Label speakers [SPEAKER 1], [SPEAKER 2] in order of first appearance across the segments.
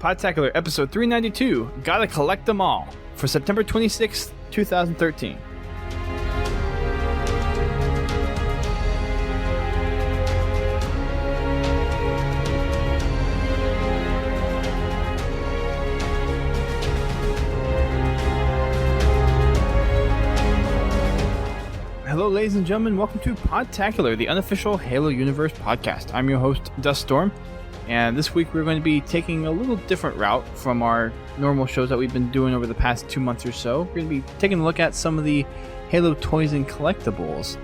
[SPEAKER 1] Podtacular episode 392, Gotta Collect Them All, for September 26th, 2013. Hello, ladies and gentlemen. Welcome to Podtacular, the unofficial Halo Universe podcast. I'm your host, Duststorm, and this week we're going to be taking a little different route from our normal shows that we've been doing over the past 2 months or so. We're going to be taking a look at some of the Halo toys and collectibles.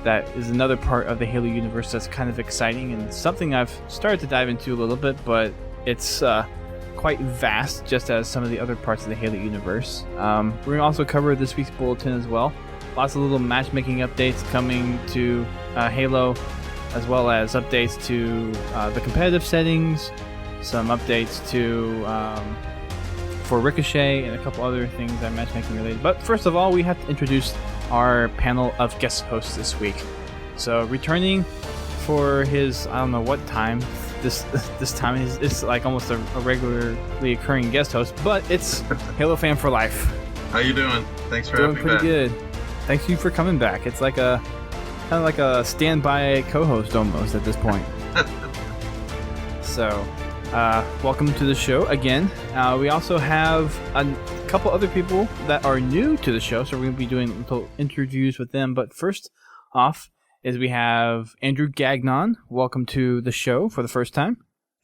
[SPEAKER 1] That is another part of the Halo universe that's kind of exciting and something I've started to dive into a little bit, but it's quite vast, just as some of the other parts of the Halo universe. We're going to also cover this week's bulletin as well. Lots of little matchmaking updates coming to Halo, as well as updates to the competitive settings, some updates to for Ricochet, and a couple other things that are matchmaking related. But first of all, we have to introduce our panel of guest hosts this week. So returning for his, I don't know what time, this time it's like almost a regularly occurring guest host, but it's HaloFanForLife.
[SPEAKER 2] How you doing? Thanks for
[SPEAKER 1] having
[SPEAKER 2] me
[SPEAKER 1] back. Doing pretty good.
[SPEAKER 2] Back.
[SPEAKER 1] Thank you for coming back. It's like kind of like a standby co-host almost at this point. So, welcome to the show again. We also have a couple other people that are new to the show, so we're going to be doing little interviews with them. But first off is we have Andrew Gagnon. Welcome to the show for the first time.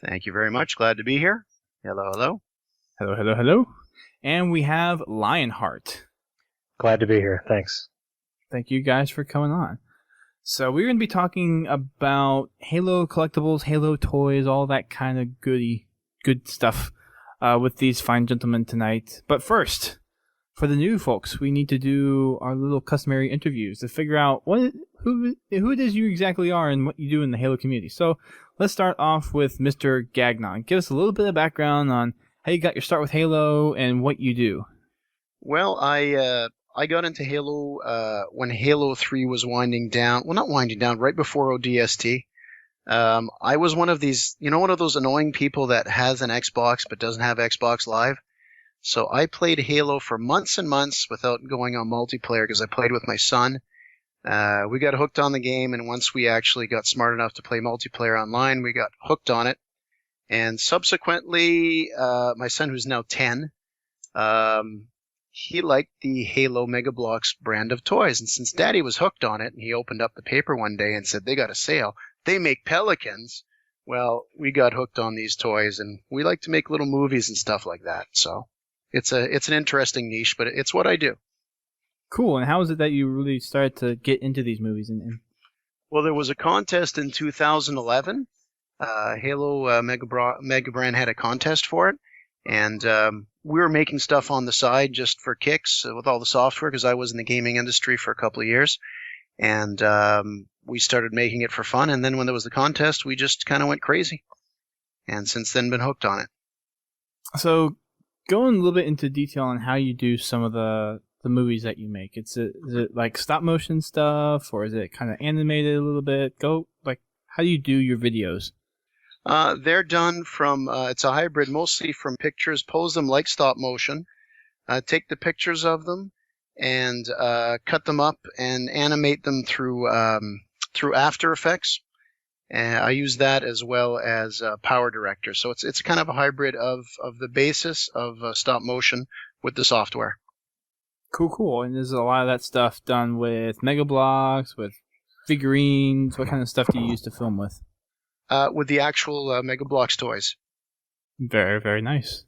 [SPEAKER 3] Thank you very much. Glad to be here. Hello, hello.
[SPEAKER 1] Hello, hello, hello. And we have Lionheart.
[SPEAKER 4] Glad to be here. Thanks.
[SPEAKER 1] Thank you guys for coming on. So we're going to be talking about Halo collectibles, Halo toys, all that kind of good stuff with these fine gentlemen tonight. But first, for the new folks, we need to do our little customary interviews to figure out who it is you exactly are and what you do in the Halo community. So let's start off with Mr. Gagnon. Give us a little bit of background on how you got your start with Halo and what you do.
[SPEAKER 3] Well, I got into Halo when Halo 3 was winding down. Well, not winding down, right before ODST. I was one of these, one of those annoying people that has an Xbox but doesn't have Xbox Live. So I played Halo for months and months without going on multiplayer because I played with my son. We got hooked on the game, and once we actually got smart enough to play multiplayer online, we got hooked on it. And subsequently, my son, who's now 10, he liked the Halo Mega Bloks brand of toys. And since Daddy was hooked on it, and he opened up the paper one day and said, they got a sale. They make pelicans. Well, we got hooked on these toys, and we like to make little movies and stuff like that. So it's an interesting niche, but it's what I do.
[SPEAKER 1] Cool. And how is it that you really started to get into these movies?
[SPEAKER 3] Well, there was a contest in 2011. Halo Mega Brand had a contest for it. And we were making stuff on the side just for kicks with all the software because I was in the gaming industry for a couple of years. And we started making it for fun. And then when there was the contest, we just kind of went crazy. And since then, been hooked on it.
[SPEAKER 1] So going a little bit into detail on how you do some of the movies that you make. Is it like stop motion stuff, or is it kind of animated a little bit? How do you do your videos?
[SPEAKER 3] They're done from, it's a hybrid, mostly from pictures, pose them like stop motion, take the pictures of them, and cut them up and animate them through After Effects. And I use that as well as Power Director. So it's kind of a hybrid of the basis of stop motion with the software.
[SPEAKER 1] Cool. And there's a lot of that stuff done with Mega Bloks, with figurines. What kind of stuff do you use to film with?
[SPEAKER 3] With the actual Mega Bloks toys.
[SPEAKER 1] Very, very nice.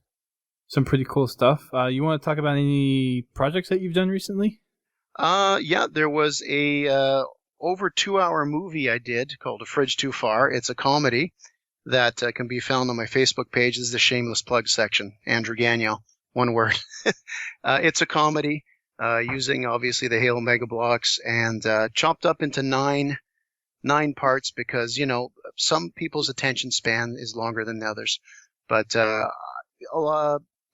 [SPEAKER 1] Some pretty cool stuff. You want to talk about any projects that you've done recently?
[SPEAKER 3] Yeah, there was a over 2-hour movie I did called A Fridge Too Far. It's a comedy that can be found on my Facebook page. This is the shameless plug section. Andrew Gagnon, one word. It's a comedy using, obviously, the Halo Mega Bloks and chopped up into nine parts because, some people's attention span is longer than others. But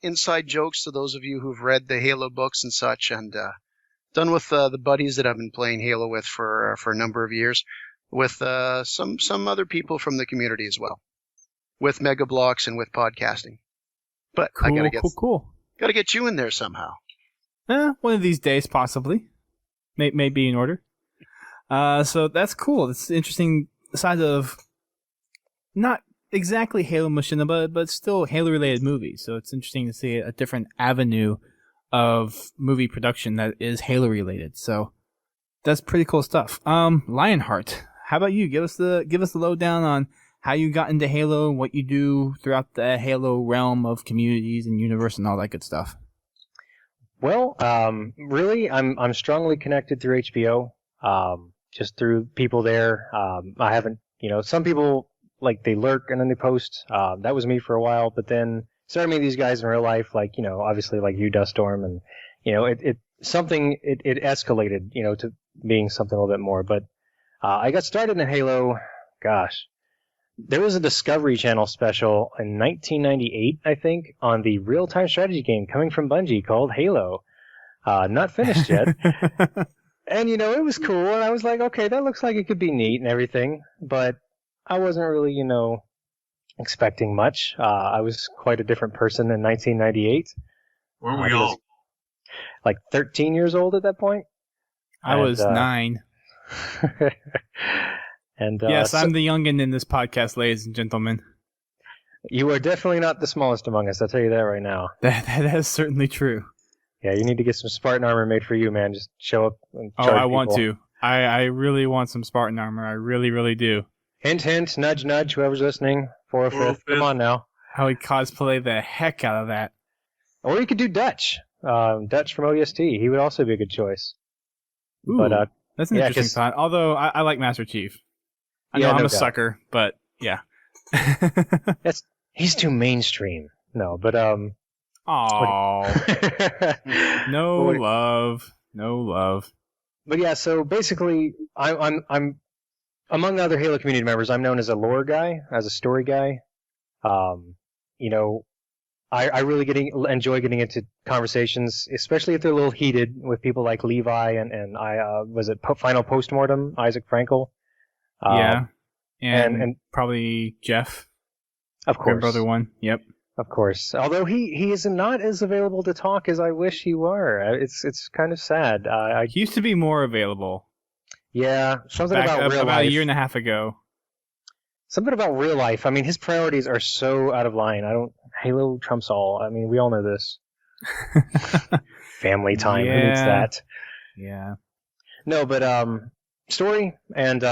[SPEAKER 3] inside jokes to those of you who've read the Halo books and such, and done with the buddies that I've been playing Halo with for a number of years, with some other people from the community as well, with Mega Bloks and with podcasting. But I gotta get
[SPEAKER 1] Cool.
[SPEAKER 3] gotta get you in there somehow.
[SPEAKER 1] One of these days, possibly. May be in order. So that's cool. It's interesting side of not exactly Halo machinima, but still Halo-related movies. So it's interesting to see a different avenue of movie production that is Halo-related. So that's pretty cool stuff. Lionheart, how about you? Give us the lowdown on how you got into Halo, what you do throughout the Halo realm of communities and universe and all that good stuff.
[SPEAKER 4] Well, really, I'm strongly connected through HBO, just through people there. I haven't, some people, like, they lurk and then they post. That was me for a while, but then started meeting these guys in real life, like, obviously like you, Duststorm, and, it escalated, to being something a little bit more. But I got started in Halo, gosh, there was a Discovery Channel special in 1998, I think, on the real-time strategy game coming from Bungie called Halo. Not finished yet. And, it was cool, and I was like, okay, that looks like it could be neat and everything, but I wasn't really, expecting much. I was quite a different person in 1998.
[SPEAKER 2] Weren't we all?
[SPEAKER 4] Like 13 years old at that point.
[SPEAKER 1] I was 9.
[SPEAKER 4] And
[SPEAKER 1] yes, I'm the youngin' in this podcast, ladies and gentlemen.
[SPEAKER 4] You are definitely not the smallest among us, I'll tell you that right now.
[SPEAKER 1] That is certainly true.
[SPEAKER 4] Yeah, you need to get some Spartan armor made for you, man. Just show up and charge
[SPEAKER 1] I
[SPEAKER 4] people.
[SPEAKER 1] want to. I really want some Spartan armor. I really, really do.
[SPEAKER 4] Hint, hint, nudge, nudge, whoever's listening. 405th. Come on now.
[SPEAKER 1] How he cosplay the heck out of that.
[SPEAKER 4] Or you could do Dutch. Dutch from ODST. He would also be a good choice.
[SPEAKER 1] Ooh, but, that's an interesting thought. Although, I like Master Chief. I know I'm a sucker, but yeah.
[SPEAKER 4] He's too mainstream. No, but
[SPEAKER 1] No love.
[SPEAKER 4] But yeah, so basically, I'm among the other Halo community members, I'm known as a lore guy, as a story guy. I really enjoy getting into conversations, especially if they're a little heated, with people like Levi and Final Postmortem, Isaac Frankel.
[SPEAKER 1] Yeah, and probably Jeff.
[SPEAKER 4] Of course,
[SPEAKER 1] brother one. Yep.
[SPEAKER 4] Of course. Although he is not as available to talk as I wish he were. It's kind of sad.
[SPEAKER 1] He used to be more available.
[SPEAKER 4] Yeah, something about real life.
[SPEAKER 1] About a year and a half ago.
[SPEAKER 4] Something about real life. I mean, his priorities are so out of line. Halo trumps all. I mean, we all know this. Family time.
[SPEAKER 1] Yeah.
[SPEAKER 4] Who needs that?
[SPEAKER 1] Yeah.
[SPEAKER 4] No, but story. And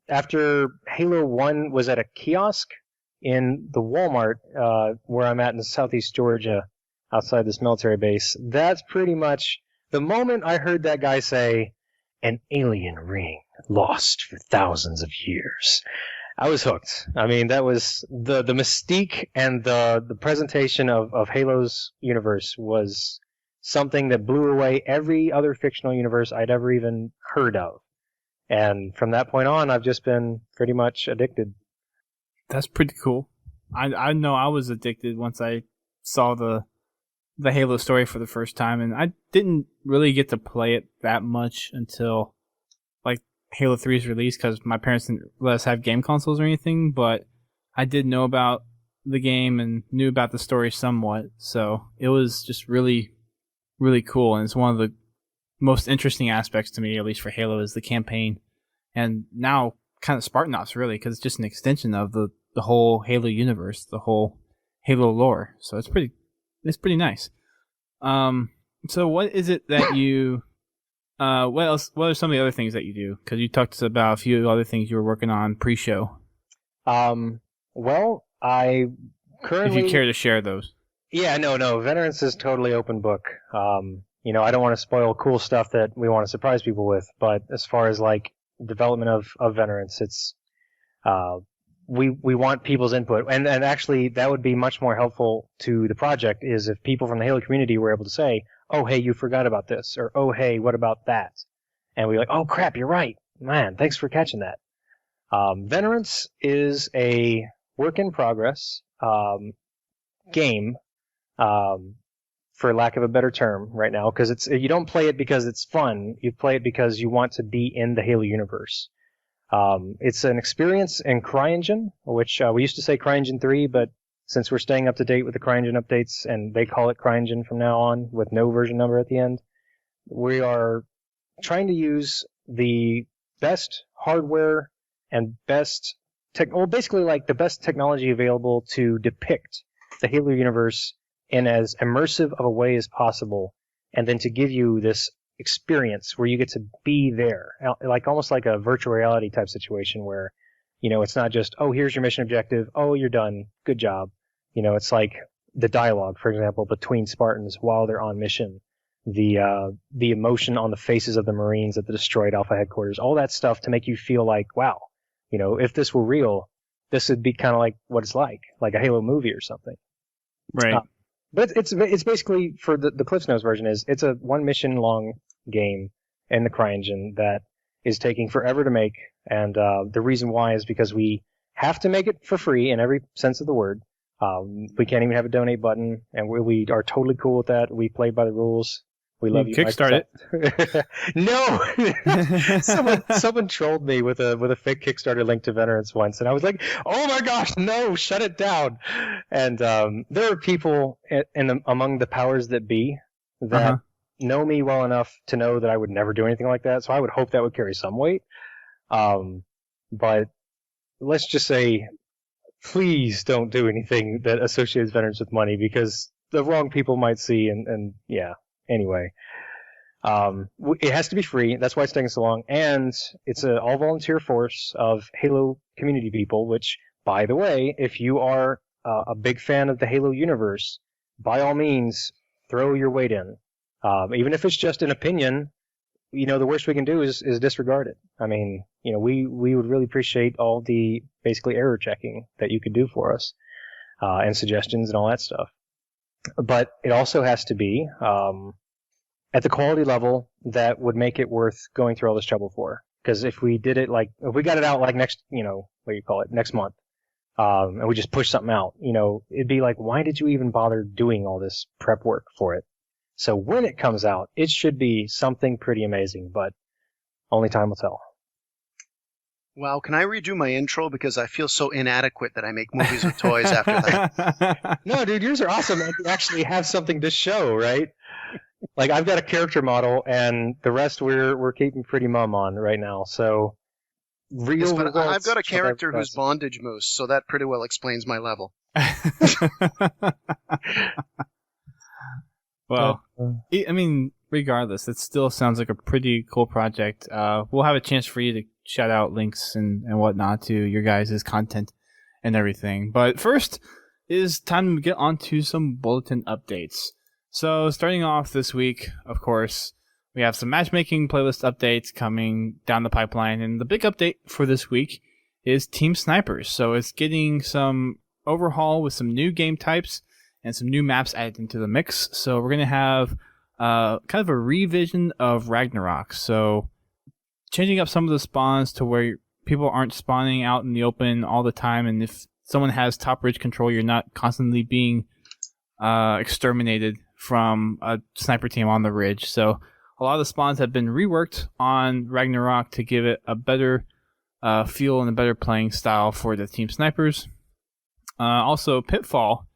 [SPEAKER 4] after Halo 1 was at a kiosk in the Walmart where I'm at in Southeast Georgia, outside this military base, that's pretty much the moment I heard that guy say, "An alien ring lost for thousands of years." I was hooked. I mean, that was the mystique and the presentation of Halo's universe was something that blew away every other fictional universe I'd ever even heard of. And from that point on, I've just been pretty much addicted.
[SPEAKER 1] That's pretty cool. I know I was addicted once I saw the Halo story for the first time, and I didn't really get to play it that much until like Halo 3's release, because my parents didn't let us have game consoles or anything, but I did know about the game and knew about the story somewhat, so it was just really, really cool, and it's one of the most interesting aspects to me, at least for Halo, is the campaign, and now kind of Spartanauts, really, because it's just an extension of the whole Halo universe, the whole Halo lore, so it's pretty nice. So what is it that you... what else? What are some of the other things that you do? Because you talked about a few other things you were working on pre-show.
[SPEAKER 4] Well, I currently...
[SPEAKER 1] If you care to share those.
[SPEAKER 4] Yeah, no. Veterans is totally open book. I don't want to spoil cool stuff that we want to surprise people with, but as far as like development of Veterans, it's we want people's input, and actually that would be much more helpful to the project is if people from the Halo community were able to say, "Oh, hey, you forgot about this," or "Oh, hey, what about that?" And we're like, "Oh, crap, you're right. Man, thanks for catching that." Veterans is a work in progress game, for lack of a better term right now, because you don't play it because it's fun. You play it because you want to be in the Halo universe. It's an experience in CryEngine, which we used to say CryEngine 3, but since we're staying up to date with the CryEngine updates, and they call it CryEngine from now on with no version number at the end, we are trying to use the best hardware and best basically like the best technology available to depict the Halo universe in as immersive of a way as possible, and then to give you this experience where you get to be there, like almost like a virtual reality type situation where, it's not just, oh, here's your mission objective, oh, you're done, good job. It's like the dialogue, for example, between Spartans while they're on mission, the emotion on the faces of the Marines at the destroyed Alpha headquarters, all that stuff to make you feel like, wow, if this were real, this would be kind of like what it's like a Halo movie or something.
[SPEAKER 1] Right.
[SPEAKER 4] But it's basically, for the CliffsNotes version, it's a one mission long game in the CryEngine that is taking forever to make, and the reason why is because we have to make it for free in every sense of the word. We can't even have a donate button, and we are totally cool with that. We play by the rules. We love you.
[SPEAKER 1] Kickstart
[SPEAKER 4] it. No, someone trolled me with a fake Kickstarter link to Veterans once, and I was like, "Oh my gosh, no! Shut it down!" And there are people among the powers that be that know me well enough to know that I would never do anything like that. So I would hope that would carry some weight. But let's just say, please don't do anything that associates veterans with money, because the wrong people might see, and yeah. Anyway, it has to be free. That's why it's taking so long. And it's an all-volunteer force of Halo community people, which, by the way, if you are a big fan of the Halo universe, by all means, throw your weight in. Even if it's just an opinion, the worst we can do is disregard it. I mean, we would really appreciate all the basically error checking that you could do for us, and suggestions and all that stuff. But it also has to be at the quality level that would make it worth going through all this trouble for. Because if we did it if we got it out like next month, and we just push something out, it'd be like, why did you even bother doing all this prep work for it? So when it comes out, it should be something pretty amazing, but only time will tell.
[SPEAKER 3] Wow, can I redo my intro, because I feel so inadequate that I make movies with toys after that?
[SPEAKER 4] No, dude, yours are awesome. You actually have something to show, right? Like, I've got a character model, and the rest we're keeping pretty mum on right now. So,
[SPEAKER 3] yes, but I've got a character who's Bondage Moose, so that pretty well explains my level.
[SPEAKER 1] Well, I mean, regardless, it still sounds like a pretty cool project. We'll have a chance for you to shout out links and whatnot to your guys' content and everything. But first is time to get on to some bulletin updates. So starting off this week, of course, we have some matchmaking playlist updates coming down the pipeline. And the big update for this week is Team Snipers. So it's getting some overhaul with some new game types and some new maps added into the mix. So we're going to have kind of a revision of Ragnarok. So changing up some of the spawns to where people aren't spawning out in the open all the time. And if someone has top ridge control, you're not constantly being exterminated from a sniper team on the ridge. So a lot of the spawns have been reworked on Ragnarok to give it a better feel and a better playing style for the Team Snipers. Also, Pitfall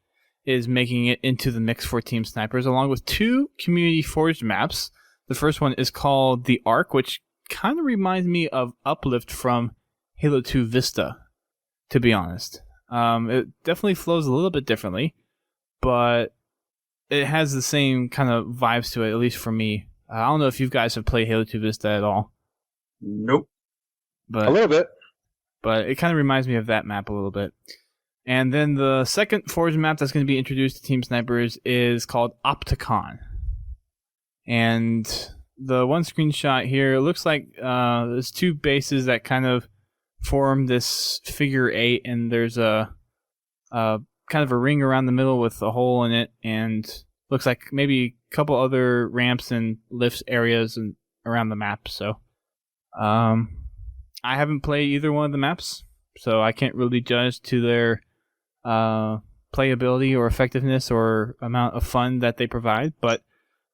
[SPEAKER 1] is making it into the mix for Team Snipers, along with two community forged maps. The first one is called The Ark, which kind of reminds me of Uplift from Halo 2 Vista, to be honest. It definitely flows a little bit differently, but it has the same kind of vibes to it, at least for me. I don't know if you guys have played Halo 2 Vista at all.
[SPEAKER 2] Nope.
[SPEAKER 4] But a little bit.
[SPEAKER 1] But it kind of reminds me of that map a little bit. And then the second forged map that's going to be introduced to Team Snipers is called Opticon. And the one screenshot here, it looks like there's two bases that kind of form this figure 8, and there's a kind of a ring around the middle with a hole in it, and looks like maybe a couple other ramps and lifts areas and around the map. So I haven't played either one of the maps, so I can't really judge to their playability or effectiveness or amount of fun that they provide, but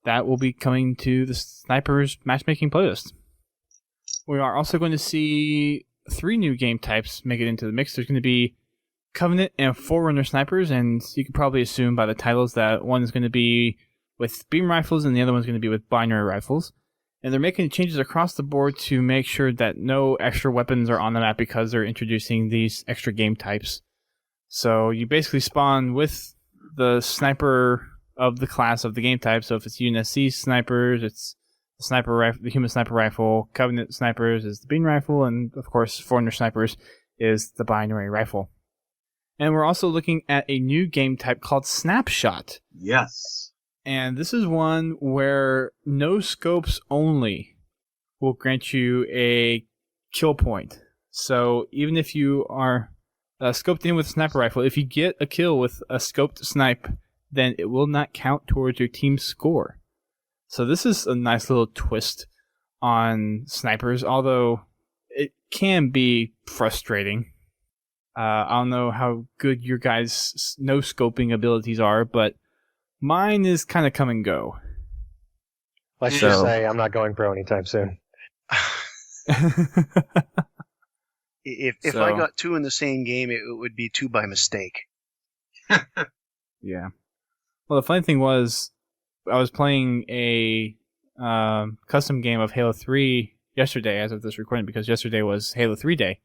[SPEAKER 1] that will be coming to the Snipers matchmaking playlist. We are also going to see 3 new game types make it into the mix. There's going to be Covenant and Forerunner snipers, and you can probably assume by the titles that one is going to be with beam rifles and the other one's going to be with binary rifles. And they're making changes across the board to make sure that no extra weapons are on the map because they're introducing these extra game types. So you basically spawn with the sniper of the class of the game type. So if it's UNSC snipers, it's the sniper rifle, the human sniper rifle. Covenant snipers is the beam rifle, and of course, Forerunner snipers is the binary rifle. And we're also looking at a new game type called Snapshot.
[SPEAKER 2] Yes.
[SPEAKER 1] And this is one where no scopes only will grant you a kill point. So even if you are scoped in with a sniper rifle, if you get a kill with a scoped snipe, then it will not count towards your team's score. So this is a nice little twist on snipers, although it can be frustrating. I don't know how good your guys' no-scoping abilities are, but mine is kind of come and go.
[SPEAKER 4] Let's just say I'm not going pro anytime soon.
[SPEAKER 3] If I got 2 in the same game, it would be 2 by mistake.
[SPEAKER 1] Yeah. Well, the funny thing was, I was playing a custom game of Halo 3 yesterday as of this recording, because yesterday was Halo 3 day.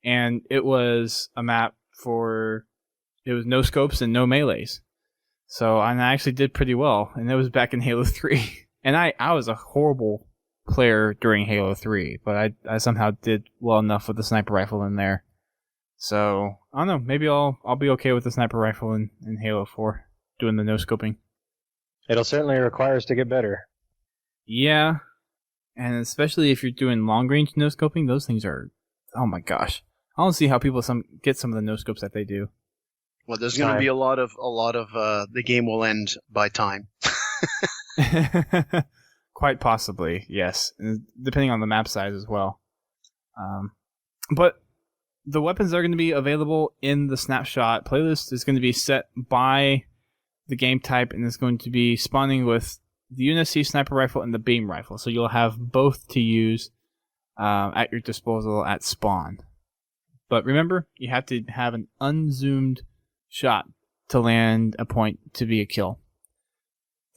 [SPEAKER 1] And it was a map it was no scopes and no melees. So I actually did pretty well, and it was back in Halo 3. And I was a horrible player during Halo 3, but I somehow did well enough with the sniper rifle in there. So, I don't know, maybe I'll be okay with the sniper rifle in Halo 4, doing the no-scoping.
[SPEAKER 4] It'll certainly require us to get better.
[SPEAKER 1] Yeah, and especially if you're doing long-range no-scoping, those things are, oh my gosh. I don't see how people get some of the no-scopes that they do.
[SPEAKER 3] Well, there's going to be a lot of the game will end by time.
[SPEAKER 1] Quite possibly, yes, depending on the map size as well. But the weapons are going to be available in the Snapshot playlist. Is going to be set by the game type, and it's going to be spawning with the UNSC sniper rifle and the beam rifle. So you'll have both to use at your disposal at spawn. But remember, you have to have an unzoomed shot to land a point to be a kill.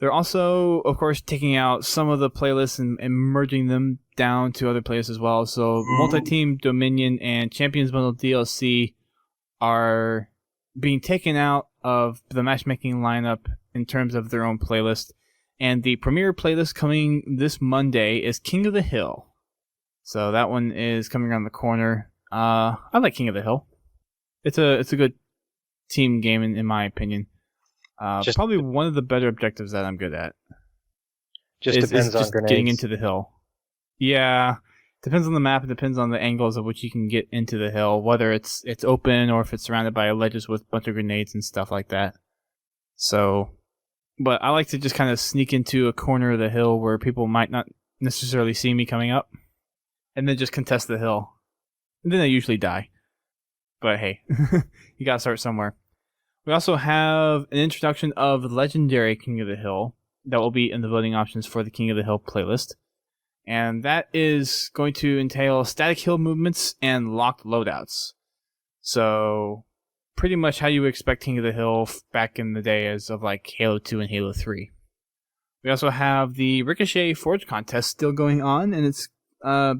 [SPEAKER 1] They're also, of course, taking out some of the playlists and merging them down to other playlists as well. So Multi-Team, Dominion, and Champions Bundle DLC are being taken out of the matchmaking lineup in terms of their own playlist. And the premiere playlist coming this Monday is King of the Hill. So that one is coming around the corner. I like King of the Hill. It's a good team game in my opinion. Probably one of the better objectives that I'm good at.
[SPEAKER 4] Depends on grenades.
[SPEAKER 1] Getting into the hill. Yeah, depends on the map. It depends on the angles of which you can get into the hill, whether it's open or if it's surrounded by ledges with a bunch of grenades and stuff like that. So, but I like to just kind of sneak into a corner of the hill where people might not necessarily see me coming up, and then just contest the hill. And then I usually die. But hey, you gotta start somewhere. We also have an introduction of Legendary King of the Hill that will be in the voting options for the King of the Hill playlist. And that is going to entail static hill movements and locked loadouts. So, pretty much how you would expect King of the Hill back in the day as of like Halo 2 and Halo 3. We also have the Ricochet Forge contest still going on, and it's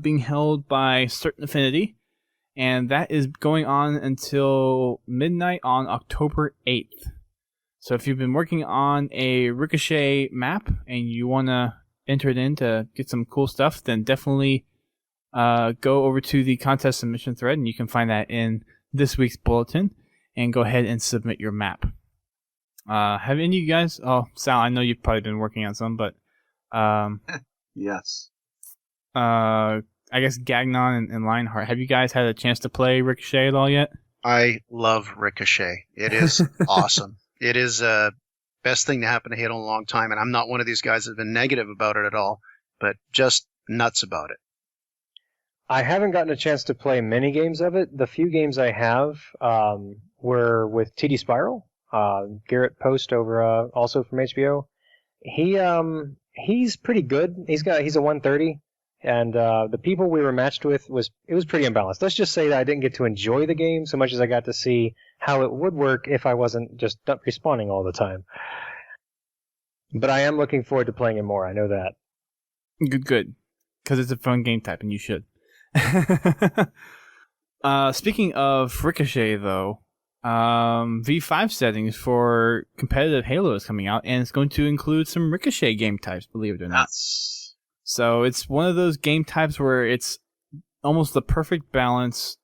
[SPEAKER 1] being held by Certain Affinity. And that is going on until midnight on October 8th. So if you've been working on a Ricochet map and you want to enter it in to get some cool stuff, then definitely go over to the contest submission thread, and you can find that in this week's bulletin, and go ahead and submit your map. Have any of you guys... Oh, Sal, I know you've probably been working on some, but...
[SPEAKER 2] Yes.
[SPEAKER 1] I guess Gagnon and Lionheart. Have you guys had a chance to play Ricochet at all yet?
[SPEAKER 3] I love Ricochet. It is awesome. It is best thing to happen to Halo in a long time, and I'm not one of these guys that's been negative about it at all, but just nuts about it.
[SPEAKER 4] I haven't gotten a chance to play many games of it. The few games I have were with TD Spiral, Garrett Post over also from HBO. He's pretty good. He's a 130. And the people we were matched with, it was pretty imbalanced. Let's just say that I didn't get to enjoy the game so much as I got to see how it would work if I wasn't just respawning all the time. But I am looking forward to playing it more. I know that.
[SPEAKER 1] Good. Because it's a fun game type, and you should. Speaking of Ricochet, though, V5 settings for competitive Halo is coming out, and it's going to include some Ricochet game types, believe it or not.
[SPEAKER 2] Yes.
[SPEAKER 1] So it's one of those game types where it's almost the perfect balance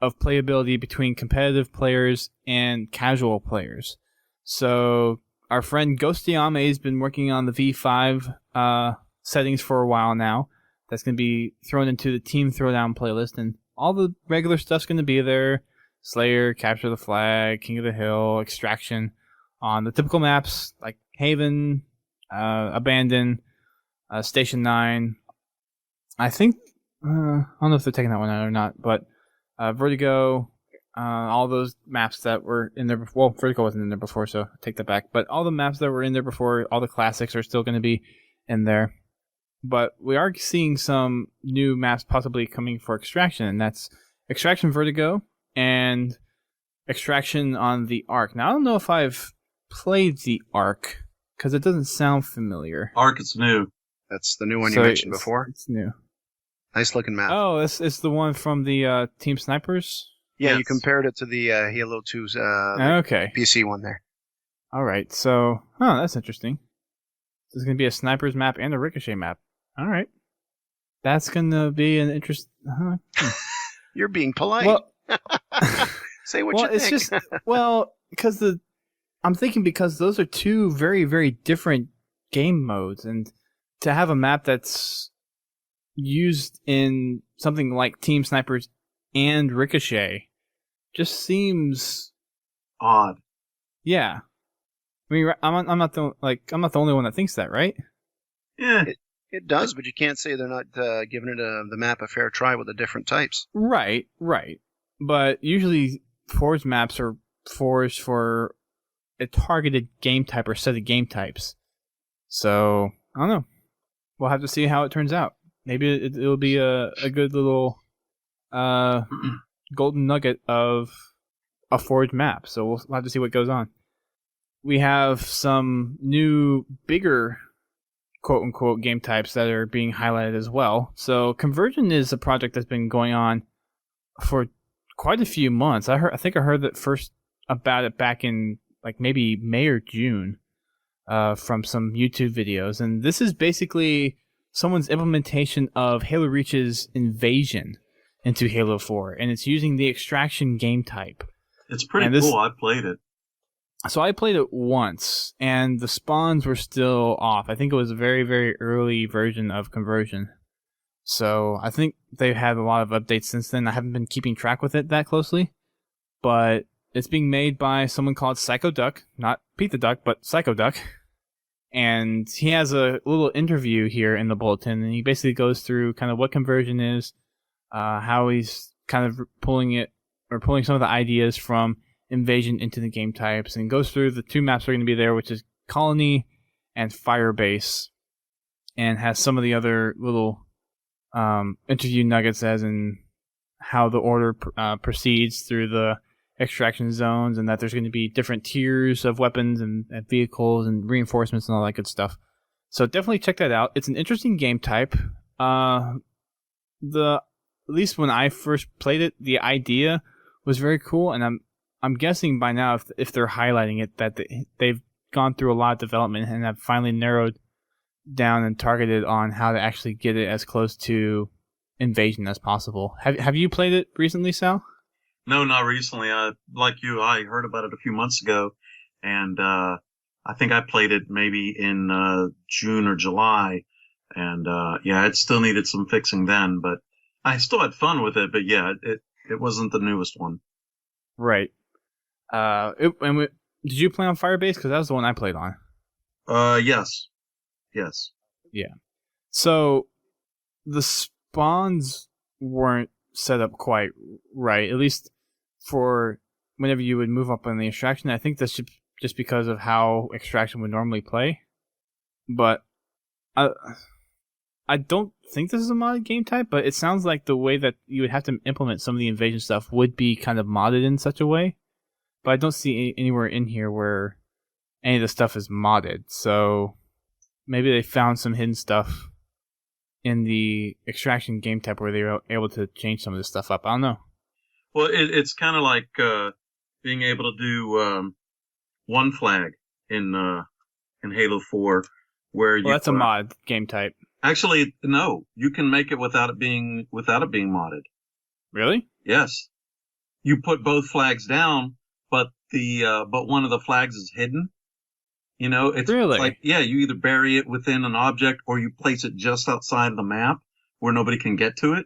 [SPEAKER 1] of playability between competitive players and casual players. So our friend Ghostiyame has been working on the V5 settings for a while now. That's going to be thrown into the Team Throwdown playlist, and all the regular stuff's going to be there. Slayer, Capture the Flag, King of the Hill, Extraction on the typical maps like Haven, Abandon, Station 9. I think, I don't know if they're taking that one out or not, but Vertigo, all those maps that were in there before. Well, Vertigo wasn't in there before, so I take that back. But all the maps that were in there before, all the classics are still going to be in there. But we are seeing some new maps possibly coming for Extraction, and that's Extraction Vertigo and Extraction on the Ark. Now, I don't know if I've played the Ark, because it doesn't sound familiar.
[SPEAKER 2] Ark is new.
[SPEAKER 3] That's the new one you mentioned before.
[SPEAKER 1] It's new.
[SPEAKER 3] Nice looking map.
[SPEAKER 1] Oh, it's the one from the Team Snipers?
[SPEAKER 3] Yeah,
[SPEAKER 2] Yes.
[SPEAKER 3] you compared it to the Halo 2's
[SPEAKER 1] Okay.
[SPEAKER 3] PC one there.
[SPEAKER 1] All right. So, that's interesting. There's going to be a Snipers map and a Ricochet map. All right. That's going to be an interest.
[SPEAKER 3] You're being polite.
[SPEAKER 1] Well,
[SPEAKER 3] Say what you think.
[SPEAKER 1] It's just, because I'm thinking because those are two very, very different game modes, and to have a map that's used in something like Team Snipers and Ricochet just seems
[SPEAKER 2] Odd.
[SPEAKER 1] Yeah. I mean, I'm not the only one that thinks that, right?
[SPEAKER 2] Yeah.
[SPEAKER 3] It does, but you can't say they're not giving it the map a fair try with the different types.
[SPEAKER 1] Right. But usually Forge maps are forged for a targeted game type or set of game types. So, I don't know. We'll have to see how it turns out. Maybe it'll be a good little golden nugget of a Forge map. So we'll have to see what goes on. We have some new, bigger quote-unquote game types that are being highlighted as well. So Conversion is a project that's been going on for quite a few months. I think I heard that first about it back in like maybe May or June from some YouTube videos. And this is basically someone's implementation of Halo Reach's invasion into Halo 4. And it's using the Extraction game type.
[SPEAKER 2] It's pretty cool. I played it.
[SPEAKER 1] So I played it once, and the spawns were still off. I think it was a very, very early version of Conversion. So I think they've had a lot of updates since then. I haven't been keeping track with it that closely, but it's being made by someone called Psycho Duck, not Pete the Duck, but Psycho Duck. And he has a little interview here in the bulletin, and he basically goes through kind of what Conversion is, how he's kind of pulling some of the ideas from Invasion into the game types, and goes through the two maps that are going to be there, which is Colony and Firebase, and has some of the other little interview nuggets as in how the order proceeds through the extraction zones, and that there's going to be different tiers of weapons and vehicles and reinforcements and all that good stuff. So definitely check that out. It's an interesting game type. At least when I first played it, the idea was very cool, and I'm guessing by now, if they're highlighting it, that they've gone through a lot of development and have finally narrowed down and targeted on how to actually get it as close to Invasion as possible. Have you played it recently, Sal?
[SPEAKER 2] No, not recently. Like you, I heard about it a few months ago, and I think I played it maybe in June or July, and it still needed some fixing then, but I still had fun with it. But yeah, it wasn't the newest one.
[SPEAKER 1] Right. Did you play on Firebase? Because that was the one I played on.
[SPEAKER 2] Yes.
[SPEAKER 1] Yeah. So the spawns weren't set up quite right, at least for whenever you would move up on the extraction. I think that's just because of how extraction would normally play. But I don't think this is a modded game type, but it sounds like the way that you would have to implement some of the invasion stuff would be kind of modded in such a way but I don't see anywhere in here where any of the stuff is modded. So maybe they found some hidden stuff in the extraction game tab where they were able to change some of this stuff up. I don't know.
[SPEAKER 2] Well, it's kind of like being able to do one flag in Halo 4, where
[SPEAKER 1] Well, that's a mod game type.
[SPEAKER 2] Actually, no, you can make it without it being modded.
[SPEAKER 1] Really?
[SPEAKER 2] Yes, you put both flags down, but one of the flags is hidden. You know, it's
[SPEAKER 1] really?
[SPEAKER 2] like, yeah, you either bury it within an object or you place it just outside of the map where nobody can get to it,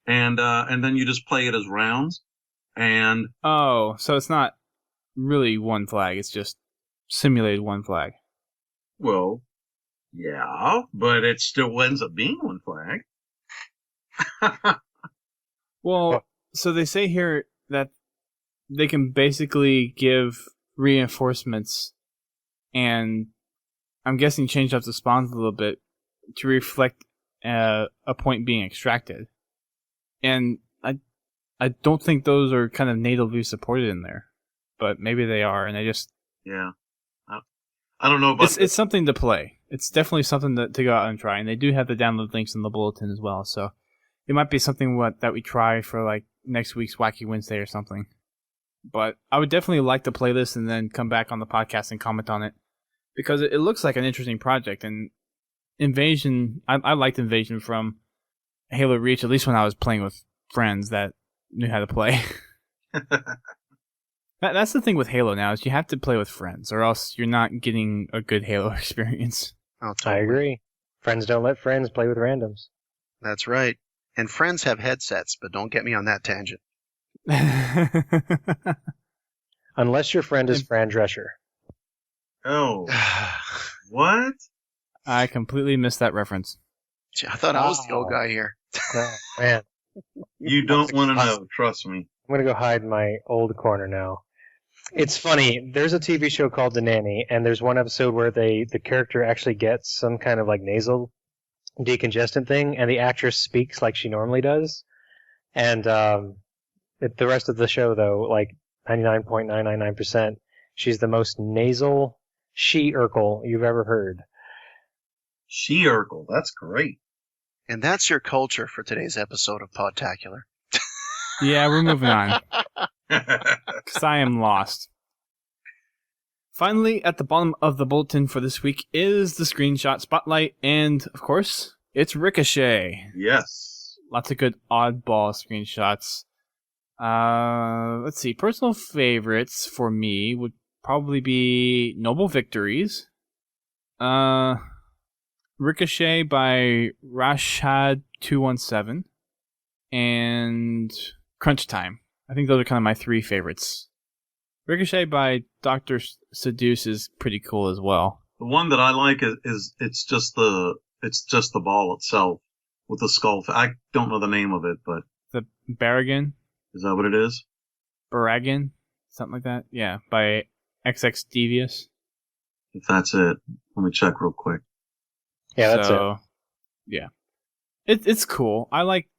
[SPEAKER 2] and then you just play it as rounds. And
[SPEAKER 1] oh, so it's not really one flag; it's just simulated one flag.
[SPEAKER 2] Well, yeah, but it still ends up being one flag.
[SPEAKER 1] Well, so they say here that they can basically give reinforcements, and I'm guessing change up the spawns a little bit to reflect a point being extracted. And I don't think those are kind of natively supported in there, but maybe they are, and I just...
[SPEAKER 2] Yeah. I don't know about
[SPEAKER 1] it's something to play. It's definitely something to go out and try, and they do have the download links in the bulletin as well, so it might be something that we try for like next week's Wacky Wednesday or something. But I would definitely like to play this and then come back on the podcast and comment on it, because it looks like an interesting project. And Invasion, I liked Invasion from Halo Reach, at least when I was playing with friends that knew how to play. That's the thing with Halo now, is you have to play with friends, or else you're not getting a good Halo experience.
[SPEAKER 3] Oh, totally.
[SPEAKER 4] I agree. Friends don't let friends play with randoms.
[SPEAKER 3] That's right. And friends have headsets, but don't get me on that tangent.
[SPEAKER 4] Unless your friend is Fran Drescher.
[SPEAKER 2] Oh. What?
[SPEAKER 1] I completely missed that reference.
[SPEAKER 3] Gee, I thought I was the old guy here.
[SPEAKER 4] Oh, man.
[SPEAKER 2] You don't want to know, trust me.
[SPEAKER 4] I'm going to go hide in my old corner now. It's funny. There's a TV show called The Nanny, and there's one episode where the character actually gets some kind of like nasal decongestant thing, and the actress speaks like she normally does. And the rest of the show, though, like 99.999%, she's the most nasal she-urkel you've ever heard.
[SPEAKER 2] She-urkel, that's great.
[SPEAKER 3] And that's your culture for today's episode of Podtacular.
[SPEAKER 1] Yeah, we're moving on. Because I am lost. Finally, at the bottom of the bulletin for this week is the screenshot spotlight, and, of course, it's Ricochet.
[SPEAKER 2] Yes.
[SPEAKER 1] Lots of good oddball screenshots. Let's see. Personal favorites for me would probably be Noble Victories. Ricochet by Rashad217. And Crunch Time. I think those are kind of my three favorites. Ricochet by Dr. Seduce is pretty cool as well.
[SPEAKER 2] The one that I like is it's just the ball itself with the skull. I don't know the name of it, but
[SPEAKER 1] The Barragan?
[SPEAKER 2] Is that what it is?
[SPEAKER 1] Barragan? Something like that? Yeah, by XX Devious.
[SPEAKER 2] If that's it, let me check real quick.
[SPEAKER 4] Yeah, that's it.
[SPEAKER 1] Yeah. It's cool. I like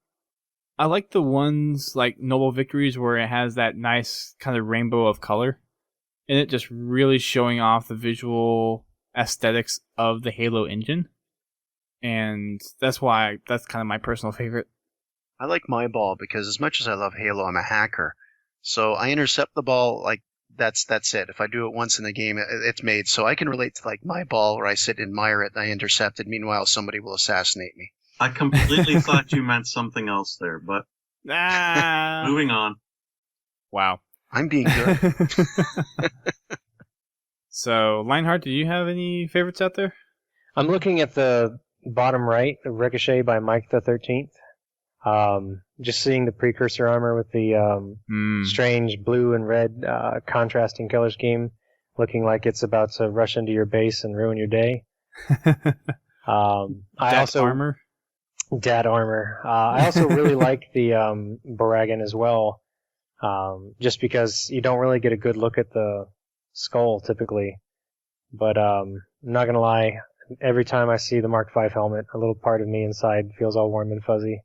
[SPEAKER 1] the ones like Noble Victories where it has that nice kind of rainbow of color in it, just really showing off the visual aesthetics of the Halo engine. And that's why that's kind of my personal favorite.
[SPEAKER 3] I like my ball because as much as I love Halo, I'm a hacker. So I intercept the ball, like that's it. If I do it once in the game, it's made. So I can relate to like my ball where I sit and admire it and I intercept it. Meanwhile, somebody will assassinate me.
[SPEAKER 2] I completely thought you meant something else there, but moving on.
[SPEAKER 1] Wow.
[SPEAKER 3] I'm being good.
[SPEAKER 1] So, Lionheart, do you have any favorites out there?
[SPEAKER 4] I'm looking at the bottom right, Ricochet by Mike the 13th. Just seeing the precursor armor with the strange blue and red contrasting color scheme, looking like it's about to rush into your base and ruin your day.
[SPEAKER 1] Armor?
[SPEAKER 4] Dad armor. I also really like the Barragan as well, just because you don't really get a good look at the skull typically. But I'm not going to lie, every time I see the Mark V helmet, a little part of me inside feels all warm and fuzzy.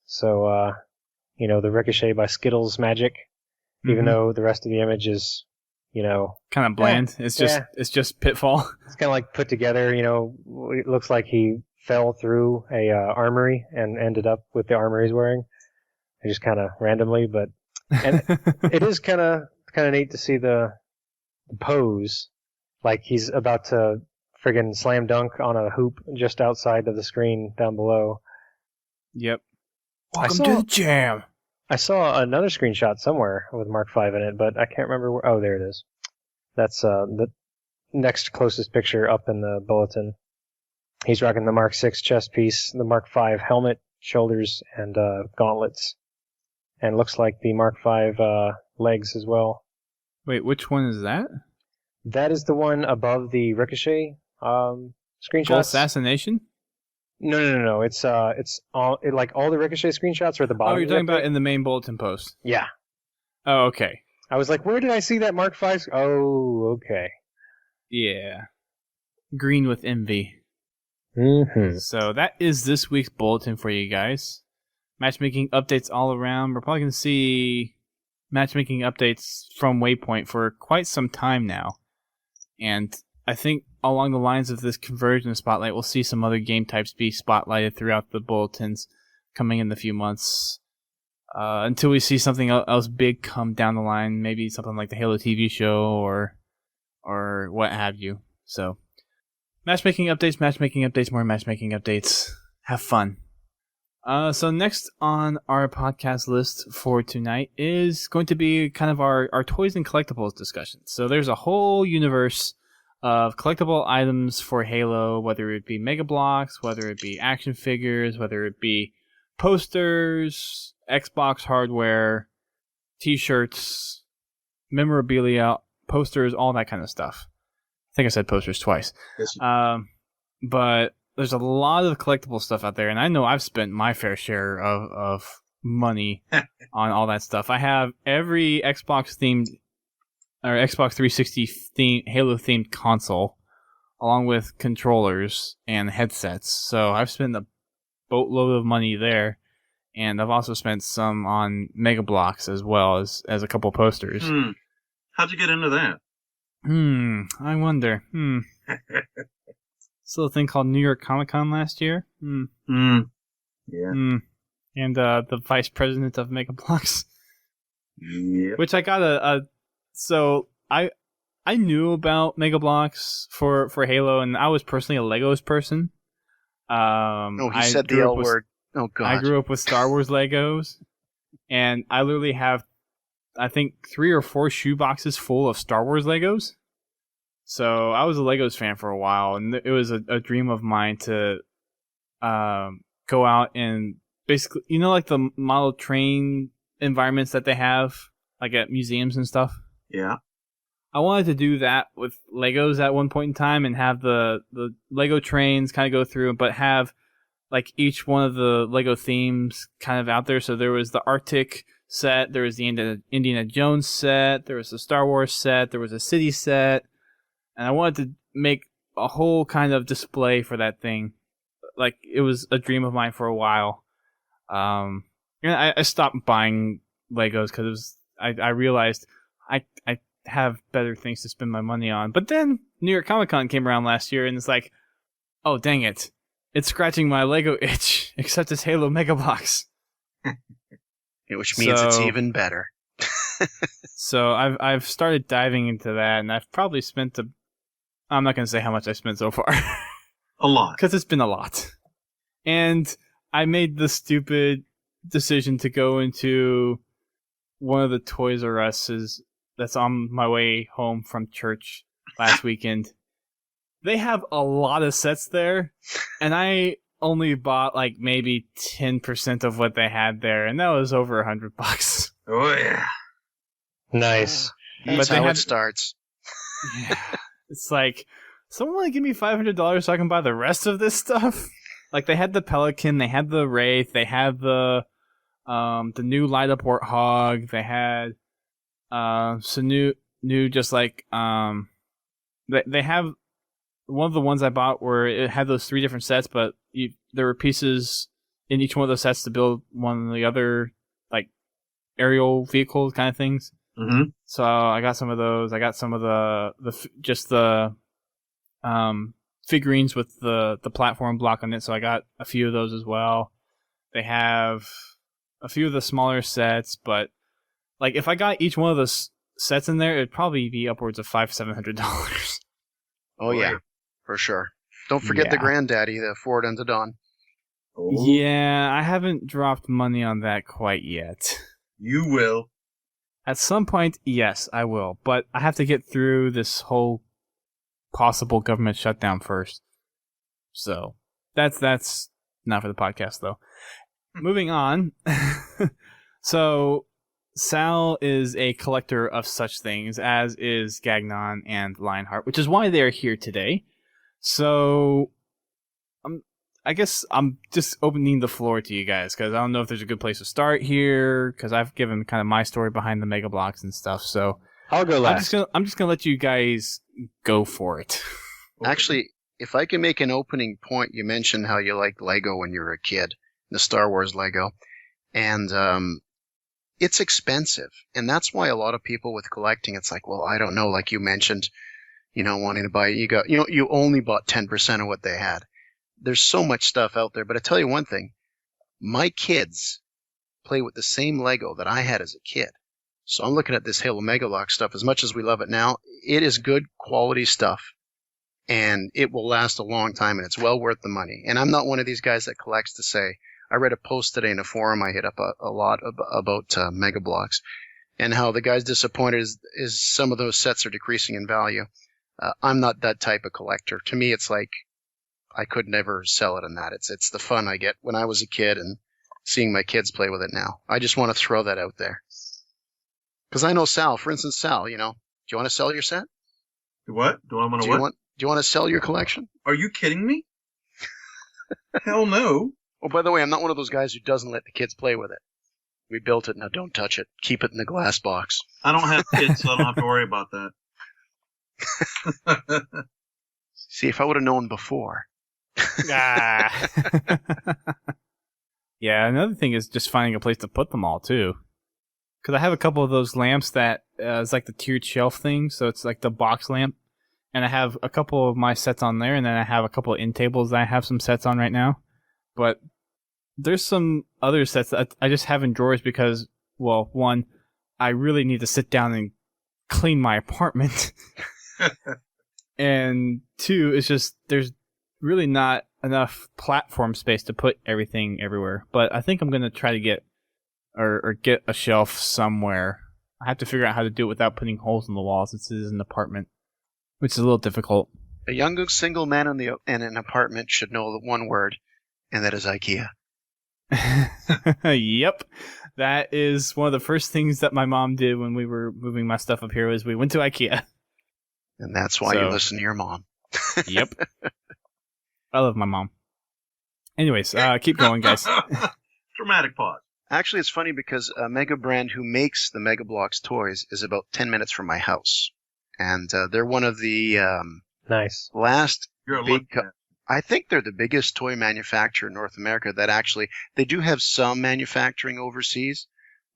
[SPEAKER 4] So, the Ricochet by Skittles magic, even though the rest of the image is
[SPEAKER 1] kind of bland. It's just Pitfall.
[SPEAKER 4] It's kind of like put together. It looks like he fell through a armory and ended up with the armor he's wearing, just kind of randomly. But and it is kind of neat to see the pose, like he's about to friggin' slam dunk on a hoop just outside of the screen down below.
[SPEAKER 1] Yep. Welcome to the jam.
[SPEAKER 4] I saw another screenshot somewhere with Mark V in it, but I can't remember where. Oh, there it is. That's the next closest picture up in the bulletin. He's rocking the Mark VI chest piece, the Mark V helmet, shoulders, and gauntlets. And looks like the Mark V legs as well.
[SPEAKER 1] Wait, which one is that?
[SPEAKER 4] That is the one above the Ricochet screenshots.
[SPEAKER 1] Full assassination?
[SPEAKER 4] No. It's all the Ricochet screenshots are at the bottom.
[SPEAKER 1] Oh, you're talking about in the main bulletin post.
[SPEAKER 4] Yeah.
[SPEAKER 1] Oh, okay.
[SPEAKER 4] I was like, where did I see that Mark V? Oh, okay.
[SPEAKER 1] Yeah. Green with envy.
[SPEAKER 4] Mm-hmm.
[SPEAKER 1] So that is this week's bulletin for you guys. Matchmaking updates all around. We're probably going to see matchmaking updates from Waypoint for quite some time now. And I think along the lines of this conversion of Spotlight, we'll see some other game types be spotlighted throughout the bulletins coming in the few months. Until we see something else big come down the line, maybe something like the Halo TV show or what have you. So, matchmaking updates, more matchmaking updates. Have fun. So next on our podcast list for tonight is going to be kind of our toys and collectibles discussion. So there's a whole universe of collectible items for Halo, whether it be Mega Bloks, whether it be action figures, whether it be posters, Xbox hardware, t-shirts, memorabilia, posters, all that kind of stuff. I think I said posters twice.
[SPEAKER 2] Yes.
[SPEAKER 1] But there's a lot of collectible stuff out there, and I know I've spent my fair share of money on all that stuff. I have every Xbox 360 Halo themed console, along with controllers and headsets. So I've spent a boatload of money there, and I've also spent some on Mega Bloks as well as a couple posters.
[SPEAKER 2] How'd you get into that?
[SPEAKER 1] I wonder. Still a thing called New York Comic Con last year.
[SPEAKER 2] Yeah.
[SPEAKER 1] And the vice president of Mega Bloks.
[SPEAKER 2] Yeah.
[SPEAKER 1] Which I got so I knew about Mega Bloks for Halo, and I was personally a Legos person.
[SPEAKER 3] He said the L word. Oh, God.
[SPEAKER 1] I grew up with Star Wars Legos, and I literally have, I think, 3 or 4 shoe boxes full of Star Wars Legos. So I was a Legos fan for a while, and it was a dream of mine to go out and basically, like the model train environments that they have, like at museums and stuff.
[SPEAKER 2] Yeah.
[SPEAKER 1] I wanted to do that with Legos at one point in time and have the Lego trains kind of go through, but have like each one of the Lego themes kind of out there. So there was the Arctic set, there was the Indiana Jones set, there was the Star Wars set, there was a city set, and I wanted to make a whole kind of display for that thing. Like, it was a dream of mine for a while. I stopped buying Legos because I realized I have better things to spend my money on. But then New York Comic Con came around last year, and it's like, oh, dang it. It's scratching my Lego itch, except it's Halo Mega Bloks.
[SPEAKER 3] Which means it's even better.
[SPEAKER 1] So I've started diving into that, and I've probably spent I'm not going to say how much I spent so far.
[SPEAKER 2] A lot.
[SPEAKER 1] Because it's been a lot. And I made the stupid decision to go into one of the Toys R Us's that's on my way home from church last weekend. They have a lot of sets there, and I only bought like maybe 10% of what they had there, and that was over $100.
[SPEAKER 2] Oh yeah,
[SPEAKER 4] nice.
[SPEAKER 3] That's how it starts.
[SPEAKER 1] Yeah, it's like, someone want to give me $500 so I can buy the rest of this stuff? Like, they had the Pelican, they had the Wraith, they had the new light up Warthog, they had some new just like they have. One of the ones I bought where it had those 3 different sets, but there were pieces in each one of those sets to build one of the other, like, aerial vehicle kind of things.
[SPEAKER 2] Mm-hmm.
[SPEAKER 1] So I got some of those. I got some of the figurines with the platform block on it. So I got a few of those as well. They have a few of the smaller sets, but like if I got each one of those sets in there, it'd probably be upwards of $500-$700.
[SPEAKER 3] Oh yeah, for sure. Don't forget the
[SPEAKER 1] Yeah.
[SPEAKER 3] granddaddy, the Ford and the Dawn.
[SPEAKER 2] Oh,
[SPEAKER 1] Yeah, I haven't dropped money on that quite yet.
[SPEAKER 2] you will.
[SPEAKER 1] At some point, yes, I will, but I have to get through this whole possible government shutdown first. So that's not for the podcast though. Moving on. So Sal is a collector of such things, as is Gagnon and Lionheart, which is why they are here today. So I guess I'm just opening the floor to you guys, because I don't know if there's a good place to start here, because I've given kind of my story behind the Mega Bloks and stuff. So
[SPEAKER 4] I'll go last.
[SPEAKER 1] I'm just gonna let you guys go for it.
[SPEAKER 3] Actually, if I can make an opening point, you mentioned how you liked Lego when you were a kid, the Star Wars Lego, and it's expensive, and that's why a lot of people with collecting, it's like, well, I don't know, like you mentioned, wanting to buy, you only bought 10% of what they had. There's so much stuff out there, but I tell you one thing, my kids play with the same Lego that I had as a kid. So I'm looking at this Halo Mega Bloks stuff. As much as we love it now, it is good quality stuff, and it will last a long time, and it's well worth the money. And I'm not one of these guys that collects to say, I read a post today in a forum I hit up a lot about Mega Bloks, and how the guy's disappointed is some of those sets are decreasing in value. I'm not that type of collector. To me, it's like, I could never sell it in that. It's the fun I get when I was a kid and seeing my kids play with it now. I just want to throw that out there. Because I know Sal, for instance, Sal, do you want to sell your set?
[SPEAKER 2] What? Do I want to what?
[SPEAKER 3] Do you want to sell your collection?
[SPEAKER 2] Are you kidding me? Hell no.
[SPEAKER 3] Oh, by the way, I'm not one of those guys who doesn't let the kids play with it. We built it, now don't touch it. Keep it in the glass box.
[SPEAKER 2] I don't have kids, so I don't have to worry about that.
[SPEAKER 3] See, if I would have known before.
[SPEAKER 1] Ah. Yeah, another thing is just finding a place to put them all, too. Because I have a couple of those lamps that is like the tiered shelf thing, so it's like the box lamp. And I have a couple of my sets on there, and then I have a couple of end tables that I have some sets on right now. But there's some other sets that I just have in drawers because, well, one, I really need to sit down and clean my apartment. And two, it's just there's really not enough platform space to put everything everywhere. But I think I'm going to try to get or get a shelf somewhere. I have to figure out how to do it without putting holes in the walls. This is an apartment, which is a little difficult.
[SPEAKER 3] A young single man in an apartment should know the one word, and that is IKEA.
[SPEAKER 1] Yep. That is one of the first things that my mom did when we were moving my stuff up here was we went to IKEA.
[SPEAKER 3] And that's why you listen to your mom.
[SPEAKER 1] Yep. I love my mom. Anyways, keep going, guys.
[SPEAKER 2] Dramatic pause.
[SPEAKER 3] Actually, it's funny because Mega Brand, who makes the Mega Bloks toys, is about 10 minutes from my house. And they're one of the
[SPEAKER 4] Nice.
[SPEAKER 3] last
[SPEAKER 2] You're a
[SPEAKER 3] big...
[SPEAKER 2] lucky man.
[SPEAKER 3] I think they're the biggest toy manufacturer in North America that actually... They do have some manufacturing overseas,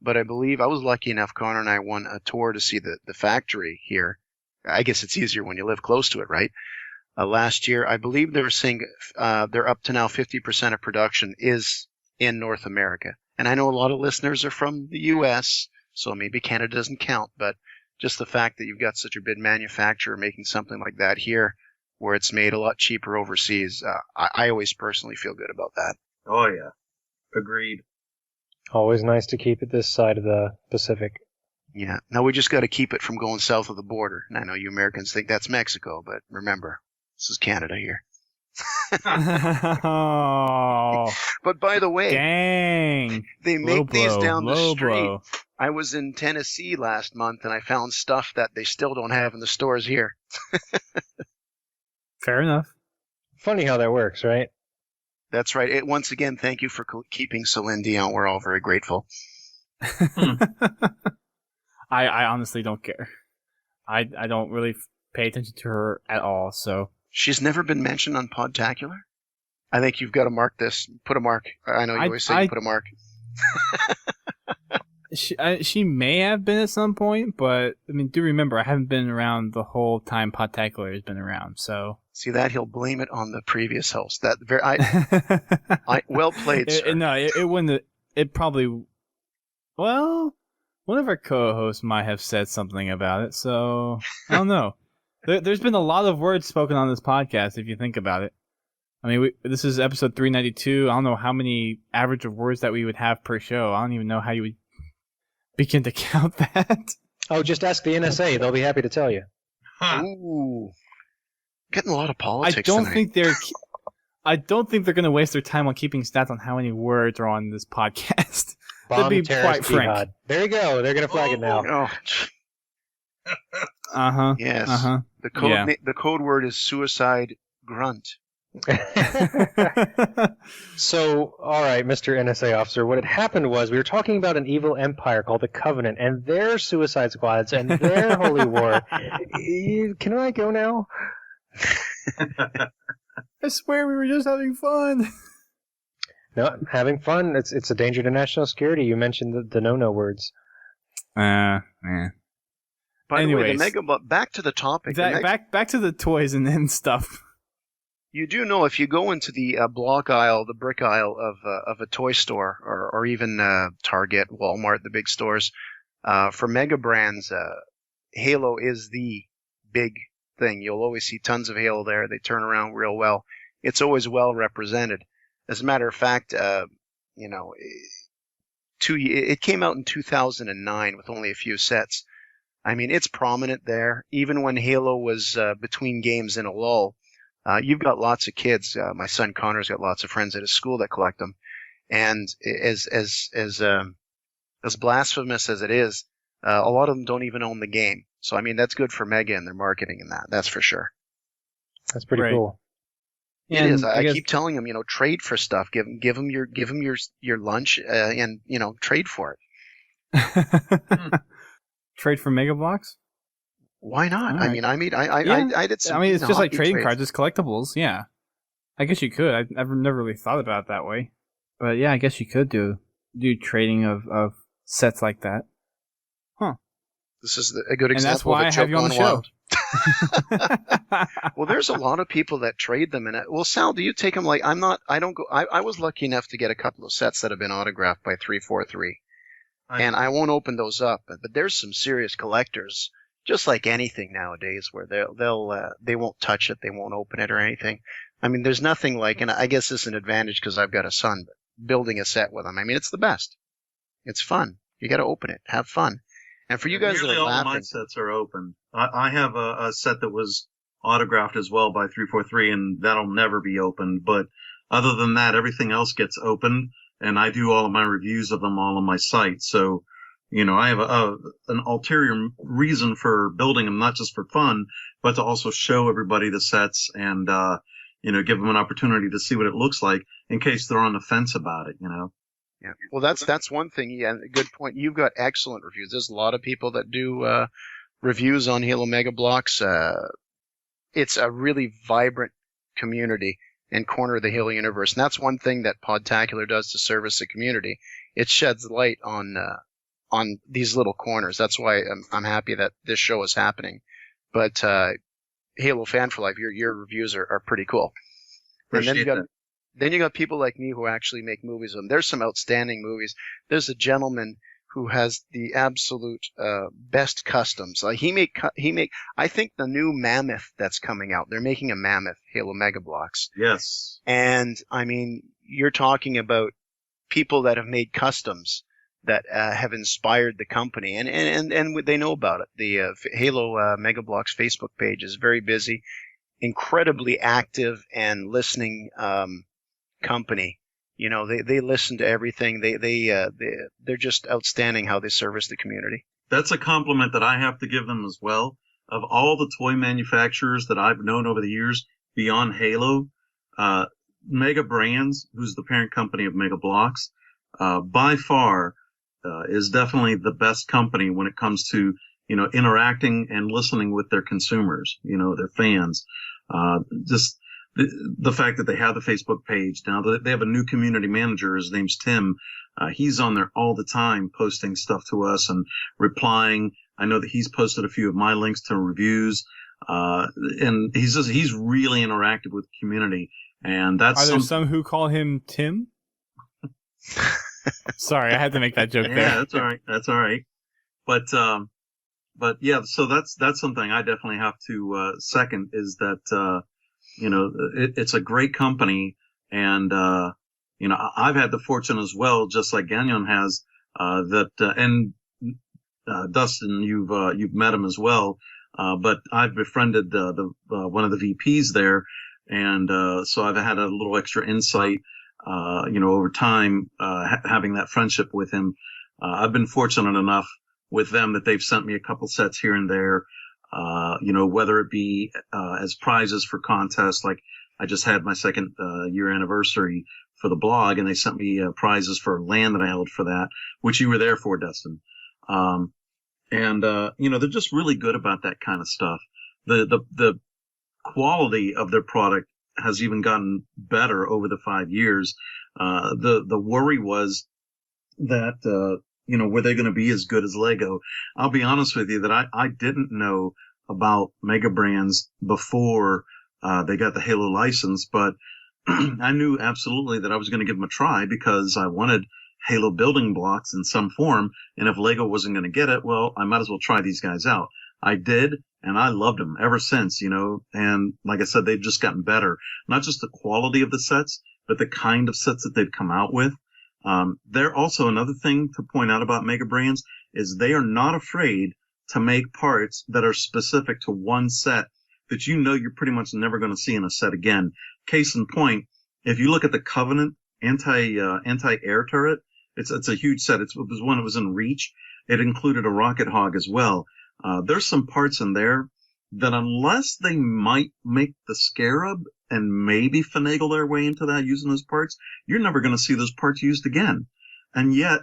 [SPEAKER 3] but I believe I was lucky enough, Connor and I won a tour to see the factory here. I guess it's easier when you live close to it, right? Last year, I believe they were saying they're up to now 50% of production is in North America. And I know a lot of listeners are from the U.S., so maybe Canada doesn't count, but just the fact that you've got such a big manufacturer making something like that here, where it's made a lot cheaper overseas, I always personally feel good about that.
[SPEAKER 2] Oh, yeah. Agreed.
[SPEAKER 4] Always nice to keep it this side of the Pacific.
[SPEAKER 3] Yeah. Now we just got to keep it from going south of the border. And I know you Americans think that's Mexico, but remember, this is Canada here.
[SPEAKER 1] Oh,
[SPEAKER 3] But by the way,
[SPEAKER 1] dang.
[SPEAKER 3] they make these down the
[SPEAKER 1] low
[SPEAKER 3] street.
[SPEAKER 1] blow.
[SPEAKER 3] I was in Tennessee last month, and I found stuff that they still don't have in the stores here.
[SPEAKER 1] Fair enough.
[SPEAKER 4] Funny how that works, right?
[SPEAKER 3] That's right. Once again, thank you for keeping Celine Dion. We're all very grateful.
[SPEAKER 1] I honestly don't care. I don't really pay attention to her at all, so...
[SPEAKER 3] She's never been mentioned on Podtacular? I think you've got to mark this. Put a mark. I know you always say you put a mark.
[SPEAKER 1] She may have been at some point, but I mean, do remember I haven't been around the whole time Podtacular has been around. So
[SPEAKER 3] See that he'll blame it on the previous host. That very I well played, sir.
[SPEAKER 1] No, it wouldn't. It probably. Well, one of our co-hosts might have said something about it, so I don't know. There's been a lot of words spoken on this podcast, if you think about it. I mean, this is episode 392. I don't know how many average of words that we would have per show. I don't even know how you would begin to count that.
[SPEAKER 4] Oh, just ask the NSA. They'll be happy to tell you.
[SPEAKER 3] Ooh, getting a lot of politics.
[SPEAKER 1] I don't
[SPEAKER 3] tonight.
[SPEAKER 1] think they're going to waste their time on keeping stats on how many words are on this podcast.
[SPEAKER 4] Bomb,
[SPEAKER 1] To be
[SPEAKER 4] terrorist,
[SPEAKER 1] quite frank.
[SPEAKER 4] jihad. There you go. They're going to flag it now.
[SPEAKER 3] Oh,
[SPEAKER 1] Uh-huh.
[SPEAKER 3] yes.
[SPEAKER 1] Uh-huh.
[SPEAKER 3] The code word is suicide grunt.
[SPEAKER 4] So, all right, Mr. NSA officer, what had happened was we were talking about an evil empire called the Covenant and their suicide squads and their holy war. Can I go now?
[SPEAKER 1] I swear we were just having fun.
[SPEAKER 4] No, having fun. It's a danger to national security. You mentioned the no-no words.
[SPEAKER 1] Yeah.
[SPEAKER 3] By the way,
[SPEAKER 1] Anyways.
[SPEAKER 3] back to the topic.
[SPEAKER 1] Back to the toys and stuff.
[SPEAKER 3] You do know if you go into the block aisle, the brick aisle of a toy store, or even Target, Walmart, the big stores, for mega brands, Halo is the big thing. You'll always see tons of Halo there. They turn around real well. It's always well represented. As a matter of fact, it came out in 2009 with only a few sets. I mean, it's prominent there. Even when Halo was between games in a lull, you've got lots of kids. My son Connor's got lots of friends at his school that collect them. And as blasphemous as it is, a lot of them don't even own the game. So I mean, that's good for Mega and their marketing and that. That's for sure.
[SPEAKER 4] That's pretty cool.
[SPEAKER 3] It is. I keep telling them, trade for stuff. Give them your lunch, and trade for it.
[SPEAKER 1] Trade for Mega Bloks?
[SPEAKER 3] Why not?
[SPEAKER 1] All right.
[SPEAKER 3] I did some.
[SPEAKER 1] I mean, it's just like
[SPEAKER 3] hockey
[SPEAKER 1] trading
[SPEAKER 3] trades.
[SPEAKER 1] cards. It's collectibles. Yeah, I guess you could. I've never really thought about it that way, but yeah, I guess you could do trading of sets like that. Huh?
[SPEAKER 3] This is a good
[SPEAKER 1] And that's
[SPEAKER 3] example
[SPEAKER 1] why
[SPEAKER 3] of
[SPEAKER 1] I
[SPEAKER 3] a
[SPEAKER 1] have
[SPEAKER 3] joke
[SPEAKER 1] you on the
[SPEAKER 3] gone
[SPEAKER 1] show.
[SPEAKER 3] wild. Well, there's a lot of people that trade them, well, Sal, do you take them? Like, I don't go. I was lucky enough to get a couple of sets that have been autographed by 343, and I won't open those up. But there's some serious collectors, just like anything nowadays, where they won't touch it, they won't open it or anything. I mean, there's nothing like, and I guess this is an advantage because I've got a son, but building a set with him. I mean, it's the best. It's fun. You got to open it, have fun. And for you guys
[SPEAKER 2] Nearly
[SPEAKER 3] that are
[SPEAKER 2] all of
[SPEAKER 3] laughing,
[SPEAKER 2] my sets are open. I have a set that was autographed as well by 343, and that'll never be opened. But other than that, everything else gets opened, and I do all of my reviews of them all on my site. So, I have an ulterior reason for building them, not just for fun, but to also show everybody the sets and, give them an opportunity to see what it looks like in case they're on the fence about it,
[SPEAKER 3] Yeah. Well, that's one thing. Yeah, good point. You've got excellent reviews. There's a lot of people that do reviews on Halo Mega Bloks. It's a really vibrant community and corner of the Halo universe, and that's one thing that Podtacular does to service the community. It sheds light on these little corners. That's why I'm happy that this show is happening. But HaloFanForLife, your reviews are pretty cool.
[SPEAKER 2] Appreciate that.
[SPEAKER 3] Then you got people like me who actually make movies with them. There's some outstanding movies. There's a gentleman who has the absolute best customs. He make. I think the new Mammoth that's coming out. They're making a Mammoth Halo Mega Bloks.
[SPEAKER 2] Yes.
[SPEAKER 3] And I mean, you're talking about people that have made customs that have inspired the company, and they know about it. The Halo Mega Bloks Facebook page is very busy, incredibly active and listening. Company, they listen to everything. They're just outstanding how they service the community.
[SPEAKER 2] That's a compliment that I have to give them as well. Of all the toy manufacturers that I've known over the years beyond Halo, Mega Brands, who's the parent company of Mega Bloks, by far is definitely the best company when it comes to interacting and listening with their consumers, their fans. the fact that they have the Facebook page now, they have a new community manager. His name's Tim. He's on there all the time, posting stuff to us and replying. I know that he's posted a few of my links to reviews, and he's really interactive with the community. And that's
[SPEAKER 1] Are there some who call him Tim? Sorry, I had to make that joke there.
[SPEAKER 2] Yeah, that's all right. That's all right. But yeah, so that's something I definitely have to second is that it's a great company, and I've had the fortune as well, just like Gagnon has, and Dustin, you've met him as well, but I've befriended the one of the VPs there, and so I've had a little extra insight, over time, having that friendship with him. I've been fortunate enough with them that they've sent me a couple sets here and there, whether it be as prizes for contests. Like I just had my second year anniversary for the blog, and they sent me prizes for land that I held for that, which you were there for, Dustin. They're just really good about that kind of stuff. The quality of their product has even gotten better over the 5 years. The worry was that, were they going to be as good as Lego? I'll be honest with you that I didn't know about Mega Brands before they got the Halo license, but I knew absolutely that I was going to give them a try because I wanted Halo building blocks in some form, and if Lego wasn't going to get it, well, I might as well try these guys out. I did, and I loved them ever since, and like I said, they've just gotten better. Not just the quality of the sets, but the kind of sets that they've come out with. They're also another thing to point out about Mega Brands is they are not afraid to make parts that are specific to one set that you're pretty much never going to see in a set again. Case in point, if you look at the Covenant anti-air turret, it's a huge set. It was one that was in Reach. It included a rocket hog as well. There's some parts in there that unless they might make the Scarab and maybe finagle their way into that using those parts, you're never going to see those parts used again. And yet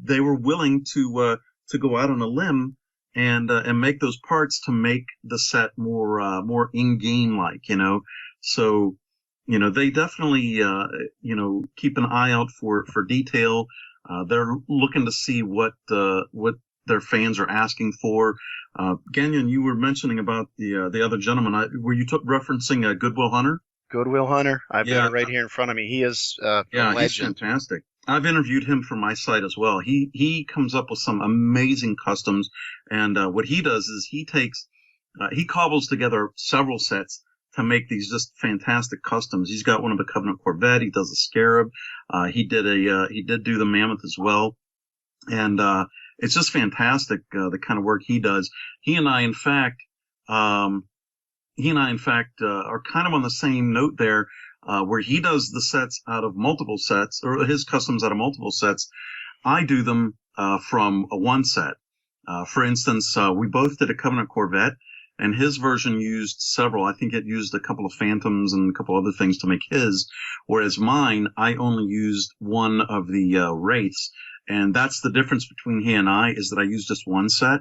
[SPEAKER 2] they were willing to go out on a limb and make those parts to make the set more in-game like, So, they definitely, keep an eye out for detail. They're looking to see what their fans are asking for. Gagnon, you were mentioning about the other gentleman. Were you referencing Goodwill Hunter?
[SPEAKER 3] Goodwill Hunter. I've got it right here in front of me. He is a legend.
[SPEAKER 2] He's fantastic. I've interviewed him for my site as well. He comes up with some amazing customs, and what he does is he cobbles together several sets to make these just fantastic customs. He's got one of the Covenant Corvette. He does a Scarab. He did do the Mammoth as well, and it's just fantastic the kind of work he does. He and I, in fact, are kind of on the same note there, where he does the sets out of multiple sets, or his customs out of multiple sets. I do them from a one set. For instance, we both did a Covenant Corvette, and his version used several. I think it used a couple of Phantoms and a couple other things to make his, whereas mine, I only used one of the Wraiths. And that's the difference between he and I, is that I use just one set.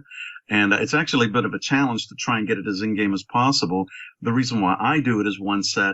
[SPEAKER 2] And it's actually a bit of a challenge to try and get it as in-game as possible. The reason why I do it as one set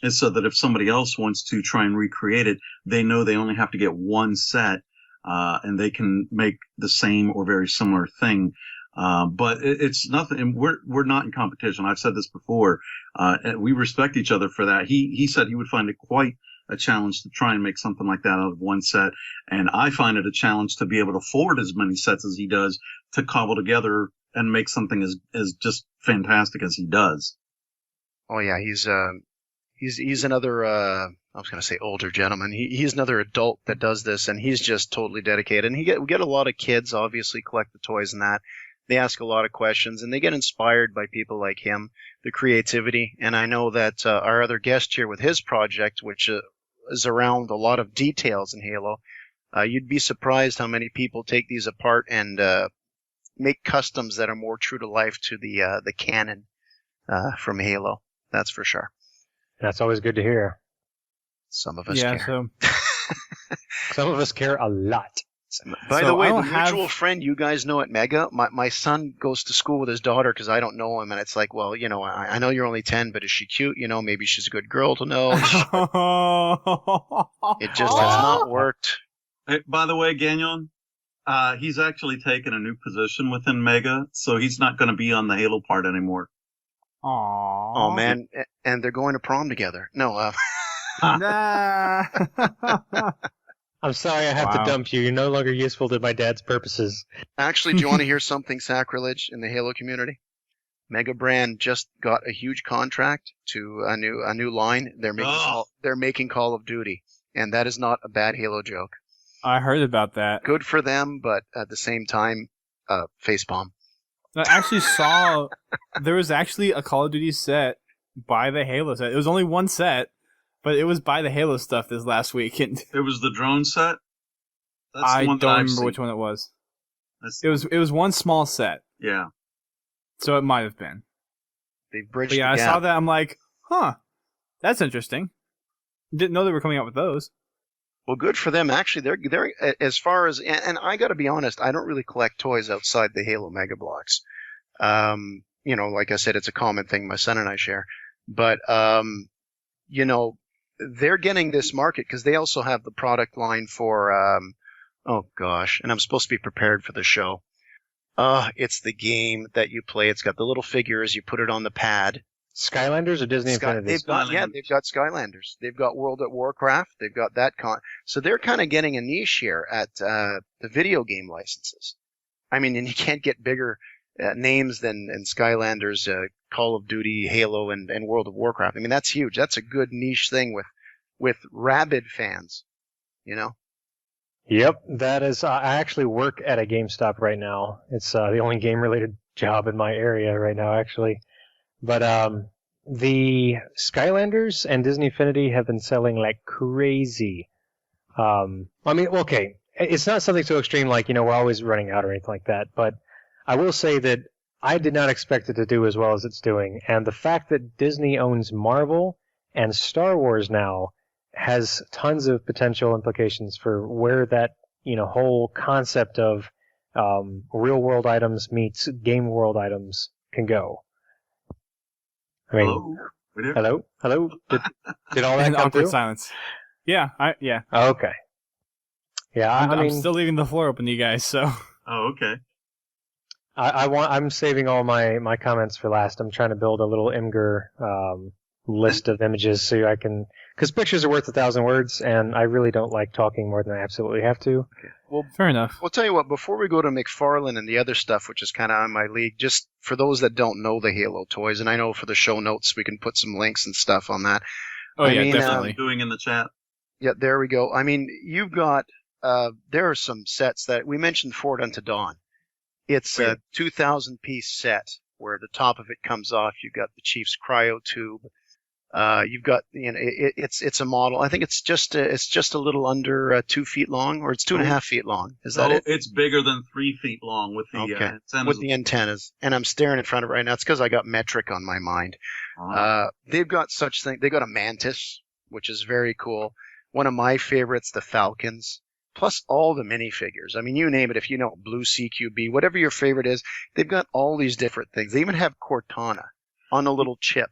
[SPEAKER 2] is so that if somebody else wants to try and recreate it, they know they only have to get one set, and they can make the same or very similar thing. But it's nothing, and we're not in competition. I've said this before. And we respect each other for that. He said he would find it quite a challenge to try and make something like that out of one set. And I find it a challenge to be able to afford as many sets as he does to cobble together and make something as just fantastic as he does.
[SPEAKER 3] Oh yeah, he's another, I was going to say older gentleman. He's another adult that does this, and he's just totally dedicated. And we get a lot of kids, obviously, collect the toys and that. They ask a lot of questions, and they get inspired by people like him, the creativity. And I know that our other guest here with his project, which is around a lot of details in Halo, you'd be surprised how many people take these apart and make customs that are more true to life to the canon from Halo. That's for sure.
[SPEAKER 4] That's always good to hear.
[SPEAKER 3] Some of us care.
[SPEAKER 4] Some of us care a lot.
[SPEAKER 3] By
[SPEAKER 1] So
[SPEAKER 3] the way,
[SPEAKER 1] I
[SPEAKER 3] the
[SPEAKER 1] don't have-
[SPEAKER 3] mutual friend you guys know at Mega, my son goes to school with his daughter because I don't know him, and it's like, well, I know you're only 10, but is she cute? Maybe she's a good girl to know. It just has not worked.
[SPEAKER 2] Hey, by the way, Gagnon, he's actually taken a new position within Mega, so he's not going to be on the Halo part anymore.
[SPEAKER 1] Aww.
[SPEAKER 3] Oh man, and they're going to prom together. No,
[SPEAKER 1] Nah.
[SPEAKER 4] I'm sorry I have
[SPEAKER 1] Wow.
[SPEAKER 4] to dump you. You're no longer useful to my dad's purposes.
[SPEAKER 3] actually, do you want to hear something sacrilege in the Halo community? Mega Brand just got a huge contract to a new line. They're making Call of Duty, and that is not a bad Halo joke.
[SPEAKER 1] I heard about that.
[SPEAKER 3] Good for them, but at the same time, facepalm.
[SPEAKER 1] I actually saw there was actually a Call of Duty set by the Halo set. It was only one set, but it was by the Halo stuff this last week. And
[SPEAKER 2] It was the drone set? That's
[SPEAKER 1] I
[SPEAKER 2] the one
[SPEAKER 1] don't
[SPEAKER 2] that I've
[SPEAKER 1] remember
[SPEAKER 2] seen.
[SPEAKER 1] which one it was.
[SPEAKER 2] That's-
[SPEAKER 1] It was one small set,
[SPEAKER 2] Yeah.
[SPEAKER 1] so it might have been.
[SPEAKER 3] They've bridged
[SPEAKER 1] But yeah, I
[SPEAKER 3] the gap.
[SPEAKER 1] saw that. I'm like, huh, that's interesting. Didn't know they were coming out with those.
[SPEAKER 3] Well, good for them. Actually, they're as far as, and I got to be honest, I don't really collect toys outside the Halo Mega Bloks. Like I said, it's a common thing my son and I share. But they're getting this market because they also have the product line for, oh gosh, and I'm supposed to be prepared for the show. It's the game that you play. It's got the little figures. You put it on the pad.
[SPEAKER 4] Skylanders or Disney Infinity?
[SPEAKER 3] They've got Skylanders. They've got World at Warcraft. They've got that so they're kind of getting a niche here at the video game licenses. I mean, and you can't get bigger names than Skylanders, Call of Duty, Halo, and World of Warcraft. I mean, that's huge. That's a good niche thing with rabid fans.
[SPEAKER 4] Yep, that is. I actually work at a GameStop right now. It's the only game-related job in my area right now, actually. But the Skylanders and Disney Infinity have been selling like crazy. I mean, okay, it's not something so extreme like, we're always running out or anything like that. But I will say that I did not expect it to do as well as it's doing. And the fact that Disney owns Marvel and Star Wars now has tons of potential implications for where that, whole concept of real-world items meets game-world items can go. I mean,
[SPEAKER 2] Hello? We do?
[SPEAKER 4] hello. Did all that
[SPEAKER 1] And
[SPEAKER 4] come
[SPEAKER 1] awkward
[SPEAKER 4] through?
[SPEAKER 1] silence. Yeah, yeah.
[SPEAKER 4] Oh, okay. Yeah, I
[SPEAKER 1] I'm
[SPEAKER 4] mean,
[SPEAKER 1] still leaving the floor open to you guys. So
[SPEAKER 2] Oh, okay.
[SPEAKER 4] I'm saving all my comments for last. I'm trying to build a little Imgur list of images so I can, because pictures are worth 1,000 words, and I really don't like talking more than I absolutely have to.
[SPEAKER 3] Well,
[SPEAKER 1] fair enough.
[SPEAKER 3] I'll tell you what, before we go to McFarlane and the other stuff, which is kind of on my league, just for those that don't know the Halo toys, and I know for the show notes we can put some links and stuff on that.
[SPEAKER 1] Oh
[SPEAKER 3] I
[SPEAKER 1] yeah,
[SPEAKER 3] mean,
[SPEAKER 1] definitely.
[SPEAKER 2] I'm doing in the chat.
[SPEAKER 3] Yeah, there we go. I mean, you've got, there are some sets that, we mentioned Fort Unto Dawn. It's a 2,000-piece set where the top of it comes off. You've got the Chief's cryo tube. You've got, it's a model. I think it's just a little under 2 feet long, or it's 2.5 feet long. Is that it?
[SPEAKER 2] It's bigger than 3 feet long with the antennas.
[SPEAKER 3] With the antennas. And I'm staring in front of it right now. It's because I got metric on my mind. They've got such thing. They got a mantis, which is very cool. One of my favorites, the Falcons. Plus all the minifigures. I mean, you name it. If you know Blue CQB, whatever your favorite is, they've got all these different things. They even have Cortana on a little chip.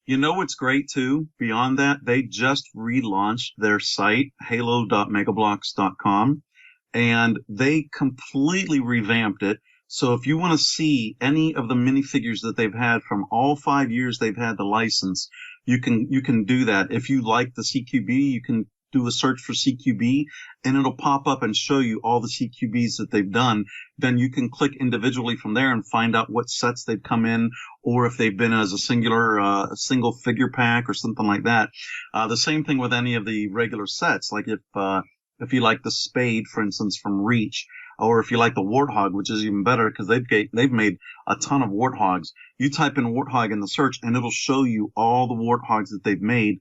[SPEAKER 2] You know what's great too? Beyond that, they just relaunched their site, halo.megabloks.com, and they completely revamped it. So if you want to see any of the minifigures that they've had from all 5 years they've had the license, you can do that. If you like the CQB, you can do a search for CQB and it'll pop up and show you all the CQBs that they've done. Then you can click individually from there and find out what sets they've come in, or if they've been as a single figure pack or something like that. The same thing with any of the regular sets. Like if you like the Spade, for instance, from Reach, or if you like the Warthog, which is even better because they've made a ton of Warthogs. You type in Warthog in the search and it'll show you all the Warthogs that they've made.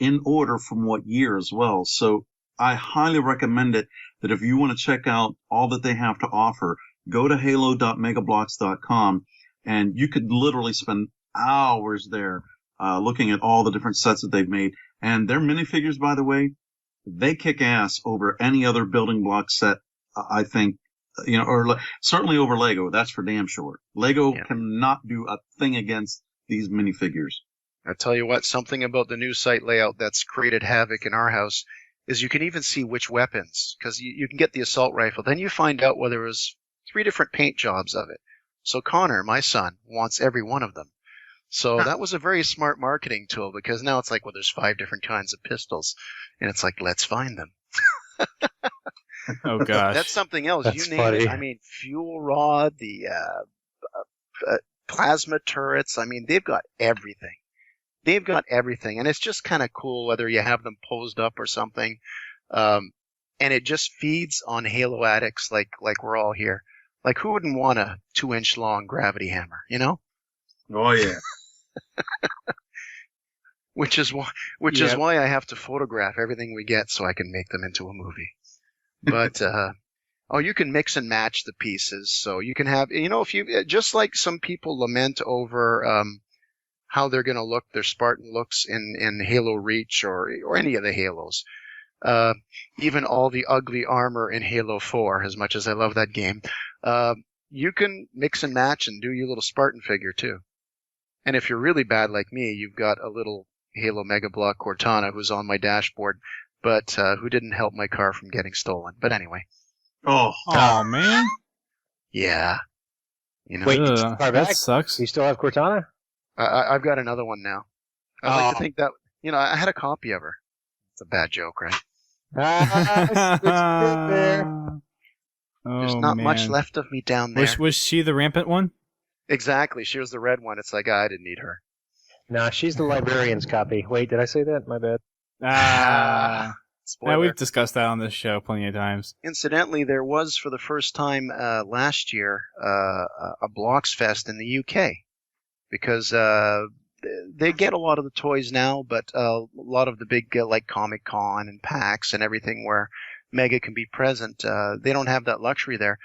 [SPEAKER 2] In order from what year as well. So I highly recommend it that if you want to check out all that they have to offer, go to halo.megabloks.com and you could literally spend hours there looking at all the different sets that they've made. And their minifigures, by the way, they kick ass over any other building block set I think, or certainly over Lego. That's for damn sure. Lego cannot do a thing against these minifigures.
[SPEAKER 3] I tell you what, something about the new site layout that's created havoc in our house is you can even see which weapons, because you can get the assault rifle. Then you find out, well, there was 3 different paint jobs of it. So Connor, my son, wants every one of them. So that was a very smart marketing tool, because now it's like, well, there's 5 different kinds of pistols. And it's like, let's find them.
[SPEAKER 1] Oh, gosh.
[SPEAKER 3] That's something else.
[SPEAKER 4] That's
[SPEAKER 3] you name
[SPEAKER 4] funny.
[SPEAKER 3] it. I mean, fuel rod, the plasma turrets. I mean, they've got everything. They've got everything. And it's just kind of cool whether you have them posed up or something. And it just feeds on Halo addicts like we're all here. Like, who wouldn't want a 2-inch long gravity hammer, you know?
[SPEAKER 2] Oh, yeah.
[SPEAKER 3] Which is why I have to photograph everything we get so I can make them into a movie. But you can mix and match the pieces, so you can have, if you just like some people lament over how they're going to look, their Spartan looks in Halo Reach or any of the Halos. Even all the ugly armor in Halo 4, as much as I love that game, you can mix and match and do your little Spartan figure too. And if you're really bad like me, you've got a little Halo Mega Block Cortana who's on my dashboard, but who didn't help my car from getting stolen. But anyway.
[SPEAKER 2] Oh
[SPEAKER 1] man.
[SPEAKER 3] Yeah.
[SPEAKER 4] Wait,
[SPEAKER 1] that sucks.
[SPEAKER 4] You still have Cortana?
[SPEAKER 3] I've got another one now. I like to think that, I had a copy of her. It's a bad joke, right? There's not much left of me down there.
[SPEAKER 1] Was she the rampant one?
[SPEAKER 3] Exactly. She was the red one. It's like, I didn't need her.
[SPEAKER 4] Nah, she's the librarian's copy. Wait, did I say that? My bad.
[SPEAKER 3] Spoiler.
[SPEAKER 1] Yeah, we've discussed that on this show plenty of times.
[SPEAKER 3] Incidentally, there was, for the first time last year, a Bloks Fest in the UK. Because they get a lot of the toys now, but a lot of the big, like Comic Con and PAX and everything where Mega can be present, they don't have that luxury there.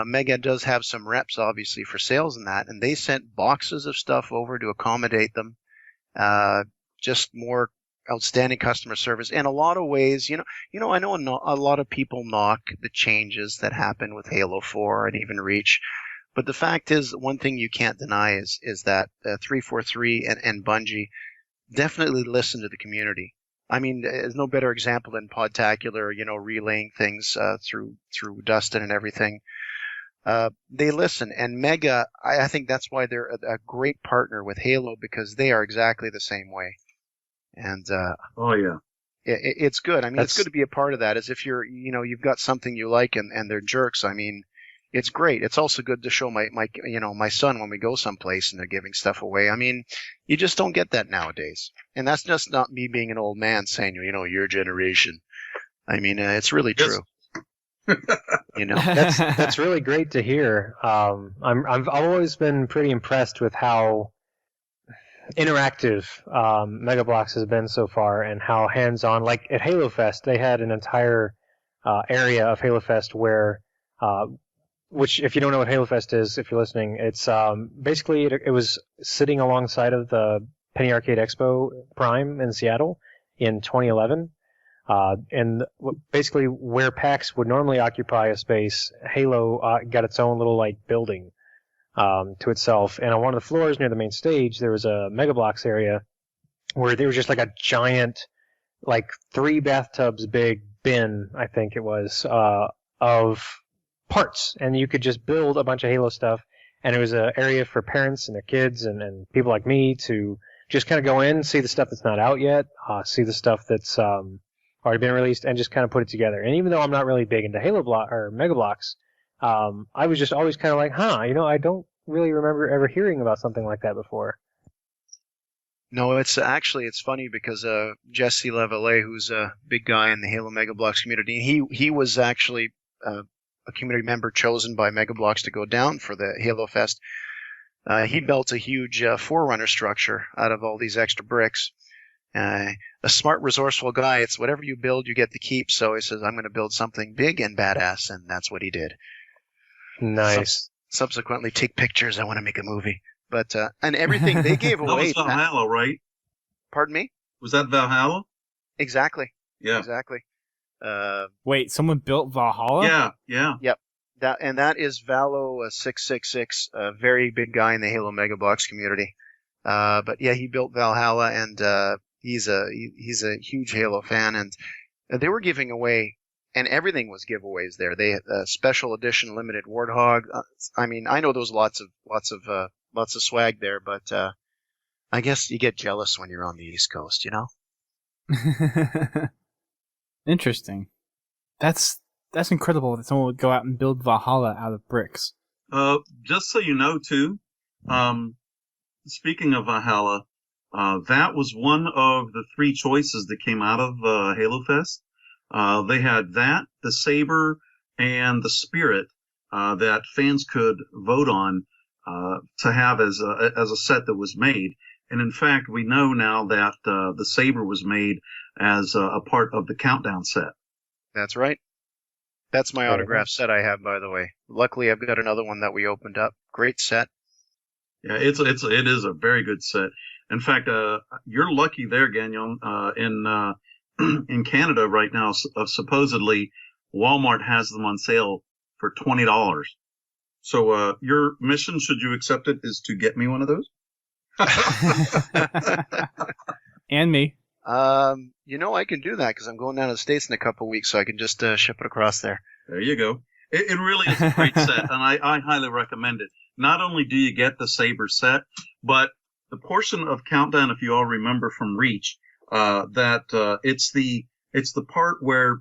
[SPEAKER 3] Mega does have some reps, obviously, for sales and that, and they sent boxes of stuff over to accommodate them. Just more outstanding customer service. In a lot of ways, I know a lot of people knock the changes that happen with Halo 4 and even Reach. But the fact is, one thing you can't deny is that 343 and Bungie definitely listen to the community. I mean, there's no better example than Podtacular, relaying things through Dustin and everything. They listen, and Mega, I think that's why they're a great partner with Halo, because they are exactly the same way. And
[SPEAKER 2] oh yeah,
[SPEAKER 3] it's good. I mean, it's good to be a part of that. As if you've got something you like, and they're jerks. I mean, it's great. It's also good to show my son when we go someplace and they're giving stuff away. I mean, you just don't get that nowadays. And that's just not me being an old man saying, your generation. I mean, it's really true.
[SPEAKER 4] That's really great to hear. I've always been pretty impressed with how interactive Mega Bloks has been so far, and how hands-on. Like at Halo Fest, they had an entire area of Halo Fest where, which if you don't know what Halo Fest is, if you're listening, it's basically it was sitting alongside of the Penny Arcade Expo Prime in Seattle in 2011. And basically where PAX would normally occupy a space, Halo got its own little building to itself. And on one of the floors near the main stage, there was a Mega Bloks area where there was just a giant, 3 bathtubs big bin, I think it was, of parts. And you could just build a bunch of Halo stuff. And it was an area for parents and their kids and people like me to just kind of go in, see the stuff that's not out yet, see the stuff that's already been released, and just kind of put it together. And even though I'm not really big into Mega Bloks, I was just always kind of like, I don't really remember ever hearing about something like that before.
[SPEAKER 3] No, it's funny because Jesse Leveille, who's a big guy in the Halo Mega Bloks community, he was actually a community member chosen by Mega Bloks to go down for the Halo Fest. He built a huge Forerunner structure out of all these extra bricks. A smart, resourceful guy. It's whatever you build, you get to keep. So he says, I'm going to build something big and badass, and that's what he did.
[SPEAKER 4] Nice.
[SPEAKER 3] Subsequently, take pictures. I want to make a movie. But and everything they gave away.
[SPEAKER 2] That was Valhalla, right?
[SPEAKER 3] Pardon me?
[SPEAKER 2] Was that Valhalla?
[SPEAKER 3] Exactly.
[SPEAKER 2] Yeah.
[SPEAKER 3] Exactly.
[SPEAKER 1] Wait, someone built Valhalla?
[SPEAKER 2] Yeah.
[SPEAKER 3] That is Valo666, a very big guy in the Halo Mega Bloks community. But yeah, he built Valhalla, and he's a huge Halo fan, and they were giving away, and everything was giveaways there. They had a special edition limited Warthog. I mean, I know there's lots of swag there, but I guess you get jealous when you're on the East Coast, you know?
[SPEAKER 1] Interesting. That's incredible that someone would go out and build Valhalla out of bricks.
[SPEAKER 2] Just so you know, too, speaking of Valhalla, that was one of the 3 choices that came out of Halo Fest. They had that, the Saber, and the Spirit that fans could vote on to have as a set that was made. And in fact, we know now that the Saber was made as a part of the Countdown set.
[SPEAKER 3] That's right. That's my autographed set I have, by the way. Luckily, I've got another one that we opened up. Great set.
[SPEAKER 2] Yeah, it is a very good set. In fact, you're lucky there, Gagnon. In Canada right now, supposedly Walmart has them on sale for $20. So your mission, should you accept it, is to get me one of those.
[SPEAKER 1] And me.
[SPEAKER 3] I can do that because I'm going down to the States in a couple of weeks, so I can just ship it across there.
[SPEAKER 2] There you go. It really is a great set, and I highly recommend it. Not only do you get the Saber set, but the portion of Countdown, if you all remember from Reach, it's the part where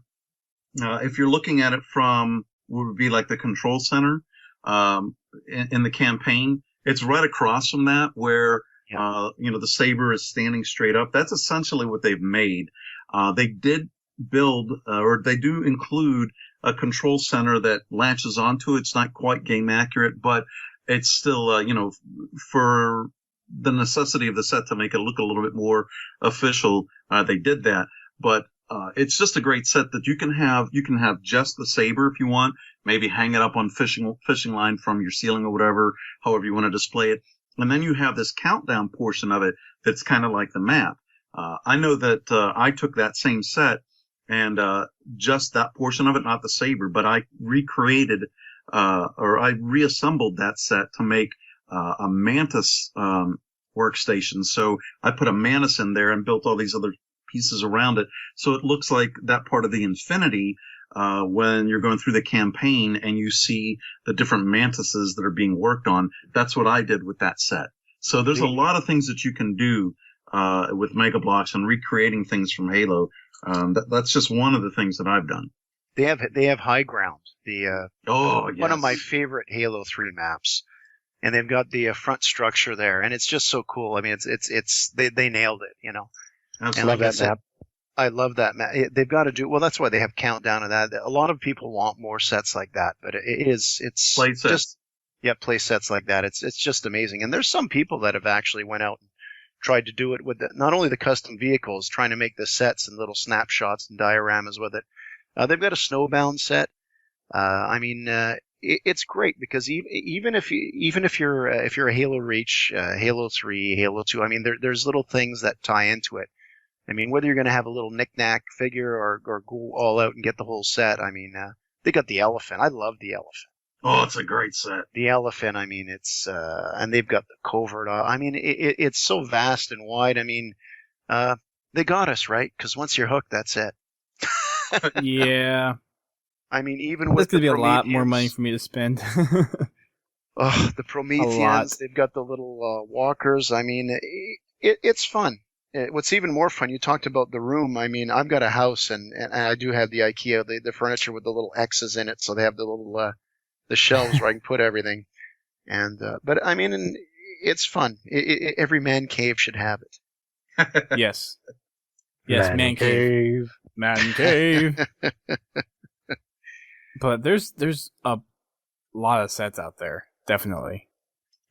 [SPEAKER 2] if you're looking at it from what would be like the control center in the campaign, it's right across from that where the Saber is standing straight up. That's essentially what they've made. They did build, or they do include a control center that latches onto it. It's not quite game accurate, but it's still, for the necessity of the set to make it look a little bit more official, they did that. But it's just a great set that you can have. You can have just the Saber if you want. Maybe hang it up on fishing line from your ceiling or whatever, however you want to display it. And then you have this Countdown portion of it that's kind of like the map. I know that I took that same set and just that portion of it, not the Saber, but I recreated or I reassembled that set to make a Mantis workstation. So I put a Mantis in there and built all these other pieces around it. So it looks like that part of the Infinity when you're going through the campaign and you see the different Mantises that are being worked on. That's what I did with that set. So there's a lot of things that you can do with Mega Bloks and recreating things from Halo. That's just one of the things that I've done.
[SPEAKER 3] They have High Ground, one of my
[SPEAKER 2] yes.
[SPEAKER 3] favorite Halo 3 maps, and they've got the front structure there, and it's just so cool. I mean, they nailed it, you know.
[SPEAKER 2] Absolutely.
[SPEAKER 3] And like I said, I love that map. They've got to do well. That's why they have Countdown and that. A lot of people want more sets like that, but it's
[SPEAKER 2] Play sets.
[SPEAKER 3] just play sets like that. It's just amazing. And there's some people that have actually went out and tried to do it with not only the custom vehicles, trying to make the sets and little snapshots and dioramas with it. They've got a snowbound set. It's great because even if you're a Halo Reach, Halo 3, Halo 2, I mean, there's little things that tie into it. I mean, whether you're going to have a little knick-knack figure or go all out and get the whole set, I mean, they got the elephant. I love the elephant.
[SPEAKER 2] Oh, it's a great set.
[SPEAKER 3] The elephant, I mean, it's and they've got the covert. I mean, it's so vast and wide. I mean, they got us, right? Because once you're hooked, that's it.
[SPEAKER 1] Yeah.
[SPEAKER 3] I mean, even with
[SPEAKER 1] that's going to be a
[SPEAKER 3] Prometheans,
[SPEAKER 1] lot more money for me to spend.
[SPEAKER 3] the Prometheans, they've got the little walkers. I mean, it's fun. What's even more fun, you talked about the room. I mean, I've got a house, and I do have the IKEA, the furniture with the little X's in it, so they have the little the shelves where I can put everything. And but I mean, it's fun. Every man cave should have it.
[SPEAKER 1] Yes. Yes, man cave. Man cave. But there's a lot of sets out there, definitely.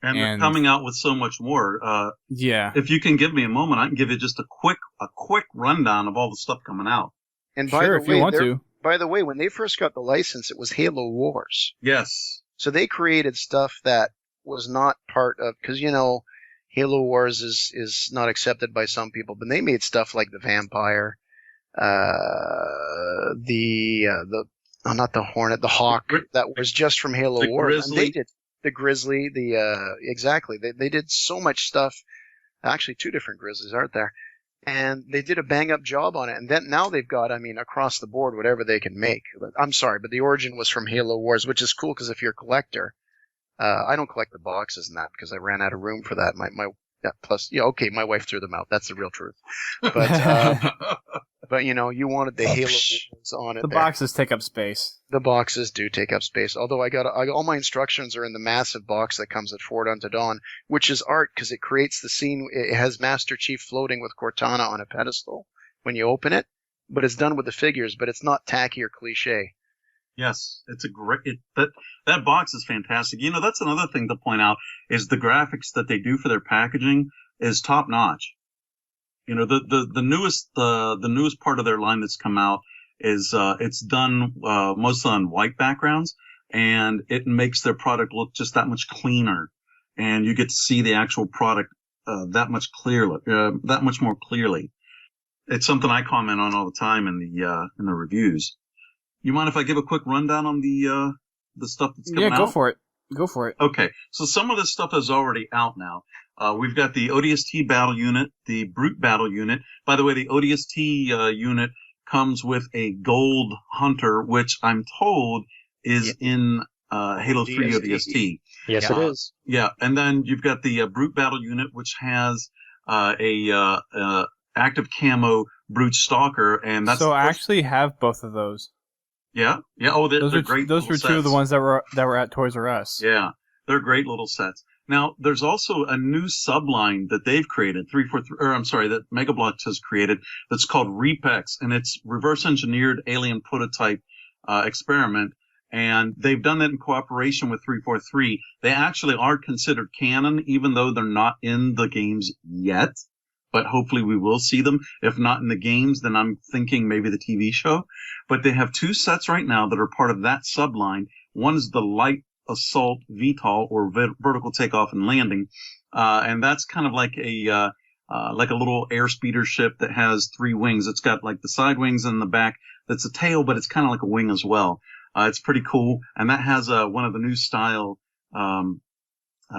[SPEAKER 2] And they're coming out with so much more.
[SPEAKER 1] Yeah.
[SPEAKER 2] If you can give me a moment, I can give you just a quick rundown of all the stuff coming out.
[SPEAKER 3] And
[SPEAKER 1] sure, if you want to.
[SPEAKER 3] By the way, when they first got the license, it was Halo Wars.
[SPEAKER 2] Yes.
[SPEAKER 3] So they created stuff that was not part of, because, you know, Halo Wars is not accepted by some people, but they made stuff like the Vampire. not the Hornet, the Hawk that was just from Halo
[SPEAKER 2] the
[SPEAKER 3] Wars.
[SPEAKER 2] Grizzly.
[SPEAKER 3] And they did the Grizzly, exactly. They did so much stuff. Actually, 2 different Grizzlies, aren't there? And they did a bang up job on it. And then now they've got, across the board, whatever they can make. I'm sorry, but the origin was from Halo Wars, which is cool because if you're a collector, I don't collect the boxes and that because I ran out of room for that. My wife threw them out. That's the real truth. But you wanted the Halo Wars on it.
[SPEAKER 1] The boxes take up space.
[SPEAKER 3] The boxes do take up space. Although all my instructions are in the massive box that comes at Forward Unto Dawn, which is art because it creates the scene. It has Master Chief floating with Cortana on a pedestal when you open it, but it's done with the figures. But it's not tacky or cliche.
[SPEAKER 2] Yes, it's a great. That box is fantastic. That's another thing to point out is the graphics that they do for their packaging is top notch. The newest part of their line that's come out is it's done mostly on white backgrounds, and it makes their product look just that much cleaner, and you get to see the actual product that much more clearly. It's something I comment on all the time in the reviews. You mind if I give a quick rundown on the stuff that's coming out?
[SPEAKER 1] Yeah, go for it.
[SPEAKER 2] Okay, so some of this stuff is already out now. We've got the ODST battle unit, the Brute battle unit. By the way, the ODST unit comes with a gold hunter, which I'm told is in Halo 3 ODST.
[SPEAKER 4] Yes, it is.
[SPEAKER 2] Yeah, and then you've got the Brute battle unit, which has a active camo Brute Stalker, and that's.
[SPEAKER 1] So I actually have both of those.
[SPEAKER 2] Yeah. Oh, they're great.
[SPEAKER 1] Those were 2 of the ones that were at Toys R Us.
[SPEAKER 2] Yeah, they're great little sets. Now, there's also a new subline that they've created, that Mega Bloks has created, that's called Repex, and it's reverse engineered alien prototype experiment, and they've done that in cooperation with 343. They actually are considered canon, even though they're not in the games yet. But hopefully we will see them. If not in the games, then I'm thinking maybe the TV show. But they have 2 sets right now that are part of that subline. One is the Light Assault VTOL, or vertical takeoff and landing, and that's kind of like a little airspeeder ship that has 3 wings. It's got like the side wings and the back. That's a tail, but it's kind of like a wing as well. It's pretty cool, and that has one of the new style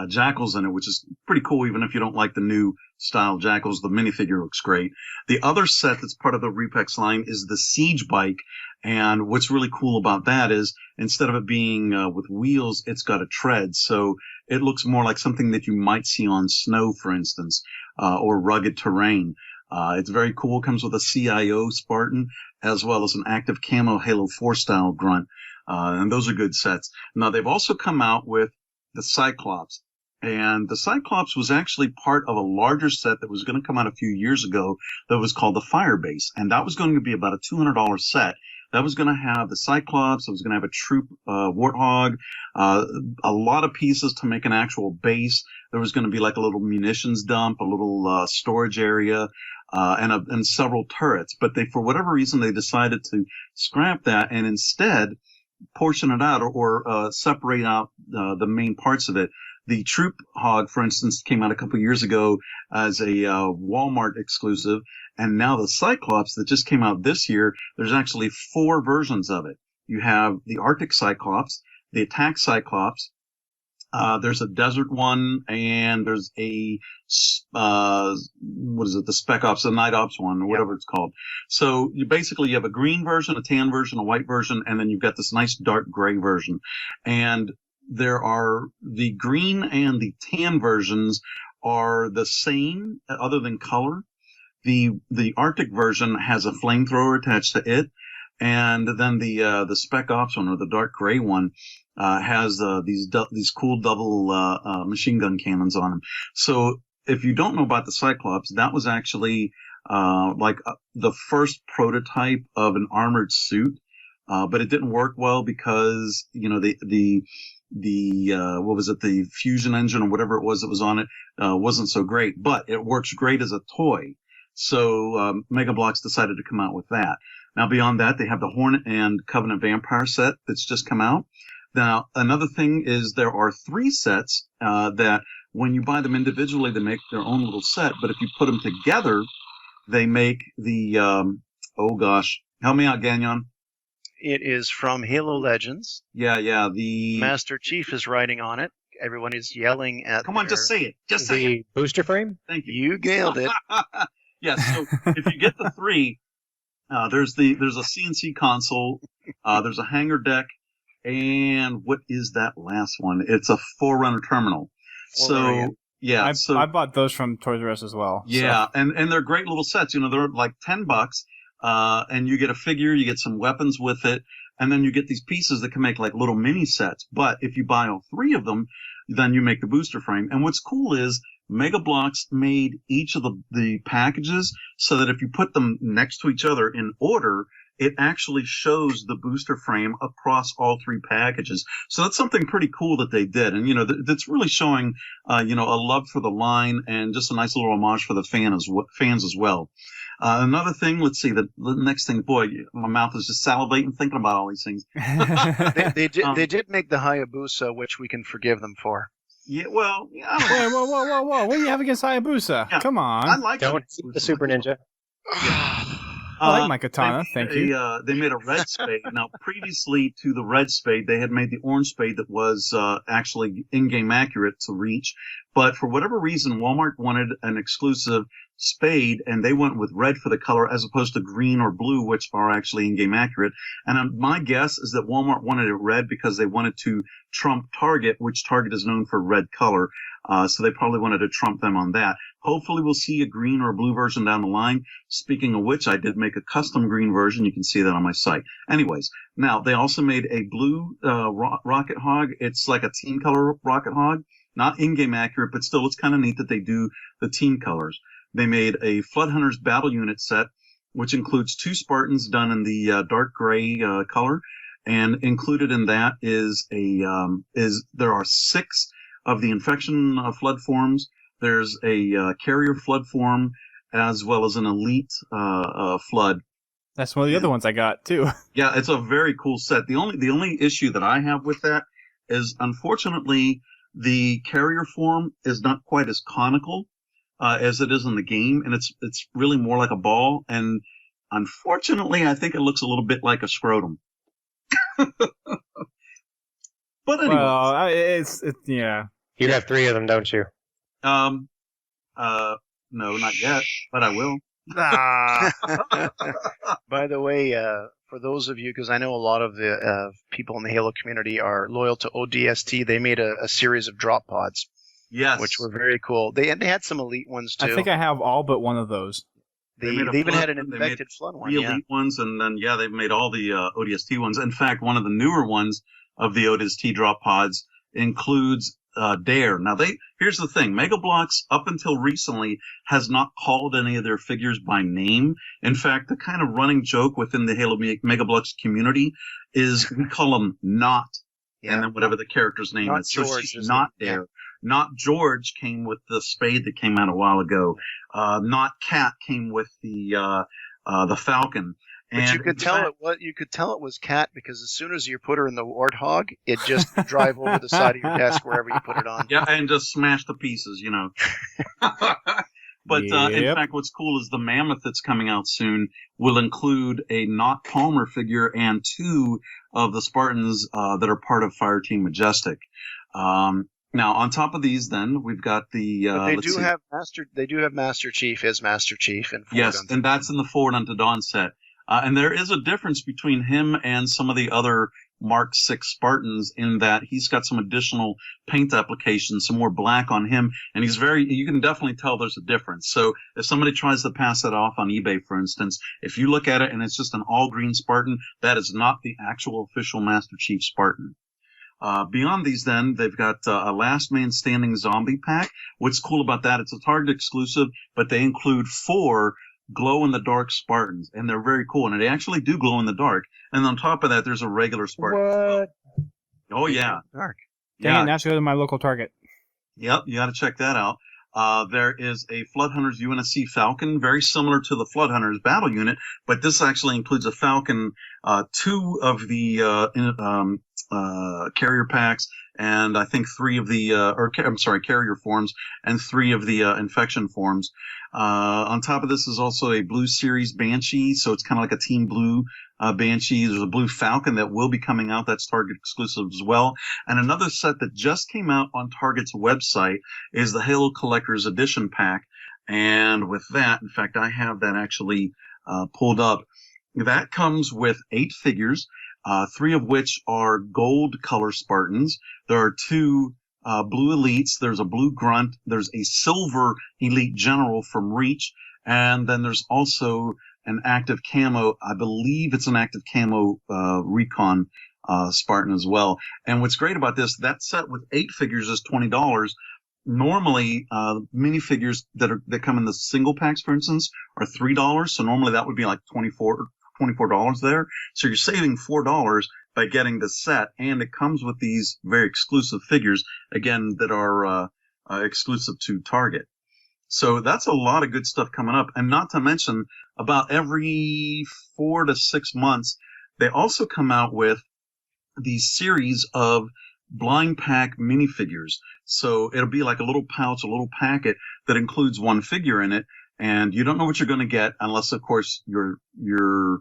[SPEAKER 2] jackals in it, which is pretty cool. Even if you don't like the new style jackals, the minifigure looks great. The other set that's part of the Repex line is the Siege Bike, and what's really cool about that is instead of it being with wheels, it's got a tread, so it looks more like something that you might see on snow, for instance, or rugged terrain. It's very cool. It comes with a CIO Spartan as well as an active camo Halo 4 style grunt, and those are good sets. Now they've also come out with the Cyclops. And the Cyclops was actually part of a larger set that was going to come out a few years ago that was called the Firebase. And that was going to be about a $200 set. That was going to have the Cyclops. It was going to have a troop Warthog, a lot of pieces to make an actual base. There was going to be like a little munitions dump, a little storage area, and several turrets. But for whatever reason, they decided to scrap that and instead portion it out or separate out the main parts of it. The Troop Hog, for instance, came out a couple years ago as a Walmart exclusive, and now the Cyclops that just came out this year, there's actually 4 versions of it. You have the Arctic Cyclops, the Attack Cyclops, there's a Desert one, and there's a, the Spec Ops, the Night Ops one, or whatever it's called. So you have a green version, a tan version, a white version, and then you've got this nice dark gray version. And there are the green and the tan versions are the same other than color. The Arctic version has a flamethrower attached to it, and then the Spec Ops one, or the dark gray one, has these cool double machine gun cannons on them. So if you don't know about the Cyclops, that was actually the first prototype of an armored suit, but it didn't work well because the fusion engine or whatever it was that was on it wasn't so great, but it works great as a toy. So Mega Bloks decided to come out with that. Now beyond that, they have the Hornet and Covenant Vampire set that's just come out. Now another thing is there are 3 sets that when you buy them individually, they make their own little set, but if you put them together, they make the Oh gosh, help me out, Gagnon.
[SPEAKER 3] It is from Halo Legends.
[SPEAKER 2] Yeah. The
[SPEAKER 3] Master Chief is riding on it. Everyone is yelling at.
[SPEAKER 2] Come on, just say it. Just say it.
[SPEAKER 4] The booster frame?
[SPEAKER 2] Thank you.
[SPEAKER 3] You nailed it.
[SPEAKER 2] Yes. So if you get the 3, there's a CNC console, there's a hangar deck, and what is that last one? It's a Forerunner terminal. So yeah,
[SPEAKER 1] I bought those from Toys R Us as well.
[SPEAKER 2] Yeah,
[SPEAKER 1] so.
[SPEAKER 2] and they're great little sets. You know, they're like $10, and you get a figure, you get some weapons with it, and then you get these pieces that can make like little mini sets. But if you buy all 3 of them, then you make the booster frame. And what's cool is Mega Bloks made each of the packages so that if you put them next to each other in order, it actually shows the booster frame across all 3 packages. So that's something pretty cool that they did. And, you know, that's really showing, a love for the line and just a nice little homage for the fans as well. Another thing, let's see, the next thing, boy, my mouth is just salivating thinking about all these things.
[SPEAKER 3] They did make the Hayabusa, which we can forgive them for.
[SPEAKER 2] Yeah, well, I don't know.
[SPEAKER 1] Whoa. What do you have against Hayabusa?
[SPEAKER 2] Yeah,
[SPEAKER 1] Come on.
[SPEAKER 2] I like
[SPEAKER 4] Don't the Super Ninja.
[SPEAKER 1] I like my katana. Thank you.
[SPEAKER 2] They made a red spade. Now, previously to the red spade, they had made the orange spade that was actually in-game accurate to reach. But for whatever reason, Walmart wanted an exclusive spade, and they went with red for the color as opposed to green or blue, which are actually in-game accurate. And my guess is that Walmart wanted it red because they wanted to trump Target, which Target is known for red color. So they probably wanted to trump them on that. Hopefully we'll see a green or a blue version down the line. Speaking of which, I did make a custom green version. You can see that on my site. Anyways, now they also made a blue Rocket Hog. It's like a team color Rocket Hog. Not in-game accurate, but still it's kind of neat that they do the team colors. They made a Flood Hunters battle unit set, which includes 2 Spartans done in the dark gray color. And included in that there are 6 of the infection flood forms. There's a carrier flood form as well as an elite flood.
[SPEAKER 1] That's one of the other ones I got too.
[SPEAKER 2] Yeah, it's a very cool set. The only issue that I have with that is, unfortunately, the carrier form is not quite as conical as it is in the game, and it's really more like a ball. And unfortunately, I think it looks a little bit like a scrotum. But anyway,
[SPEAKER 1] well, it's yeah.
[SPEAKER 4] You have 3 of them, don't you?
[SPEAKER 2] No, not yet, but I will.
[SPEAKER 3] By the way, for those of you, because I know a lot of the people in the Halo community are loyal to ODST, they made a series of drop pods.
[SPEAKER 2] Yes.
[SPEAKER 3] Which were very cool. They had some elite ones, too.
[SPEAKER 1] I think I have all but one of those.
[SPEAKER 3] They even had an infected flood one.
[SPEAKER 2] The elite ones, and then, they've made all the ODST ones. In fact, one of the newer ones of the ODST drop pods includes Dare. Now, here's the thing. Mega Bloks, up until recently, has not called any of their figures by name. In fact, the kind of running joke within the Halo Mega Bloks community is we call them Not, and then whatever the character's name
[SPEAKER 3] Not
[SPEAKER 2] is.
[SPEAKER 3] George,
[SPEAKER 2] so Not Dare. Yeah. Not George came with the spade that came out a while ago. Not Cat came with the Falcon.
[SPEAKER 3] But you could tell it was Cat because as soon as you put her in the Warthog, it just drive over the side of your desk wherever you put it on.
[SPEAKER 2] Yeah, and just smash the pieces, you know. But in fact, what's cool is the Mammoth that's coming out soon will include a Not Palmer figure and 2 of the Spartans that are part of Fireteam Majestic. Now, on top of these, then we've got the.
[SPEAKER 3] They do have Master Chief as Master Chief in Forward
[SPEAKER 2] Yes, and that's in the Forward Unto Dawn set. And there is a difference between him and some of the other Mark 6 Spartans in that he's got some additional paint applications, some more black on him, and you can definitely tell there's a difference. So if somebody tries to pass that off on eBay, for instance, if you look at it and it's just an all green Spartan, that is not the actual official Master Chief Spartan. Beyond these, then, they've got a Last Man Standing zombie pack. What's cool about that, it's a Target exclusive, but they include 4 glow-in-the-dark Spartans, and they're very cool, and they actually do glow in the dark. And on top of that, there's a regular Spartan.
[SPEAKER 4] What?
[SPEAKER 2] Oh, yeah.
[SPEAKER 3] Dark.
[SPEAKER 1] Dang it, now I have to go to my local Target.
[SPEAKER 2] Yep, you got to check that out. There is a Flood Hunters UNSC Falcon, very similar to the Flood Hunters battle unit, but this actually includes a Falcon, 2 of the carrier packs, and I think 3 of the carrier forms and 3 of the infection forms. On top of this is also a Blue Series Banshee, so it's kind of like a Team Blue Banshee. There's a Blue Falcon that will be coming out. That's Target exclusive as well. And another set that just came out on Target's website is the Halo Collector's Edition pack. And with that, in fact, I have that actually pulled up. That comes with 8 figures, 3 of which are gold color Spartans. There are 2 blue elites. There's a blue grunt. There's a silver elite general from Reach. And then there's also an active camo. I believe it's an active camo recon Spartan as well. And what's great about this, that set with 8 figures is $20. Normally, minifigures that come in the single packs, for instance, are $3. So normally that would be like $24 there. So you're saving $4 by getting the set, and it comes with these very exclusive figures, again, that are exclusive to Target. So that's a lot of good stuff coming up. And not to mention, about every 4 to 6 months, they also come out with these series of blind pack minifigures. So it'll be like a little pouch, a little packet that includes 1 figure in it, and you don't know what you're going to get unless, of course, you're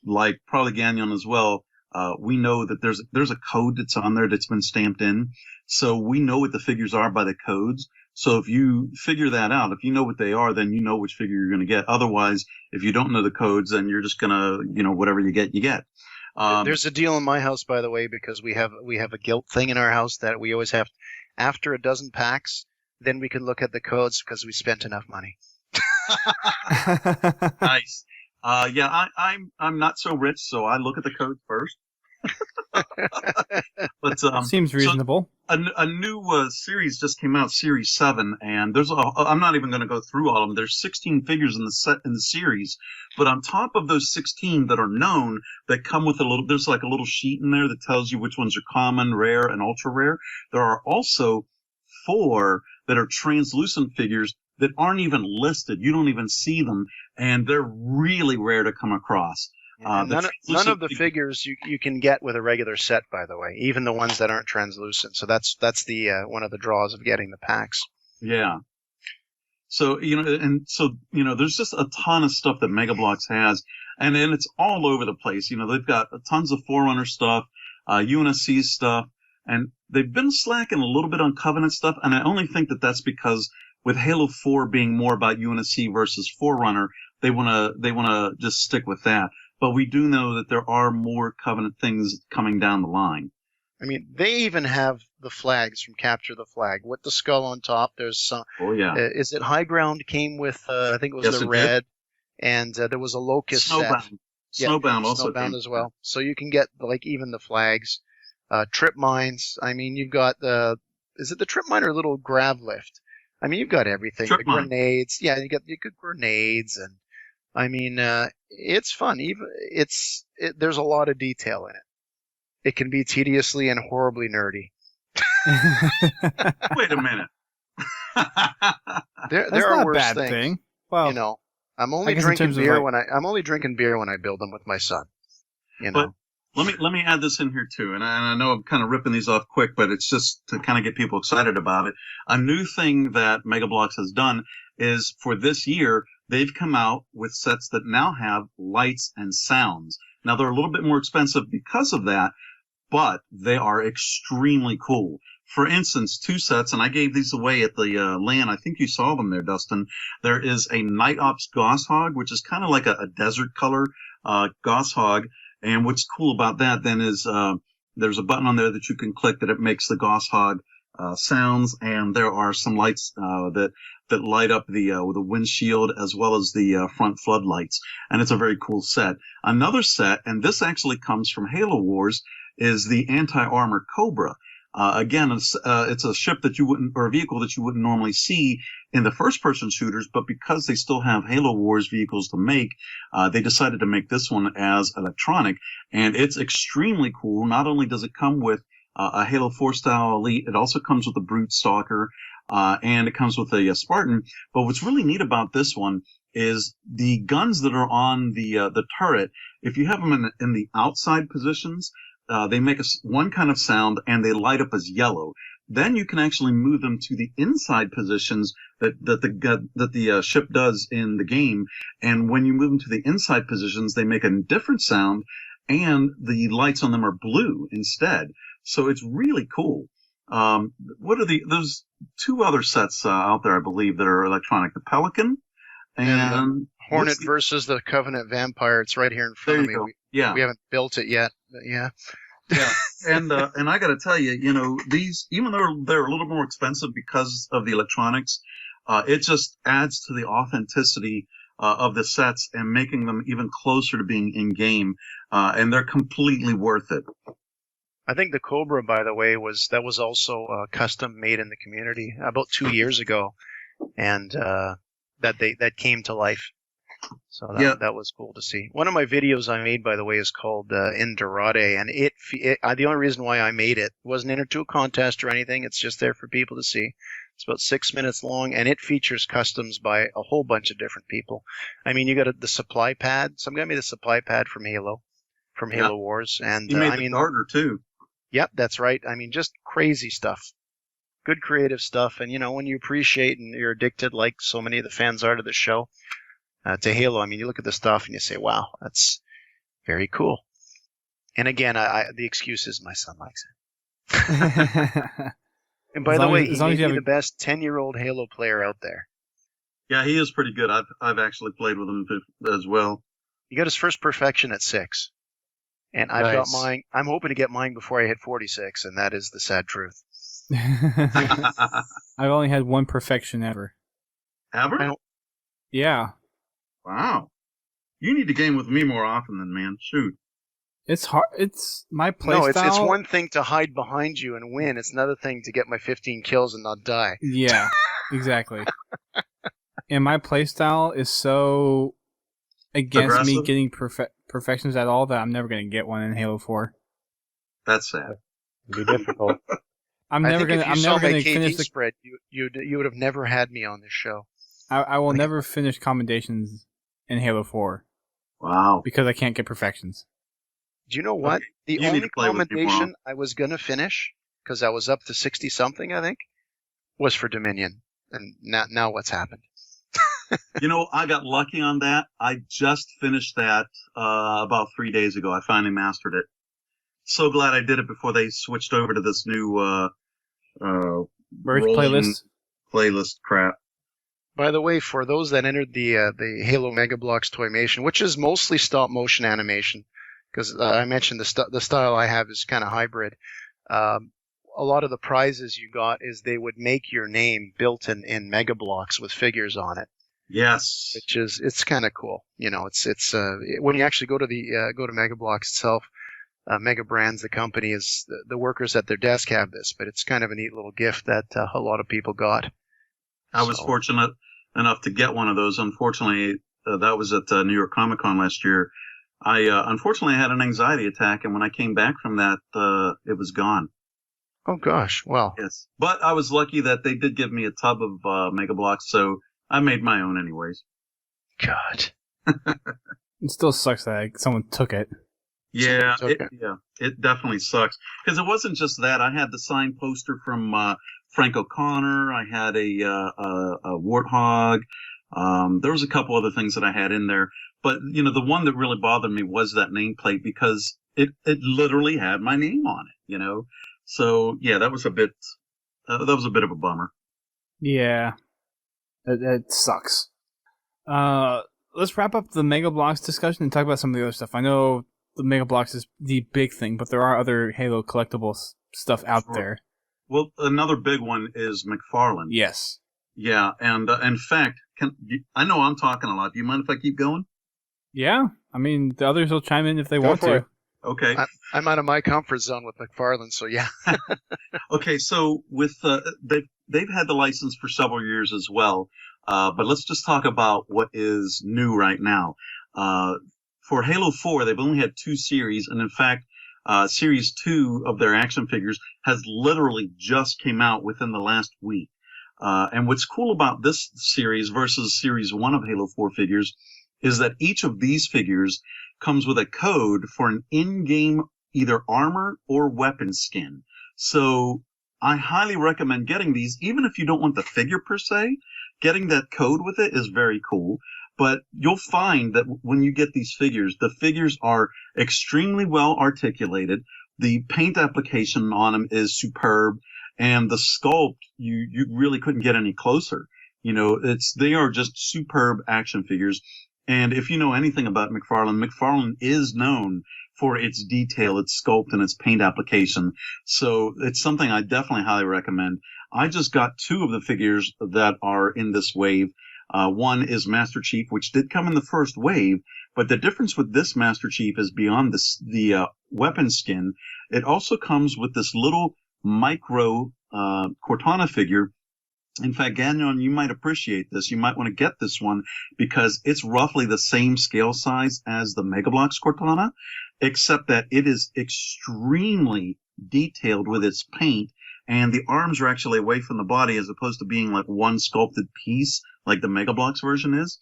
[SPEAKER 2] like probably Gagnon as well. We know that there's a code that's on there that's been stamped in, so we know what the figures are by the codes. So if you figure that out, if you know what they are, then you know which figure you're going to get. Otherwise, if you don't know the codes, then you're just going to, whatever you get, you get.
[SPEAKER 3] There's a deal in my house, by the way, because we have a guilt thing in our house that we always have. After a dozen packs, then we can look at the codes because we spent enough money.
[SPEAKER 2] Nice. I'm not so rich, so I look at the codes first. But
[SPEAKER 1] seems reasonable.
[SPEAKER 2] So a new series just came out, Series 7, and I'm not even going to go through all of them. There's 16 figures in the series, but on top of those 16 that are known, that come with there's like a little sheet in there that tells you which ones are common, rare, and ultra rare. There are also 4 that are translucent figures that aren't even listed. You don't even see them, and they're really rare to come across.
[SPEAKER 3] None of the figures you can get with a regular set, by the way, even the ones that aren't translucent. So that's the one of the draws of getting the packs.
[SPEAKER 2] Yeah. So there's just a ton of stuff that Mega Bloks has, and then it's all over the place. They've got tons of Forerunner stuff, UNSC stuff, and they've been slacking a little bit on Covenant stuff. And I only think that that's because with Halo 4 being more about UNSC versus Forerunner, they wanna just stick with that. But we do know that there are more Covenant things coming down the line.
[SPEAKER 3] I mean, they even have the flags from Capture the Flag with the skull on top. There's some.
[SPEAKER 2] Oh yeah.
[SPEAKER 3] Is it High Ground came with? I think it was the red, and there was a Locust
[SPEAKER 2] Snowbound.
[SPEAKER 3] set.
[SPEAKER 2] Snowbound also.
[SPEAKER 3] Snowbound as well. So you can get like even the flags, trip mines. I mean, you've got is it the trip mine or little grav lift? I mean, you've got everything.
[SPEAKER 2] Trip
[SPEAKER 3] the
[SPEAKER 2] mine.
[SPEAKER 3] Grenades. Yeah, you got grenades, and I mean, it's fun. There's a lot of detail in it. It can be tediously and horribly nerdy.
[SPEAKER 2] Wait a minute.
[SPEAKER 3] There are worse
[SPEAKER 1] bad
[SPEAKER 3] things.
[SPEAKER 1] Thing. Well,
[SPEAKER 3] I'm only drinking beer I'm only drinking beer when I build them with my son.
[SPEAKER 2] But let me add this in here too, and I know I'm kind of ripping these off quick, but it's just to kind of get people excited about it. A new thing that Mega Bloks has done is for this year, they've come out with sets that now have lights and sounds. Now, they're a little bit more expensive because of that, but they are extremely cool. For instance, 2 sets, and I gave these away at the LAN. I think you saw them there, Dustin. There is a Night Ops Goshawk, which is kind of like a desert color Goshawk. And what's cool about that then is there's a button on there that you can click that it makes the Goshawk sounds, and there are some lights that light up the windshield as well as the front floodlights, and it's a very cool set. Another set, and this actually comes from Halo Wars, is the Anti-Armor Cobra. Again, it's a ship that you wouldn't, or a vehicle that you wouldn't normally see in the first-person shooters, but because they still have Halo Wars vehicles to make, they decided to make this one as electronic, and it's extremely cool. Not only does it come with a Halo 4 style elite, it also comes with a Brute Stalker, and it comes with a Spartan. But what's really neat about this one is the guns that are on the turret. If you have them in the outside positions, they make one kind of sound and they light up as yellow. Then you can actually move them to the inside positions that the ship does in the game. And when you move them to the inside positions, they make a different sound, and the lights on them are blue instead. So it's really cool. There's two other sets out there, I believe, that are electronic. The Pelican and
[SPEAKER 3] Hornet versus the Covenant Vampire. It's right here in front of me. We haven't built it yet, but yeah.
[SPEAKER 2] Yeah, and I got to tell you, you know, these, even though they're a little more expensive because of the electronics, it just adds to the authenticity of the sets and making them even closer to being in game, and they're completely worth it.
[SPEAKER 3] I think the Cobra, by the way, was also custom made in the community about 2 years ago, and that came to life. So that was cool to see. One of my videos I made, by the way, is called Indorade, and the only reason why I made it wasn't entered to a contest or anything. It's just there for people to see. It's about 6 minutes long, and it features customs by a whole bunch of different people. I mean, you got the supply pad. Some guy made a supply pad from Halo Wars, and
[SPEAKER 2] he made the garter too.
[SPEAKER 3] Yep, that's right. I mean, just crazy stuff. Good creative stuff, and you know, when you appreciate and you're addicted, like so many of the fans are to the show. To Halo, I mean, you look at the stuff and you say, wow, that's very cool. And again, the excuse is my son likes it. And by the way, he may be the best 10-year-old Halo player out there.
[SPEAKER 2] Yeah, he is pretty good. I've actually played with him as well.
[SPEAKER 3] He got his first perfection at 6. And I've got mine. I'm hoping to get mine before I hit 46, and that is the sad truth.
[SPEAKER 1] I've only had one perfection ever.
[SPEAKER 2] Ever?
[SPEAKER 1] Yeah.
[SPEAKER 2] Wow. You need to game with me more often then, man. Shoot.
[SPEAKER 1] It's hard. It's my playstyle.
[SPEAKER 3] No, it's one thing to hide behind you and win. It's another thing to get my 15 kills and not die.
[SPEAKER 1] Yeah, exactly. And my playstyle is so against me getting perfections at all that I'm never going to get one in Halo 4.
[SPEAKER 2] That's sad.
[SPEAKER 4] It'd be difficult.
[SPEAKER 3] I'm never going to finish the spread. You would have never had me on this show.
[SPEAKER 1] I will never finish commendations in Halo 4.
[SPEAKER 2] Wow.
[SPEAKER 1] Because I can't get perfections.
[SPEAKER 3] Do you know what? Okay. The only commendation I was going to finish, because I was up to 60-something, I think, was for Dominion. And now what's happened?
[SPEAKER 2] You know, I got lucky on that. I just finished that about 3 days ago. I finally mastered it. So glad I did it before they switched over to this new playlist crap.
[SPEAKER 3] By the way, for those that entered the Halo Mega Bloks Toymation, which is mostly stop motion animation, because I mentioned the style I have is kind of hybrid. A lot of the prizes you got is they would make your name built in Mega Bloks with figures on it.
[SPEAKER 2] Yes,
[SPEAKER 3] it's kind of cool. You know, it's when you actually go to Mega Bloks itself, Mega Brands, the company, is the workers at their desk have this, but it's kind of a neat little gift that a lot of people got.
[SPEAKER 2] I was fortunate enough to get one of those. Unfortunately, that was at New York Comic Con last year. I unfortunately had an anxiety attack, and when I came back from that, it was gone.
[SPEAKER 3] Oh gosh, well.
[SPEAKER 2] Yes, but I was lucky that they did give me a tub of Mega Bloks, so I made my own anyways.
[SPEAKER 3] God.
[SPEAKER 1] It still sucks that someone took it.
[SPEAKER 2] Yeah, it definitely sucks. Because it wasn't just that. I had the signed poster from Frank O'Connor. I had a Warthog. There was a couple other things that I had in there. But, you know, the one that really bothered me was that nameplate because it literally had my name on it, you know. So, yeah, that was a bit of a bummer.
[SPEAKER 1] Yeah. It sucks. Let's wrap up the Mega Bloks discussion and talk about some of the other stuff. I know the Mega Bloks is the big thing, but there are other Halo collectibles stuff out there.
[SPEAKER 2] Well, another big one is McFarlane.
[SPEAKER 1] Yes.
[SPEAKER 2] Yeah, and in fact, I know I'm talking a lot. Do you mind if I keep going?
[SPEAKER 1] Yeah, I mean, the others will chime in if they want to.
[SPEAKER 2] Okay.
[SPEAKER 3] I'm out of my comfort zone with McFarlane, so yeah.
[SPEAKER 2] Okay, so with they've had the license for several years as well, but let's just talk about what is new right now. For Halo 4, they've only had 2 series, and in fact, Series 2 of their action figures has literally just came out within the last week. And what's cool about this series versus Series 1 of Halo 4 figures is that each of these figures comes with a code for an in-game either armor or weapon skin. So I highly recommend getting these, even if you don't want the figure per se. Getting that code with it is very cool. But you'll find that when you get these figures, the figures are extremely well articulated. The paint application on them is superb, and the sculpt, you really couldn't get any closer. They are just superb action figures. And if you know anything about McFarlane is known for its detail, its sculpt, and its paint application. So it's something I definitely highly recommend. I just got 2 of the figures that are in this wave. One is Master Chief, which did come in the first wave, but the difference with this Master Chief is beyond the weapon skin. It also comes with this little micro Cortana figure. In fact, Gagnon, you might appreciate this. You might want to get this one because it's roughly the same scale size as the Mega Bloks Cortana, except that it is extremely detailed with its paint, and the arms are actually away from the body as opposed to being like one sculpted piece like the Mega Bloks version is.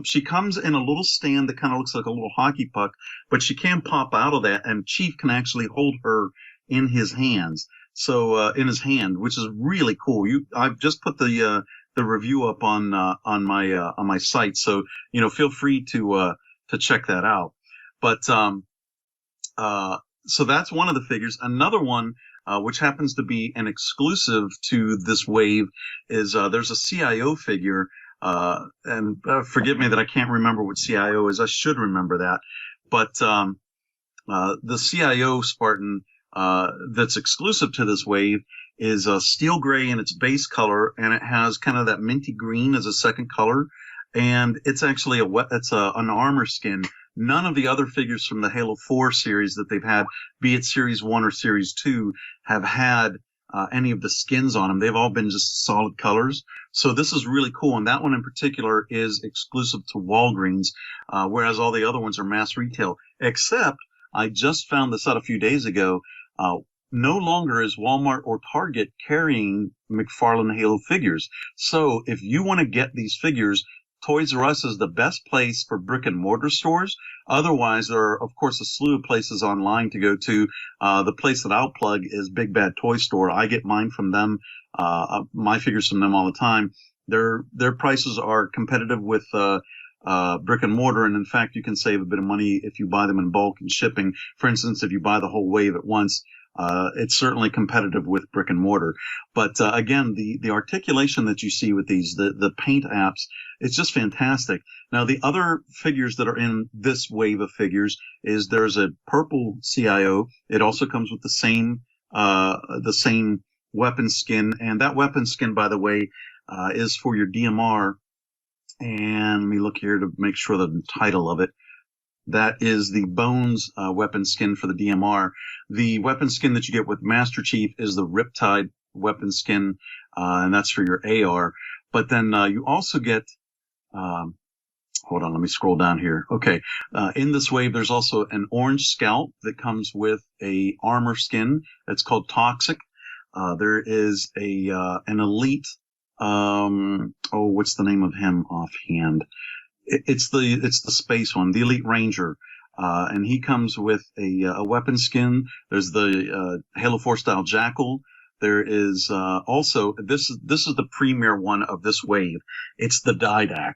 [SPEAKER 2] She comes in a little stand that kind of looks like a little hockey puck, but she can pop out of that, and Chief can actually hold her in his hands. So in his hand, which is really cool. I've just put the review up on my site, so feel free to check that out. But so that's one of the figures. Another one, which happens to be an exclusive to this wave, is there's a CIO figure. And forgive me that I can't remember what CIO is. I should remember that. But the CIO Spartan that's exclusive to this wave is steel gray in its base color, and it has kind of that minty green as a second color. And it's actually an armor skin. None of the other figures from the Halo 4 series that they've had, be it Series 1 or Series 2, have had any of the skins on them. They've all been just solid colors. So this is really cool. And that one in particular is exclusive to Walgreens, whereas all the other ones are mass retail. Except I just found this out a few days ago. No longer is Walmart or Target carrying McFarlane Halo figures. So if you want to get these figures, Toys R Us is the best place for brick and mortar stores. Otherwise, there are, of course, a slew of places online to go to. The place that I'll plug is Big Bad Toy Store. I get mine from them, my figures from them all the time. Their prices are competitive with brick and mortar, and in fact, you can save a bit of money if you buy them in bulk and shipping. For instance, if you buy the whole wave at once, it's certainly competitive with brick and mortar. But again, the articulation that you see with these, the paint apps, it's just fantastic. Now, the other figures that are in this wave of figures is there's a purple CIO. It also comes with the same weapon skin, and that weapon skin, by the way, is for your DMR. And let me look here to make sure the title of it. That is the Bones weapon skin for the DMR. The weapon skin that you get with Master Chief is the Riptide weapon skin, and that's for your AR. But then you also get, hold on, let me scroll down here. Okay, in this wave, there's also an orange scalp that comes with a armor skin. It's called Toxic. There is an elite. What's the name of him offhand? It's the space one, the Elite Ranger, and he comes with a weapon skin. There's the Halo 4 style Jackal. There is also this is the premier one of this wave. It's the Didact,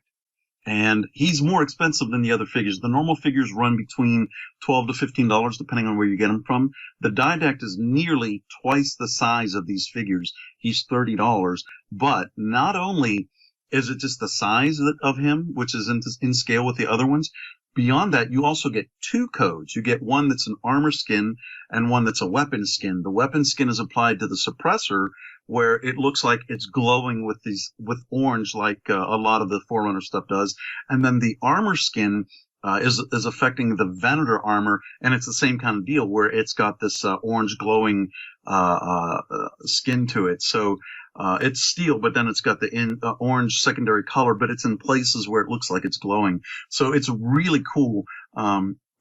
[SPEAKER 2] and he's more expensive than the other figures. The normal figures run between $12 to $15 depending on where you get them from. The Didact is nearly twice the size of these figures. He's $30, but not only is it just the size of him, which is in scale with the other ones? Beyond that, you also get two codes. You get one that's an armor skin and one that's a weapon skin. The weapon skin is applied to the suppressor, where it looks like it's glowing with orange, like a lot of the Forerunner stuff does. And then the armor skin is affecting the Venator armor, and it's the same kind of deal where it's got this orange glowing skin to it. So it's steel, but then it's got the orange secondary color, but it's in places where it looks like it's glowing. So it's really cool.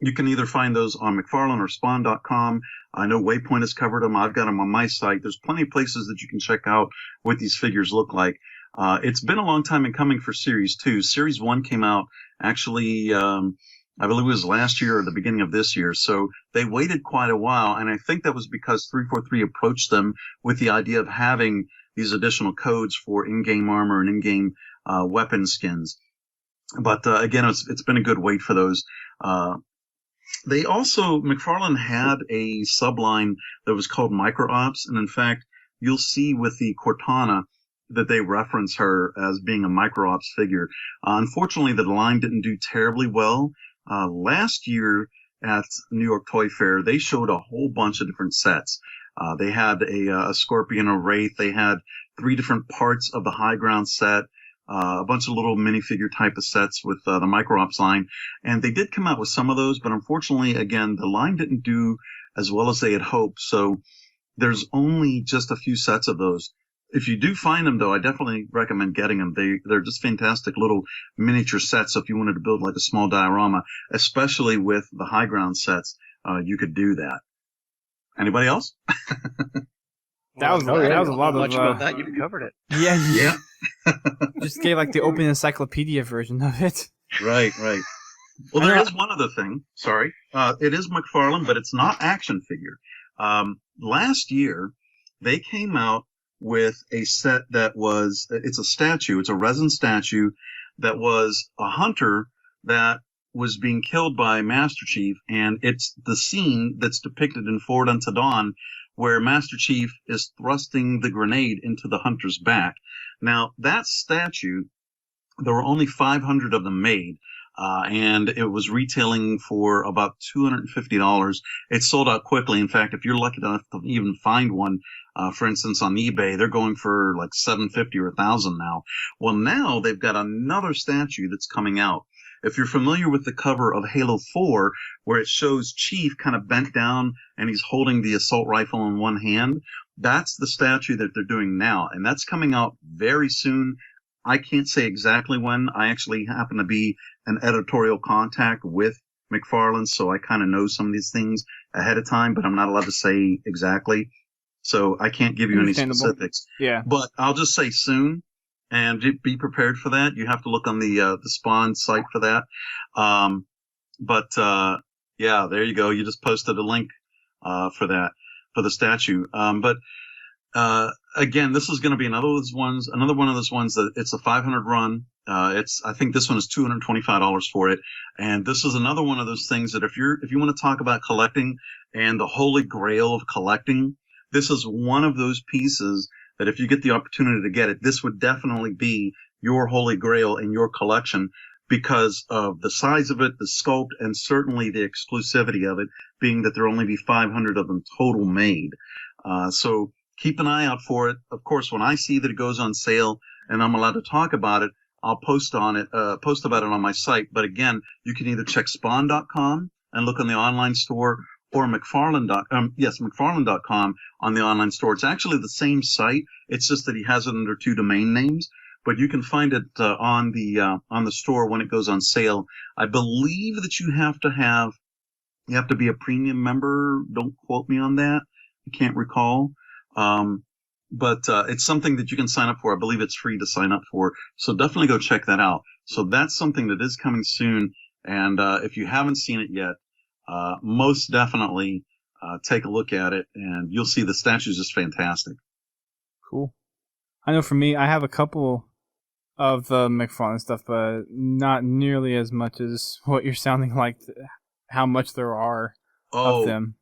[SPEAKER 2] You can either find those on McFarlane or Spawn.com. I know Waypoint has covered them. I've got them on my site. There's plenty of places that you can check out what these figures look like. It's been a long time in coming for Series 2. Series 1 came out actually I believe it was last year or the beginning of this year. So they waited quite a while. And I think that was because 343 approached them with the idea of having these additional codes for in-game armor and in-game weapon skins. But again, it's been a good wait for those. They also, McFarlane had a subline that was called Micro Ops. And in fact, you'll see with the Cortana that they reference her as being a Micro Ops figure. Unfortunately, the line didn't do terribly well. Last year at New York Toy Fair, they showed a whole bunch of different sets. They had a Scorpion, a Wraith. They had 3 different parts of the High Ground set, a bunch of little minifigure type of sets with the Micro Ops line. And they did come out with some of those, but unfortunately, again, the line didn't do as well as they had hoped. So there's only just a few sets of those. If you do find them, though, I definitely recommend getting them. They're just fantastic little miniature sets. So if you wanted to build like a small diorama, especially with the High Ground sets, you could do that. Anybody else?
[SPEAKER 1] That was a lot of
[SPEAKER 3] much about that. You've covered it.
[SPEAKER 1] Yeah. Just gave like the open encyclopedia version of it.
[SPEAKER 2] Right. Well, there is one other thing. Sorry. It is McFarlane, but it's not action figure. Last year, they came out with a set that it's a statue. It's a resin statue that was a hunter that was being killed by Master Chief. And it's the scene that's depicted in Forward Unto Dawn where Master Chief is thrusting the grenade into the hunter's back. Now, that statue, there were only 500 of them made. And it was retailing for about $250. It sold out quickly. In fact, if you're lucky enough to even find one, for instance, on eBay, they're going for like $750 or $1,000 now. Well, now they've got another statue that's coming out. If you're familiar with the cover of Halo 4, where it shows Chief kind of bent down and he's holding the assault rifle in one hand, that's the statue that they're doing now. And that's coming out very soon. I can't say exactly when. I actually happen to be an editorial contact with McFarlane, so I kind of know some of these things ahead of time, but I'm not allowed to say exactly. So I can't give you any specifics.
[SPEAKER 1] Yeah.
[SPEAKER 2] But I'll just say soon, and be prepared for that. You have to look on the Spawn site for that. Yeah, there you go. You just posted a link for that, for the statue. Again, this is going to be another one of those ones that it's a 500 run. I think this one is $225 for it. And this is another one of those things that if you want to talk about collecting and the holy grail of collecting, this is one of those pieces that if you get the opportunity to get it, this would definitely be your holy grail in your collection because of the size of it, the sculpt, and certainly the exclusivity of it, being that there will only be 500 of them total made. So keep an eye out for it. Of course, when I see that it goes on sale and I'm allowed to talk about it, I'll post about it on my site. But again, you can either check spawn.com and look on the online store, or McFarlane.com on the online store. It's actually the same site. It's just that he has it under 2 domain names. But you can find it on the store when it goes on sale. I believe that you have to be a premium member. Don't quote me on that. I can't recall. But it's something that you can sign up for. I believe it's free to sign up for. So definitely go check that out. So that's something that is coming soon. And if you haven't seen it yet, most definitely take a look at it, and you'll see the statue is just fantastic.
[SPEAKER 1] Cool. I know for me, I have a couple of the McFarlane stuff, but not nearly as much as what you're sounding like, how much there are of them.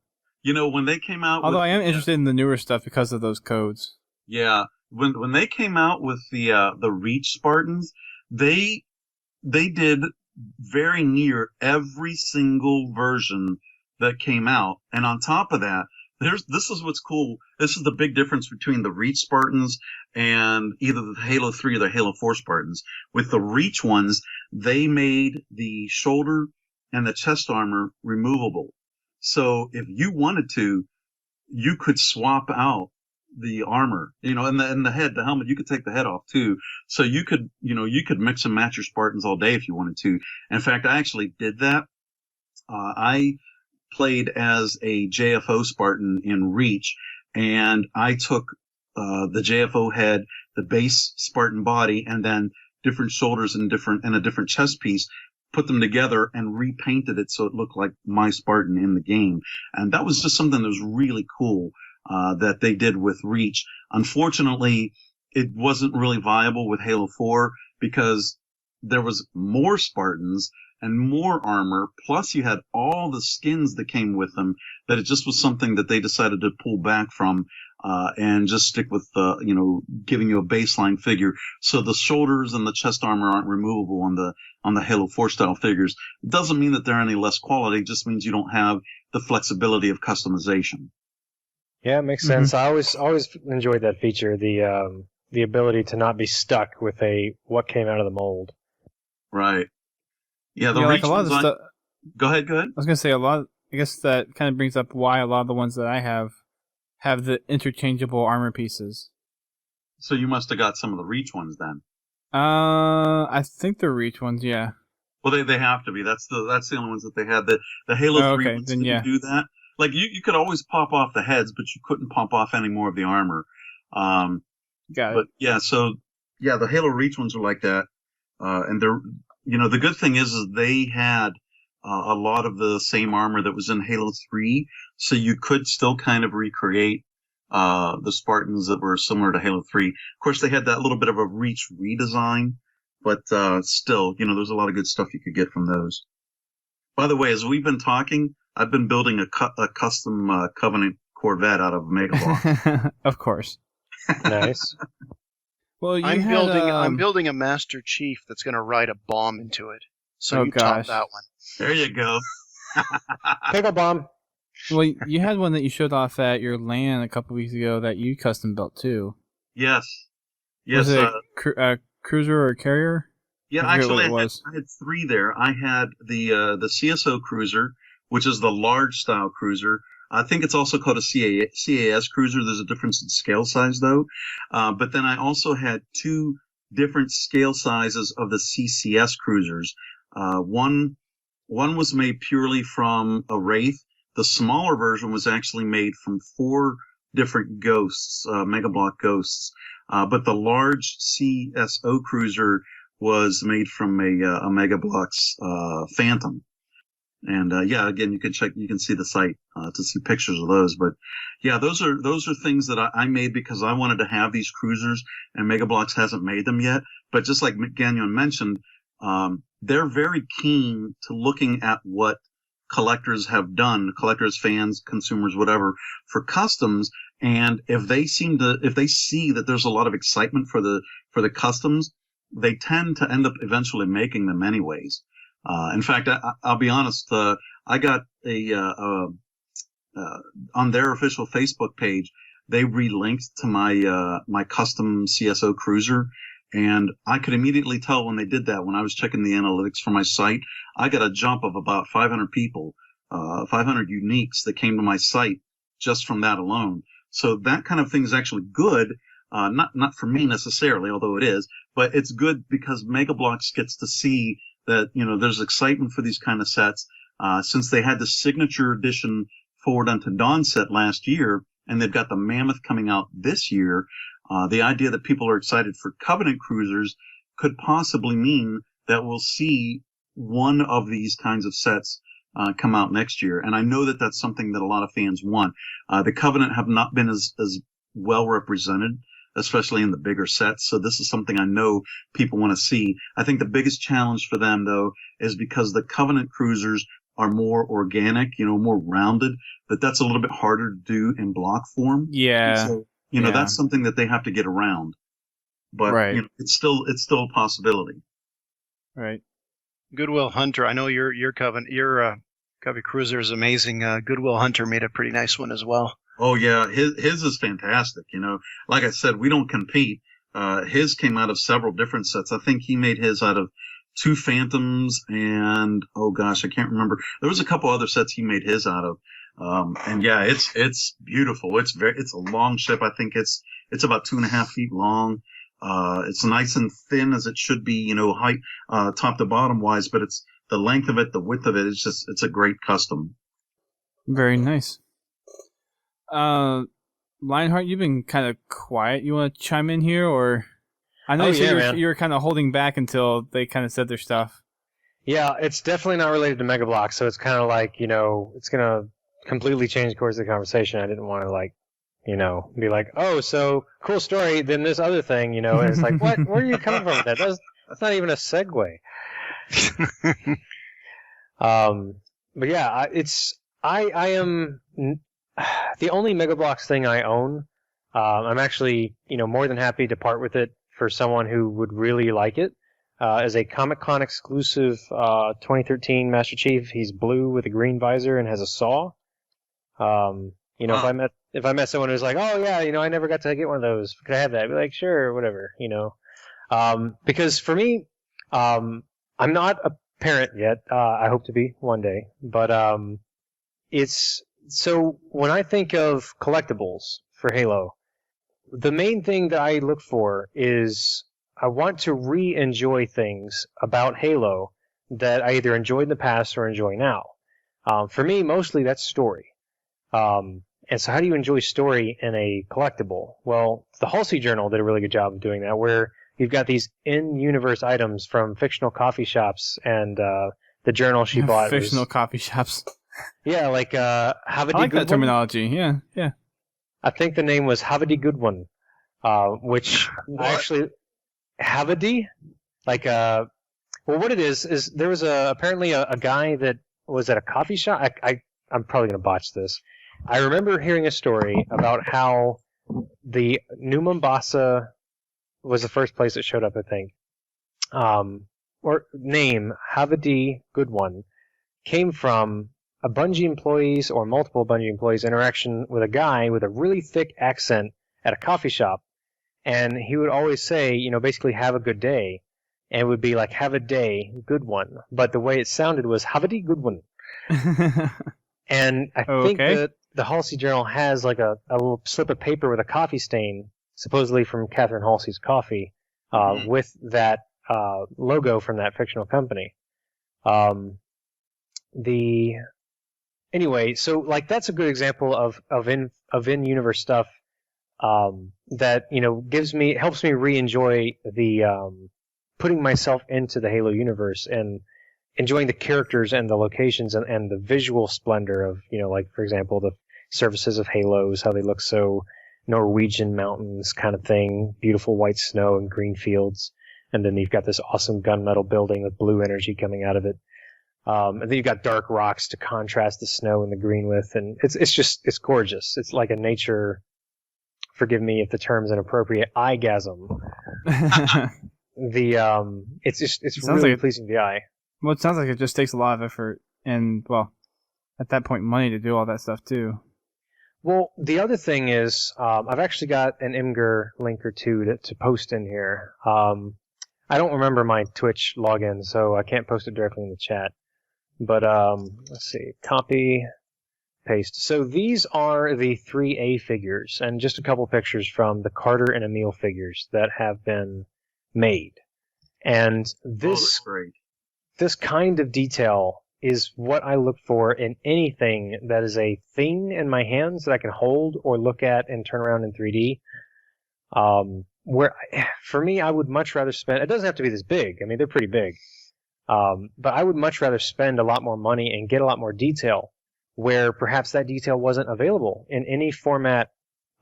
[SPEAKER 2] You know, when they came out...
[SPEAKER 1] Although I am interested in the newer stuff because of those codes.
[SPEAKER 2] Yeah. When they came out with the Reach Spartans, they did very near every single version that came out. And on top of that, this is what's cool. This is the big difference between the Reach Spartans and either the Halo 3 or the Halo 4 Spartans. With the Reach ones, they made the shoulder and the chest armor removable. So if you wanted to, you could swap out the armor, and the head, the helmet, you could take the head off too. So you could mix and match your Spartans all day if you wanted to. In fact, I actually did that. I played as a JFO Spartan in Reach, and I took the JFO head, the base Spartan body, and then different shoulders and a different chest piece, put them together and repainted it so it looked like my Spartan in the game. And that was just something that was really cool that they did with Reach. Unfortunately, it wasn't really viable with Halo 4 because there was more Spartans and more armor, plus you had all the skins that came with them, that it just was something that they decided to pull back from and just stick with, giving you a baseline figure. So the shoulders and the chest armor aren't removable on the Halo 4 style figures. It doesn't mean that they're any less quality, it just means you don't have the flexibility of customization.
[SPEAKER 4] Yeah, it makes sense. I always enjoyed that feature, the ability to not be stuck with what came out of the mold.
[SPEAKER 2] Right. Yeah,
[SPEAKER 1] like a lot of the stuff.
[SPEAKER 2] Go ahead.
[SPEAKER 1] I was gonna say I guess that kind of brings up why a lot of the ones that I have the interchangeable armor pieces.
[SPEAKER 2] So you must have got some of the Reach ones then.
[SPEAKER 1] I think the Reach ones, yeah.
[SPEAKER 2] Well, they have to be. That's the only ones that they had. The Halo 3 ones didn't do that. Like you could always pop off the heads, but you couldn't pop off any more of the armor.
[SPEAKER 1] Got it.
[SPEAKER 2] But yeah, the Halo Reach ones are like that, and they're. The good thing is they had a lot of the same armor that was in Halo 3, so you could still kind of recreate the Spartans that were similar to Halo 3. Of course, they had that little bit of a Reach redesign, but still, there's a lot of good stuff you could get from those. By the way, as we've been talking, I've been building a custom Covenant Corvette out of Mega Bloks.
[SPEAKER 1] Of course.
[SPEAKER 4] Nice.
[SPEAKER 1] Well,
[SPEAKER 3] I'm building a Master Chief that's going to ride a bomb into it. So you top that one.
[SPEAKER 2] There you go.
[SPEAKER 4] Pickle bomb.
[SPEAKER 1] Well, you had one that you showed off at your LAN a couple weeks ago that you custom built too.
[SPEAKER 2] Yes.
[SPEAKER 1] Was it a cruiser or a carrier?
[SPEAKER 2] Yeah, actually, I had three there. I had the CSO cruiser, which is the large style cruiser. I think it's also called a CAS cruiser. There's a difference in scale size, though. But then I also had two different scale sizes of the CCS cruisers. One was made purely from a Wraith. The smaller version was actually made from 4 different ghosts, Mega Block ghosts. But the large CSO cruiser was made from a Mega Bloks Phantom. And again, you can see the site to see pictures of those. But yeah, those are things that I made because I wanted to have these cruisers, and Mega Bloks hasn't made them yet. But just like Gagnon mentioned, they're very keen to looking at what collectors have done, collectors, fans, consumers, whatever, for customs. And if they see that there's a lot of excitement for the customs, they tend to end up eventually making them anyways. In fact, I'll be honest. I got on their official Facebook page, they relinked to my custom CSO cruiser, and I could immediately tell when they did that. When I was checking the analytics for my site, I got a jump of about 500 people, 500 uniques that came to my site just from that alone. So that kind of thing is actually good. Not for me necessarily, although it is, but it's good because Mega Bloks gets to see that, there's excitement for these kind of sets. Since they had the signature edition Forward Unto Dawn set last year, and they've got the Mammoth coming out this year, the idea that people are excited for Covenant cruisers could possibly mean that we'll see one of these kinds of sets come out next year. And I know that that's something that a lot of fans want. The Covenant have not been as well represented, especially in the bigger sets. So this is something I know people want to see. I think the biggest challenge for them, though, is because the Covenant cruisers are more organic, more rounded, but that's a little bit harder to do in block form.
[SPEAKER 1] Yeah.
[SPEAKER 2] So, that's something that they have to get around. But,
[SPEAKER 1] right.
[SPEAKER 2] It's still a possibility.
[SPEAKER 1] Right.
[SPEAKER 3] Goodwill Hunter, I know your Covenant cruiser is amazing. Goodwill Hunter made a pretty nice one as well.
[SPEAKER 2] Oh yeah, his is fantastic. Like I said, we don't compete. His came out of several different sets. I think he made his out of 2 Phantoms and oh gosh, I can't remember. There was a couple other sets he made his out of. And yeah, it's beautiful. It's a long ship. I think it's about 2.5 feet long. It's nice and thin as it should be, height, top to bottom wise, but it's the length of it, the width of it. It's a great custom.
[SPEAKER 1] Very nice. Lionheart, you've been kind of quiet. You want to chime in here, or I know you were kind of holding back until they kind of said their stuff.
[SPEAKER 4] Yeah, it's definitely not related to Mega Bloks, so it's kind of like, it's going to completely change the course of the conversation. I didn't want to, like, be like, oh, so cool story, then this other thing, and it's like, what? Where are you coming from with that? That's not even a segue. But yeah, I am the only Mega Bloks thing I own. I'm actually, more than happy to part with it for someone who would really like it. As a Comic-Con exclusive 2013 Master Chief, he's blue with a green visor and has a saw. If I met someone who's like, oh yeah, I never got to get one of those, could I have that? I'd be like, sure, whatever, because for me, I'm not a parent yet. I hope to be one day, but it's so when I think of collectibles for Halo, the main thing that I look for is I want to re-enjoy things about Halo that I either enjoyed in the past or enjoy now. For me, mostly that's story. And so how do you enjoy story in a collectible? Well, the Halsey Journal did a really good job of doing that, where you've got these in-universe items from fictional coffee shops, and the journal she bought
[SPEAKER 1] fictional coffee shops.
[SPEAKER 4] Yeah, like Have a
[SPEAKER 1] I like
[SPEAKER 4] Good
[SPEAKER 1] that terminology. Yeah.
[SPEAKER 4] I think the name was Have a Good One, which I actually Have a well, what it is there was apparently a guy that was at a coffee shop. I'm probably gonna botch this. I remember hearing a story about how the New Mombasa was the first place it showed up, I think. Or name, Have a Good One, came from a Bungie employee's or multiple Bungie employees' interaction with a guy with a really thick accent at a coffee shop. And he would always say, basically, have a good day. And it would be like, have a day, good one. But the way it sounded was, have a good one. And I think that the Halsey Journal has like a little slip of paper with a coffee stain, supposedly from Catherine Halsey's coffee, with that logo from that fictional company. Anyway, so like that's a good example of in-universe stuff that helps me re-enjoy the putting myself into the Halo universe and enjoying the characters and the locations and the visual splendor of, like, for example, the surfaces of Halos, how they look so Norwegian mountains kind of thing, beautiful white snow and green fields. And then you've got this awesome gunmetal building with blue energy coming out of it. And then you've got dark rocks to contrast the snow and the green with. And it's gorgeous. It's like a nature, forgive me if the term's inappropriate, eyegasm. It's really like pleasing to the eye.
[SPEAKER 1] Well, it sounds like it just takes a lot of effort and, well, at that point, money to do all that stuff, too.
[SPEAKER 4] Well, the other thing is, I've actually got an Imgur link or two to post in here. I don't remember my Twitch login, so I can't post it directly in the chat. But, let's see, copy, paste. So these are the 3A figures, and just a couple pictures from the Carter and Emil figures that have been made. And this kind of detail is what I look for in anything that is a thing in my hands that I can hold or look at and turn around in 3D. For me, I would much rather spend, it doesn't have to be this big. I mean, they're pretty big. But I would much rather spend a lot more money and get a lot more detail where perhaps that detail wasn't available in any format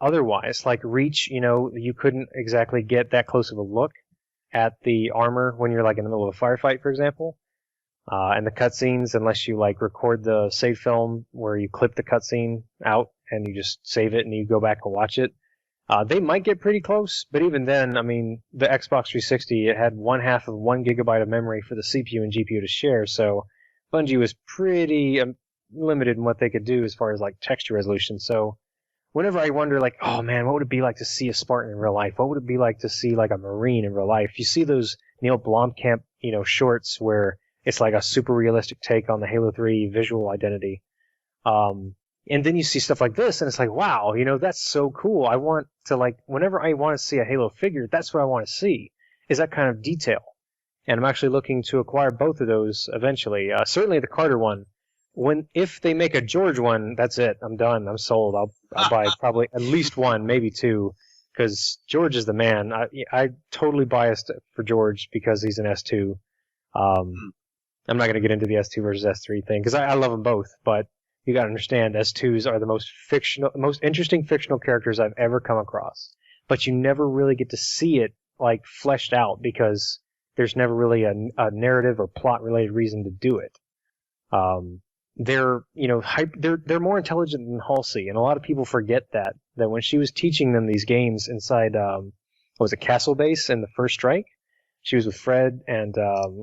[SPEAKER 4] otherwise. Like Reach, you couldn't exactly get that close of a look at the armor when you're like in the middle of a firefight, for example. And the cutscenes, unless you like record the save film where you clip the cutscene out and you just save it and you go back and watch it, they might get pretty close. But even then, I mean, the Xbox 360, it had 1/2 of 1 gigabyte of memory for the CPU and GPU to share. So Bungie was pretty limited in what they could do as far as like texture resolution. So whenever I wonder, like, oh man, what would it be like to see a Spartan in real life? What would it be like to see like a Marine in real life? You see those Neil Blomkamp, shorts where it's like a super realistic take on the Halo 3 visual identity. And then you see stuff like this, and it's like, wow, that's so cool. I want to, like, whenever I want to see a Halo figure, that's what I want to see, is that kind of detail. And I'm actually looking to acquire both of those eventually. Certainly the Carter one. If they make a George one, that's it. I'm done. I'm sold. I'll buy probably at least one, maybe two, because George is the man. I totally biased for George because he's an S2. I'm not going to get into the S2 versus S3 thing because I love them both, but you got to understand S2s are the most interesting fictional characters I've ever come across. But you never really get to see it like fleshed out because there's never really a narrative or plot related reason to do it. They're more intelligent than Halsey, and a lot of people forget that when she was teaching them these games inside what was it, Castle Base in the First Strike, she was with Fred and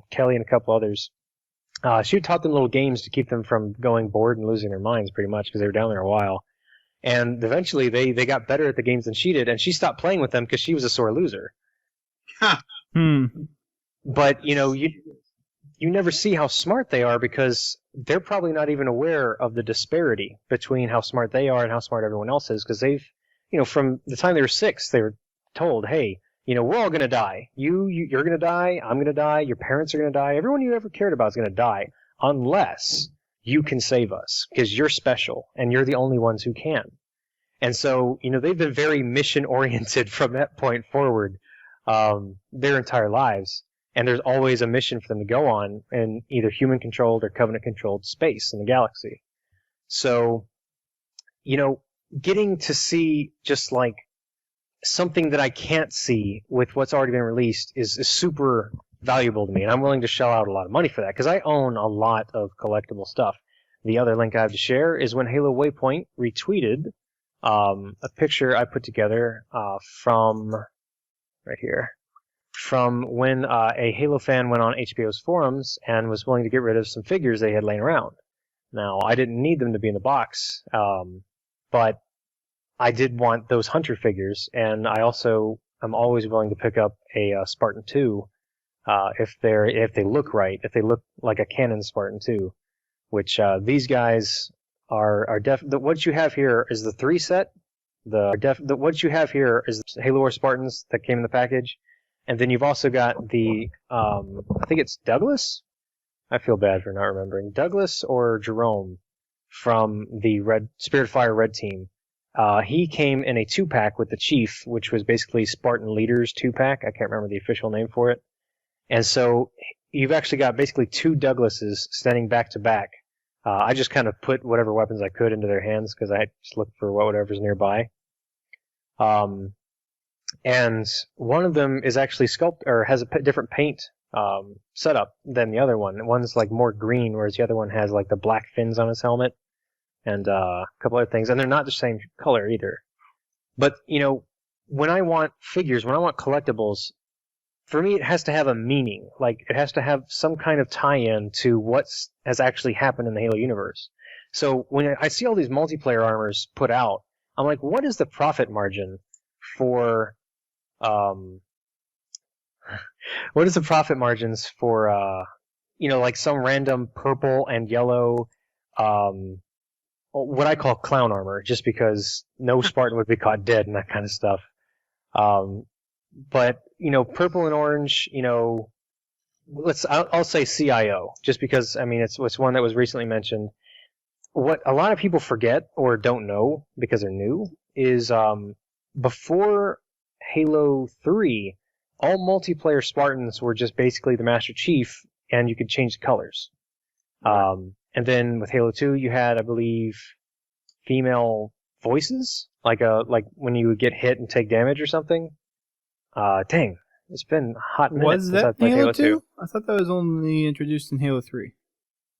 [SPEAKER 4] Kelly and a couple others. She had taught them little games to keep them from going bored and losing their minds pretty much because they were down there a while. And eventually they got better at the games than she did, and she stopped playing with them because she was a sore loser. But, you never see how smart they are because they're probably not even aware of the disparity between how smart they are and how smart everyone else is because they've, from the time they were 6, they were told, hey, we're all going to die. You're going to die. I'm going to die. Your parents are going to die. Everyone you ever cared about is going to die unless you can save us because you're special and you're the only ones who can. And so, they've been very mission oriented from that point forward their entire lives. And there's always a mission for them to go on in either human-controlled or Covenant-controlled space in the galaxy. So, getting to see just like something that I can't see with what's already been released is super valuable to me. And I'm willing to shell out a lot of money for that because I own a lot of collectible stuff. The other link I have to share is when Halo Waypoint retweeted a picture I put together from right here. From when a Halo fan went on HBO's forums and was willing to get rid of some figures they had laying around. Now, I didn't need them to be in the box, but I did want those Hunter figures, and I also am always willing to pick up a Spartan 2 if they look right, if they look like a canon Spartan 2, which these guys are what you have here is the 3 set. What you have here is the Halo War Spartans that came in the package. And then you've also got the, I think it's Douglas? I feel bad for not remembering. Douglas or Jerome from the Spiritfire Red Team. He came in a 2-pack with the Chief, which was basically Spartan Leaders 2-pack. I can't remember the official name for it. And so you've actually got basically 2 Douglases standing back to back. I just kind of put whatever weapons I could into their hands because I just looked for whatever's nearby. And one of them is actually sculpted or has a different paint setup than the other one. One's like more green, whereas the other one has like the black fins on his helmet and a couple other things. And they're not the same color either. But when I want figures, when I want collectibles, for me it has to have a meaning. Like it has to have some kind of tie-in to what has actually happened in the Halo universe. So when I see all these multiplayer armors put out, I'm like, what is the profit margin for what is the profit margins for like some random purple and yellow what I call clown armor, just because no Spartan would be caught dead and that kind of stuff. But purple and orange, I'll say CIO, just because it's one that was recently mentioned. What a lot of people forget or don't know because they're new is before Halo 3, all multiplayer Spartans were just basically the Master Chief, and you could change the colors. And then with Halo 2, you had, I believe, female voices, like when you would get hit and take damage or something. Dang, it's been a hot minute
[SPEAKER 1] Was
[SPEAKER 4] since I
[SPEAKER 1] that
[SPEAKER 4] played
[SPEAKER 1] Halo
[SPEAKER 4] Halo 2.
[SPEAKER 1] I thought that was only introduced in Halo 3.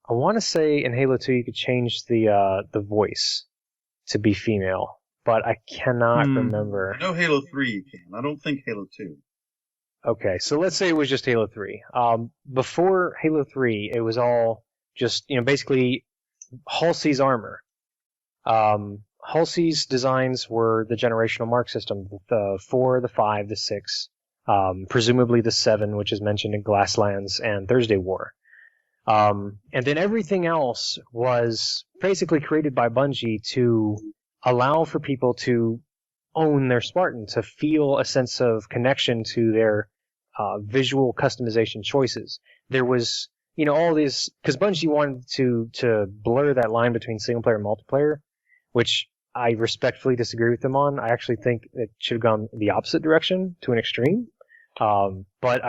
[SPEAKER 4] I want to say in Halo 2 you could change the voice to be female, but I cannot remember.
[SPEAKER 2] I know Halo 3 you can. I don't think Halo 2.
[SPEAKER 4] Okay, so let's say it was just Halo 3. Before Halo 3, it was all just, basically Halsey's armor. Halsey's designs were the generational mark system, the 4, the 5, the 6, presumably the 7, which is mentioned in Glasslands and Thursday War. And then everything else was basically created by Bungie to allow for people to own their Spartan, to feel a sense of connection to their visual customization choices. There was, all these, because Bungie wanted to blur that line between single player and multiplayer, which I respectfully disagree with them on. I actually think it should have gone the opposite direction to an extreme. But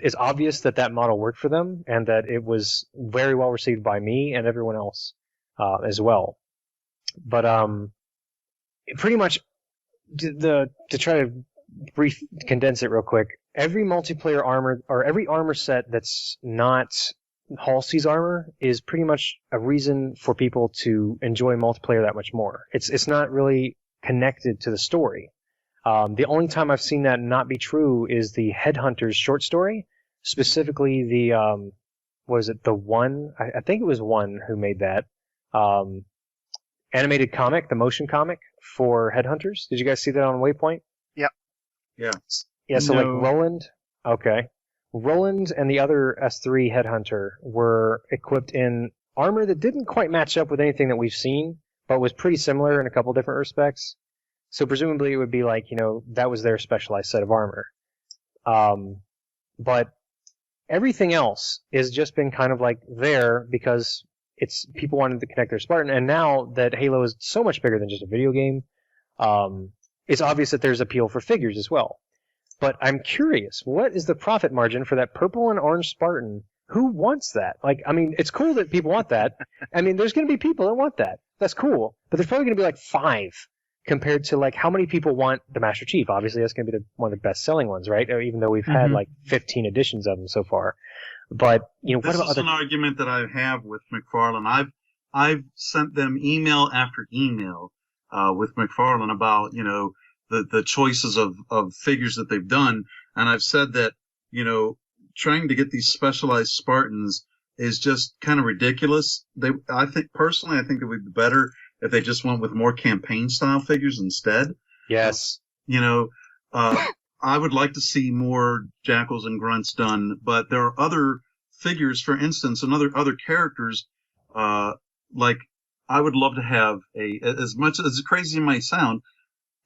[SPEAKER 4] it's obvious that model worked for them and that it was very well received by me and everyone else as well. But pretty much to try to condense it real quick, every multiplayer armor or every armor set that's not Halsey's armor is pretty much a reason for people to enjoy multiplayer that much more. It's not really connected to the story. The only time I've seen that not be true is the Headhunters short story, specifically the was it the One? I think it was One who made that animated comic, the motion comic for Headhunters. Did you guys see that on Waypoint?
[SPEAKER 3] Yep.
[SPEAKER 2] Yeah.
[SPEAKER 4] Yeah. So
[SPEAKER 1] No.
[SPEAKER 4] like Roland. Okay. Roland and the other S3 Headhunter were equipped in armor that didn't quite match up with anything that we've seen, but was pretty similar in a couple different respects. So presumably it would be like, that was their specialized set of armor. But everything else has just been kind of like there because it's people wanted to connect their Spartan. And now that Halo is so much bigger than just a video game, it's obvious that there's appeal for figures as well. But I'm curious, what is the profit margin for that purple and orange Spartan? Who wants that? Like, I mean, it's cool that people want that. I mean, there's going to be people that want that. That's cool. But there's probably going to be like 5 compared to like how many people want the Master Chief. Obviously, that's going to be one of the best-selling ones, right? Even though we've had like 15 editions of them so far. But, what
[SPEAKER 2] This
[SPEAKER 4] about
[SPEAKER 2] is
[SPEAKER 4] other...
[SPEAKER 2] an argument that I have with McFarlane. I've sent them email after email with McFarlane about, the choices of figures that they've done. And I've said that, trying to get these specialized Spartans is just kind of ridiculous. I think it would be better if they just went with more campaign style figures instead.
[SPEAKER 4] Yes.
[SPEAKER 2] I would like to see more Jackals and Grunts done, but there are other figures, for instance, and other characters, like I would love to have as much as crazy as it might sound,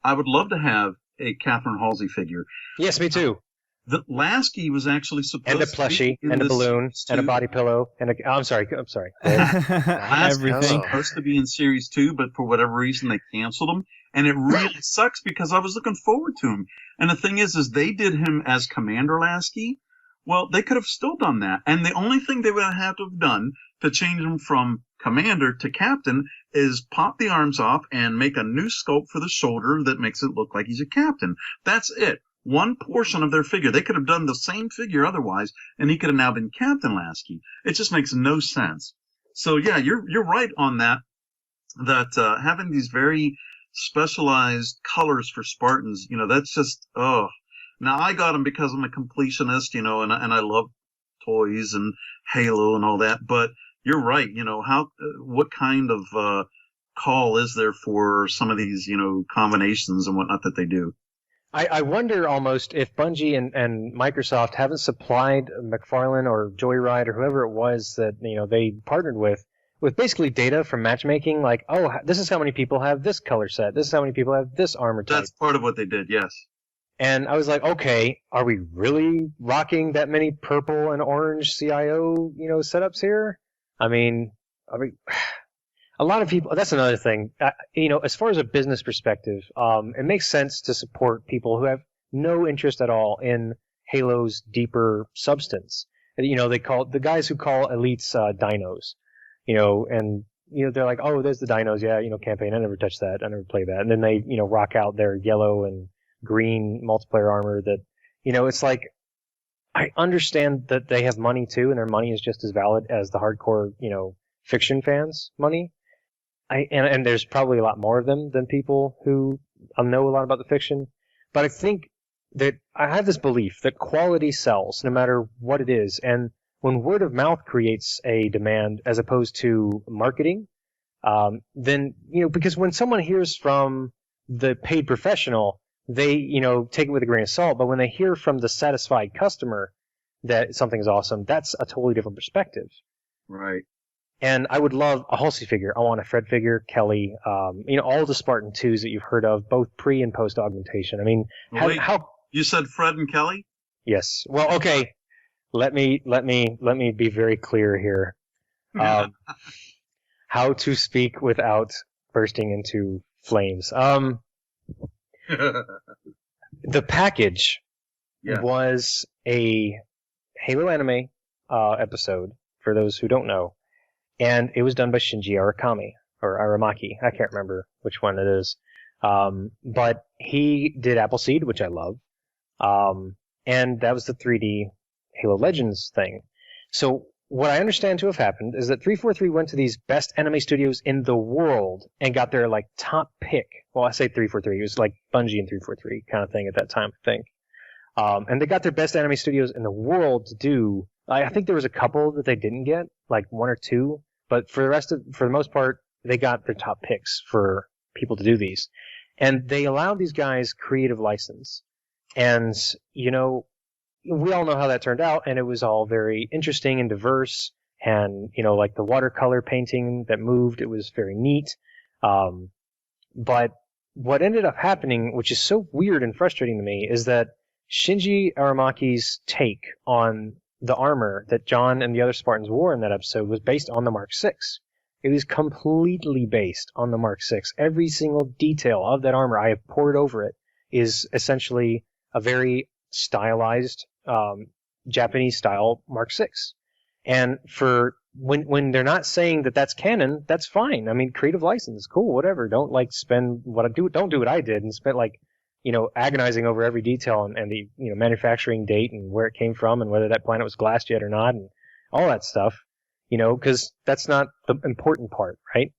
[SPEAKER 2] I would love to have a Catherine Halsey figure.
[SPEAKER 4] Yes, me too.
[SPEAKER 2] The Lasky was actually supposed
[SPEAKER 4] And a plushie,
[SPEAKER 2] to be
[SPEAKER 4] and a balloon, and a body pillow, and a... I'm sorry.
[SPEAKER 2] Lasky was
[SPEAKER 1] Everything.
[SPEAKER 2] supposed to be in Series 2, but for whatever reason they canceled him. And it really sucks because I was looking forward to him. And the thing is they did him as Commander Lasky. Well, they could have still done that. And the only thing they would have to have done to change him from Commander to Captain is pop the arms off and make a new sculpt for the shoulder that makes it look like he's a captain. That's it. One portion of their figure. They could have done the same figure otherwise, and he could have now been Captain Lasky. It just makes no sense. So yeah, you're right on that. That having these very specialized colors for Spartans, that's just Now I got them because I'm a completionist, and I love toys and Halo and all that. But you're right. What kind of call is there for some of these, combinations and whatnot that they do?
[SPEAKER 4] I wonder almost if Bungie and Microsoft haven't supplied McFarlane or Joyride or whoever it was that they partnered with basically data from matchmaking, like, oh, this is how many people have this color set, this is how many people have this armor type.
[SPEAKER 2] That's part of what they did, yes.
[SPEAKER 4] And I was like, okay, are we really rocking that many purple and orange CIO setups here? I mean, a lot of people, that's another thing. As far as a business perspective, it makes sense to support people who have no interest at all in Halo's deeper substance. They call the guys who call elites dinos, and they're like, oh, there's the dinos, yeah, campaign. I never touched that. I never played that. And then they, rock out their yellow and green multiplayer armor that, it's like, I understand that they have money too, and their money is just as valid as the hardcore, fiction fans' money. And there's probably a lot more of them than people who know a lot about the fiction. But I think that I have this belief that quality sells no matter what it is. And when word of mouth creates a demand as opposed to marketing, then, because when someone hears from the paid professional, they, take it with a grain of salt. But when they hear from the satisfied customer that something's awesome, that's a totally different perspective.
[SPEAKER 2] Right.
[SPEAKER 4] And I would love a Halsey figure. I want a Fred figure, Kelly, all the Spartan 2s that you've heard of, both pre and post augmentation. I mean, how
[SPEAKER 2] you said Fred and Kelly?
[SPEAKER 4] Yes. Well, okay. Let me be very clear here. How to speak without bursting into flames. The package
[SPEAKER 2] Yeah.
[SPEAKER 4] was a Halo anime episode, for those who don't know, and it was done by Shinji Aramaki. I can't remember which one it is. But he did Appleseed, which I love. And that was the 3D Halo Legends thing. So what I understand to have happened is that 343 went to these best anime studios in the world and got their like top pick. Well, I say 343. It was like Bungie and 343 kind of thing at that time, I think. And they got their best anime studios in the world to do. I think there was a couple that they didn't get, like one or two, but for the most part, they got their top picks for people to do these. And they allowed these guys creative license. And, you know, we all know how that turned out, and it was all very interesting and diverse. And, you know, like the watercolor painting that moved, it was very neat. But what ended up happening, which is so weird and frustrating to me, is that Shinji Aramaki's take on the armor that John and the other Spartans wore in that episode was based on the Mark VI. It was completely based on the Mark VI. Every single detail of that armor I have poured over it is essentially a very stylized Japanese-style Mark VI. And for when they're not saying that that's canon, that's fine. I mean, creative license, cool, whatever. Don't like spend what I do. Don't do what I did and spend like, you know, agonizing over every detail and the, you know, manufacturing date and where it came from and whether that planet was glassed yet or not and all that stuff, you know, because that's not the important part, right?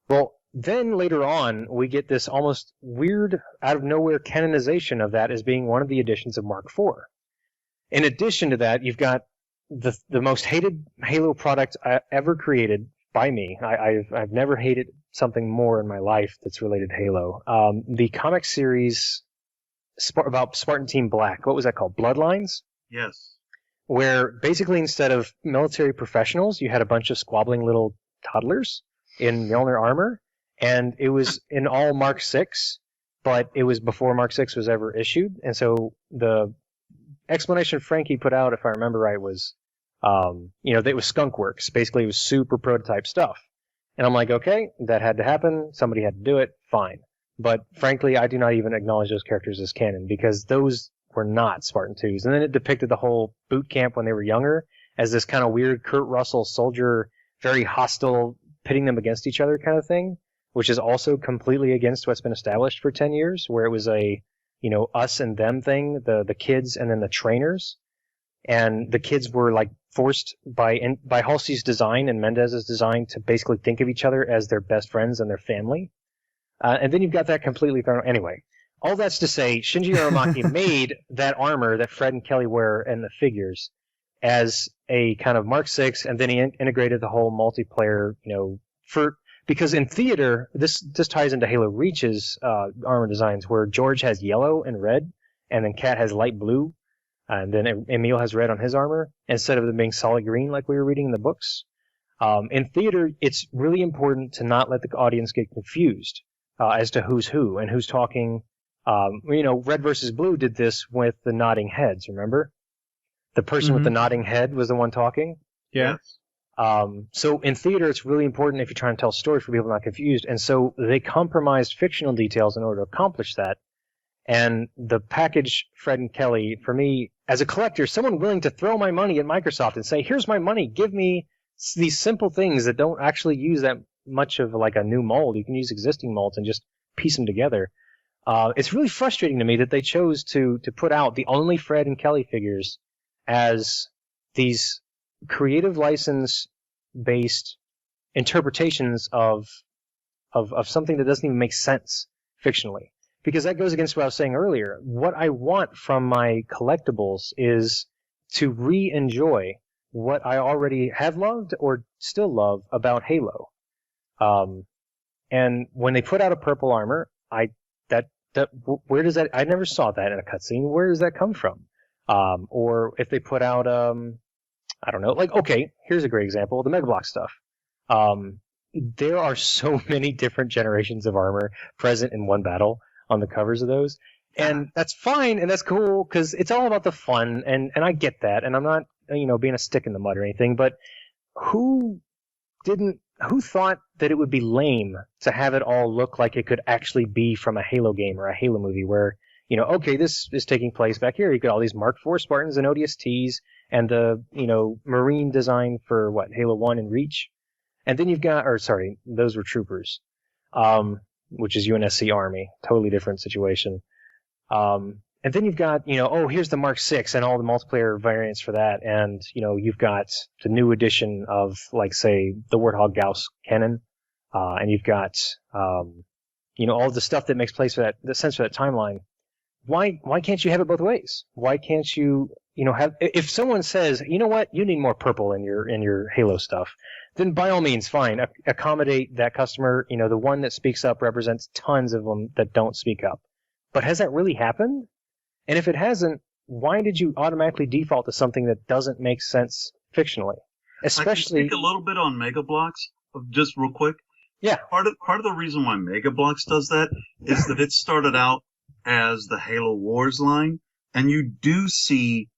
[SPEAKER 4] Well, then later on, we get this almost weird, out of nowhere canonization of that as being one of the editions of Mark IV. In addition to that, you've got the most hated Halo product ever created by me. I've never hated something more in my life that's related to Halo. The comic series about Spartan Team Black. What was that called? Bloodlines?
[SPEAKER 2] Yes.
[SPEAKER 4] Where basically instead of military professionals, you had a bunch of squabbling little toddlers in Mjolnir armor, and it was in all Mark VI, but it was before Mark VI was ever issued. And so the explanation Frankie put out, if I remember right, was, you know, that it was skunkworks. Basically, it was super prototype stuff. And I'm like, okay, that had to happen. Somebody had to do it. Fine. But frankly, I do not even acknowledge those characters as canon because those were not Spartan 2s. And then it depicted the whole boot camp when they were younger as this kind of weird Kurt Russell soldier, very hostile, pitting them against each other kind of thing, which is also completely against what's been established for 10 years, where it was a, you know, us and them thing, the kids and then the trainers. And the kids were like forced by Halsey's design and Mendez's design to basically think of each other as their best friends and their family. And then you've got that completely thrown. Anyway, all that's to say, Shinji Aramaki made that armor that Fred and Kelly wear in the figures as a kind of Mark VI, and then he integrated the whole multiplayer, you know, because in theater, this ties into Halo Reach's armor designs, where George has yellow and red, and then Kat has light blue. And then Emil has red on his armor instead of them being solid green like we were reading in the books. In theater, it's really important to not let the audience get confused as to who's who and who's talking. You know, Red versus Blue did this with the nodding heads, remember? The person with the nodding head was the one talking.
[SPEAKER 1] Yeah.
[SPEAKER 4] So in theater, it's really important if you're trying to tell a story for people not confused. And so they compromised fictional details in order to accomplish that. And the package, Fred and Kelly, for me, as a collector, someone willing to throw my money at Microsoft and say, here's my money, give me these simple things that don't actually use that much of like a new mold. You can use existing molds and just piece them together. It's really frustrating to me that they chose to put out the only Fred and Kelly figures as these creative license-based interpretations of something that doesn't even make sense fictionally. Because that goes against what I was saying earlier. What I want from my collectibles is to re-enjoy what I already have loved or still love about Halo. And when they put out a purple armor, where does that? I never saw that in a cutscene. Where does that come from? Or if they put out, I don't know. Like, okay, here's a great example: the Mega Bloks stuff. There are so many different generations of armor present in one battle on the covers of those. And that's fine and that's cool because it's all about the fun and I get that and I'm not, you know, being a stick in the mud or anything, but who thought that it would be lame to have it all look like it could actually be from a Halo game or a Halo movie where, okay, this is taking place back here. You got all these Mark IV Spartans and ODSTs and the, Marine design for Halo 1 and Reach. And then you've got, those were troopers, which is UNSC Army. Totally different situation. And then you've got, here's the Mark VI and all the multiplayer variants for that. And, you've got the new edition of, say, the Warthog Gauss cannon. And you've got, all the stuff that makes place for that sense for that timeline. Why can't you have it both ways? Why can't you, have, if someone says, you know what, you need more purple in your Halo stuff, then by all means, fine, accommodate that customer. The one that speaks up represents tons of them that don't speak up. But has that really happened? And if it hasn't, why did you automatically default to something that doesn't make sense fictionally? Especially,
[SPEAKER 2] I can speak a little bit on Mega Bloks, just real quick.
[SPEAKER 4] Yeah.
[SPEAKER 2] Part of the reason why Mega Bloks does that is that it started out as the Halo Wars line, and you do see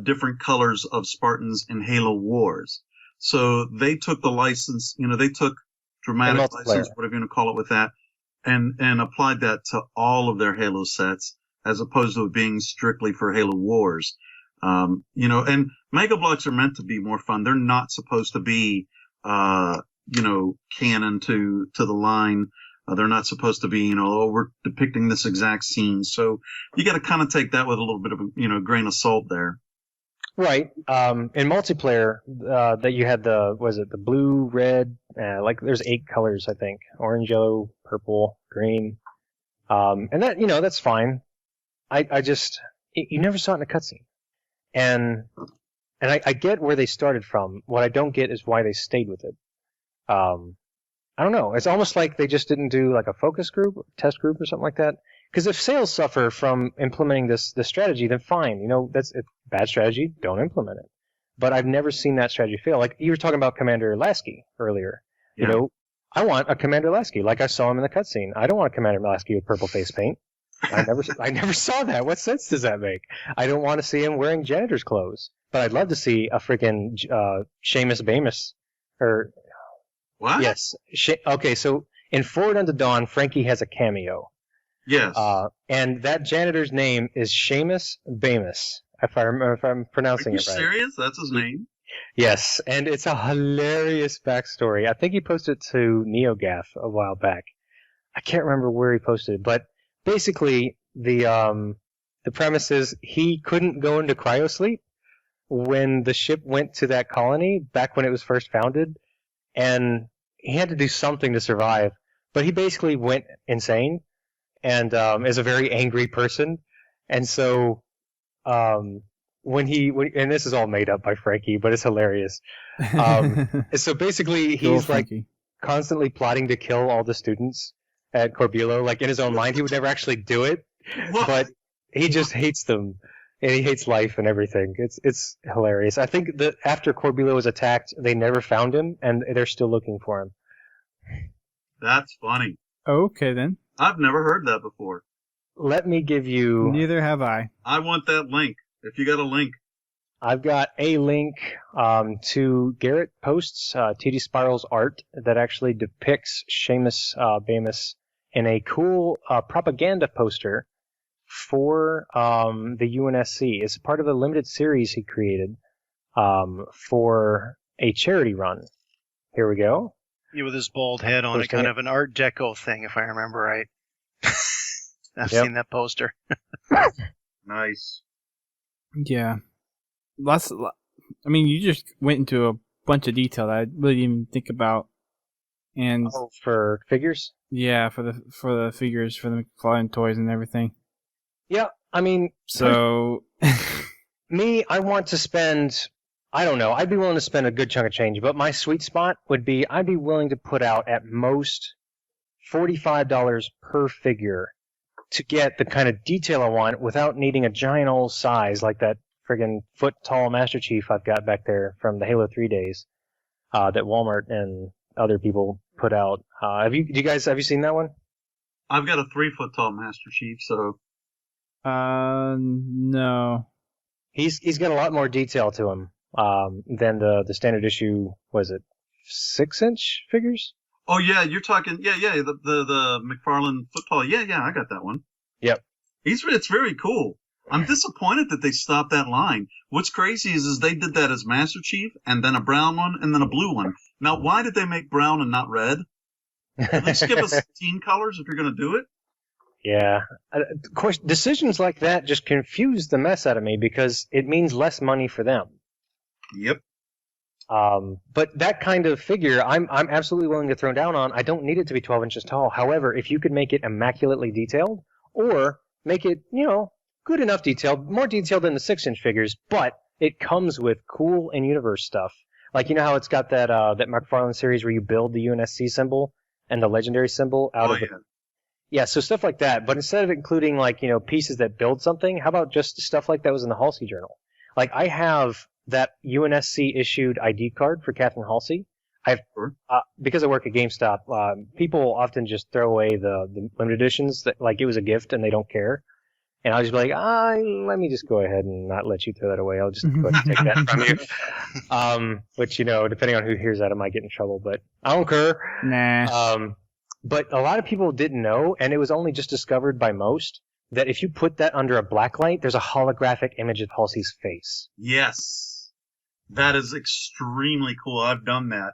[SPEAKER 2] different colors of Spartans in Halo Wars. So they took the license, they took dramatic license, whatever you want to call it, with that, and applied that to all of their Halo sets, as opposed to it being strictly for Halo Wars. And Mega Bloks are meant to be more fun. They're not supposed to be, canon to the line. They're not supposed to be, we're depicting this exact scene. So you got to kind of take that with a little bit of a, grain of salt there.
[SPEAKER 4] Right. In multiplayer, that you had the blue, red, there's 8 colors, I think. Orange, yellow, purple, green. And that, that's fine. I just, you never saw it in a cutscene. And I get where they started from. What I don't get is why they stayed with it. I don't know. It's almost like they just didn't do a focus group, test group or something like that. Because if sales suffer from implementing this strategy, then fine. That's a bad strategy. Don't implement it. But I've never seen that strategy fail. Like you were talking about Commander Lasky earlier.
[SPEAKER 2] Yeah.
[SPEAKER 4] I want a Commander Lasky like I saw him in the cutscene. I don't want a Commander Lasky with purple face paint. I never saw that. What sense does that make? I don't want to see him wearing janitor's clothes. But I'd love to see a freaking Seamus Bamus. Or
[SPEAKER 2] what?
[SPEAKER 4] Yes. Okay, so in Forward Unto Dawn, Frankie has a cameo.
[SPEAKER 2] Yes.
[SPEAKER 4] And that janitor's name is Seamus Bamus, if I'm pronouncing it right.
[SPEAKER 2] Are you serious? That's his name?
[SPEAKER 4] Yes, and it's a hilarious backstory. I think he posted it to NeoGAF a while back. I can't remember where he posted it, but basically the premise is he couldn't go into cryosleep when the ship went to that colony back when it was first founded, and he had to do something to survive. But he basically went insane and is a very angry person. And so when and this is all made up by Frankie, but it's hilarious. So basically he's constantly plotting to kill all the students at Corbulo. Like in his own mind, he would never actually do it, but he just hates them. And he hates life and everything. It's hilarious. I think that after Corbulo was attacked, they never found him, and they're still looking for him.
[SPEAKER 2] That's funny.
[SPEAKER 1] Okay, then.
[SPEAKER 2] I've never heard that before.
[SPEAKER 4] Let me give you...
[SPEAKER 1] Neither have I.
[SPEAKER 2] I want that link. If you got a link.
[SPEAKER 4] I've got a link to Garrett Post's TD Spiral's art that actually depicts Seamus Bamus in a cool propaganda poster for the UNSC. It's part of a limited series he created for a charity run. Here we go.
[SPEAKER 3] Yeah, with his bald head on it, kind of an Art Deco thing, if I remember right. I've seen that poster.
[SPEAKER 2] Nice.
[SPEAKER 1] Yeah. You just went into a bunch of detail that I really didn't even think about. And
[SPEAKER 4] for figures?
[SPEAKER 1] Yeah, for the figures, for the McFarlane toys and everything.
[SPEAKER 4] Yeah,
[SPEAKER 1] so
[SPEAKER 4] me, I want to spend, I don't know, I'd be willing to spend a good chunk of change, but my sweet spot would be, I'd be willing to put out at most $45 per figure to get the kind of detail I want without needing a giant old size like that friggin' foot-tall Master Chief I've got back there from the Halo 3 days that Walmart and other people put out. Have you seen that one?
[SPEAKER 2] I've got a 3-foot-tall Master Chief, so...
[SPEAKER 1] No.
[SPEAKER 4] He's got a lot more detail to him than the standard issue. Was it 6-inch figures?
[SPEAKER 2] Oh yeah, you're talking the McFarlane foot tall. Yeah, I got that one.
[SPEAKER 4] Yep.
[SPEAKER 2] It's very cool. I'm disappointed that they stopped that line. What's crazy is they did that as Master Chief, and then a brown one, and then a blue one. Now, why did they make brown and not red? At least give us team colors if you're going to do it.
[SPEAKER 4] Yeah. Of course, decisions like that just confuse the mess out of me because it means less money for them.
[SPEAKER 2] Yep.
[SPEAKER 4] But that kind of figure, I'm absolutely willing to throw down on. I don't need it to be 12 inches tall. However, if you could make it immaculately detailed, or make it, good enough detailed, more detailed than the 6-inch figures, but it comes with cool in-universe stuff. Like, how it's got that McFarlane series where you build the UNSC symbol and the legendary symbol out of the... Yeah, so stuff like that. But instead of including, pieces that build something, how about just stuff like that was in the Halsey Journal? Like, I have that UNSC-issued ID card for Catherine Halsey. Because I work at GameStop, people often just throw away the limited editions that, like, it was a gift and they don't care. And I'll just be like, let me just go ahead and not let you throw that away. I'll just go ahead and take that from you. Which, depending on who hears that, I might get in trouble, but I don't care.
[SPEAKER 1] Nah.
[SPEAKER 4] But a lot of people didn't know, and it was only just discovered by most, that if you put that under a blacklight, there's a holographic image of Halsey's face.
[SPEAKER 2] Yes. That is extremely cool. I've done that.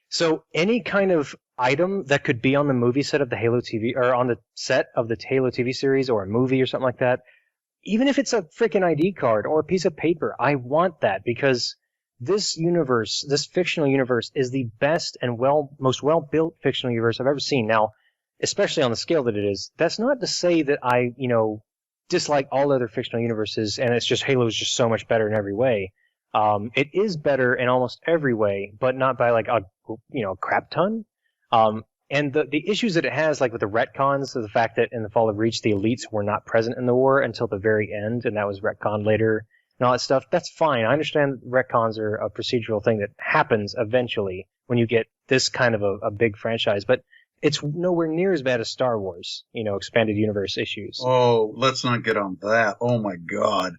[SPEAKER 4] So any kind of item that could be on the movie set of the Halo TV, or on the set of the Halo TV series, or a movie or something like that, even if it's a freaking ID card or a piece of paper, I want that because this universe, this fictional universe, is the best and most well-built fictional universe I've ever seen. Now, especially on the scale that it is, that's not to say that I, dislike all other fictional universes and it's just Halo is just so much better in every way. It is better in almost every way, but not by like a crap ton. And the issues that it has, like with the retcons, of the fact that in the Fall of Reach the elites were not present in the war until the very end, and that was retconned later, and all that stuff. That's fine. I understand retcons are a procedural thing that happens eventually when you get this kind of a big franchise, but it's nowhere near as bad as Star Wars, expanded universe issues.
[SPEAKER 2] Oh, let's not get on that. Oh my God.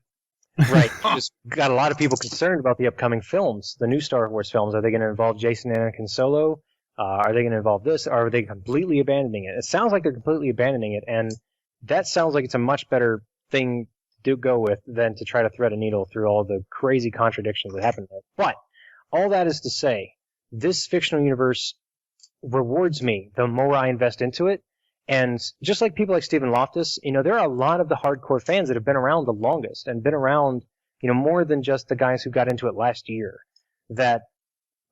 [SPEAKER 4] Right. Just got a lot of people concerned about the upcoming films, the new Star Wars films. Are they going to involve Jason and Anakin Solo? Are they going to involve this? Or are they completely abandoning it? It sounds like they're completely abandoning it, and that sounds like it's a much better thing to go with than to try to thread a needle through all the crazy contradictions that happen there. But all that is to say, this fictional universe rewards me the more I invest into it. And just like people like Stephen Loftus, there are a lot of the hardcore fans that have been around the longest and been around, more than just the guys who got into it last year. That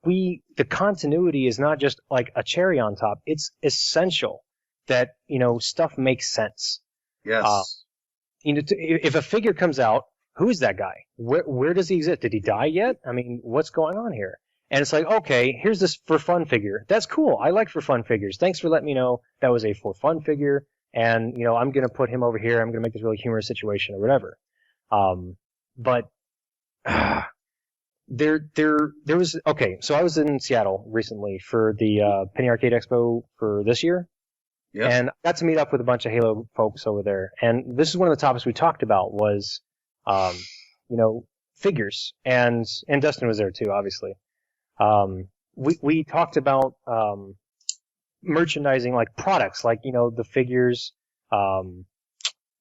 [SPEAKER 4] the continuity is not just like a cherry on top. It's essential that, stuff makes sense.
[SPEAKER 2] Yes.
[SPEAKER 4] If a figure comes out, who is that guy? Where does he exist? Did he die yet? I mean, what's going on here? And it's like, okay, here's this for fun figure. That's cool. I like for fun figures. Thanks for letting me know that was a for fun figure. And, I'm going to put him over here. I'm going to make this really humorous situation or whatever. But there was, okay, so I was in Seattle recently for the Penny Arcade Expo for this year.
[SPEAKER 2] Yes.
[SPEAKER 4] And I got to meet up with a bunch of Halo folks over there. And this is one of the topics we talked about was, figures. And Dustin was there too, obviously. We talked about merchandising, like products, like the figures. I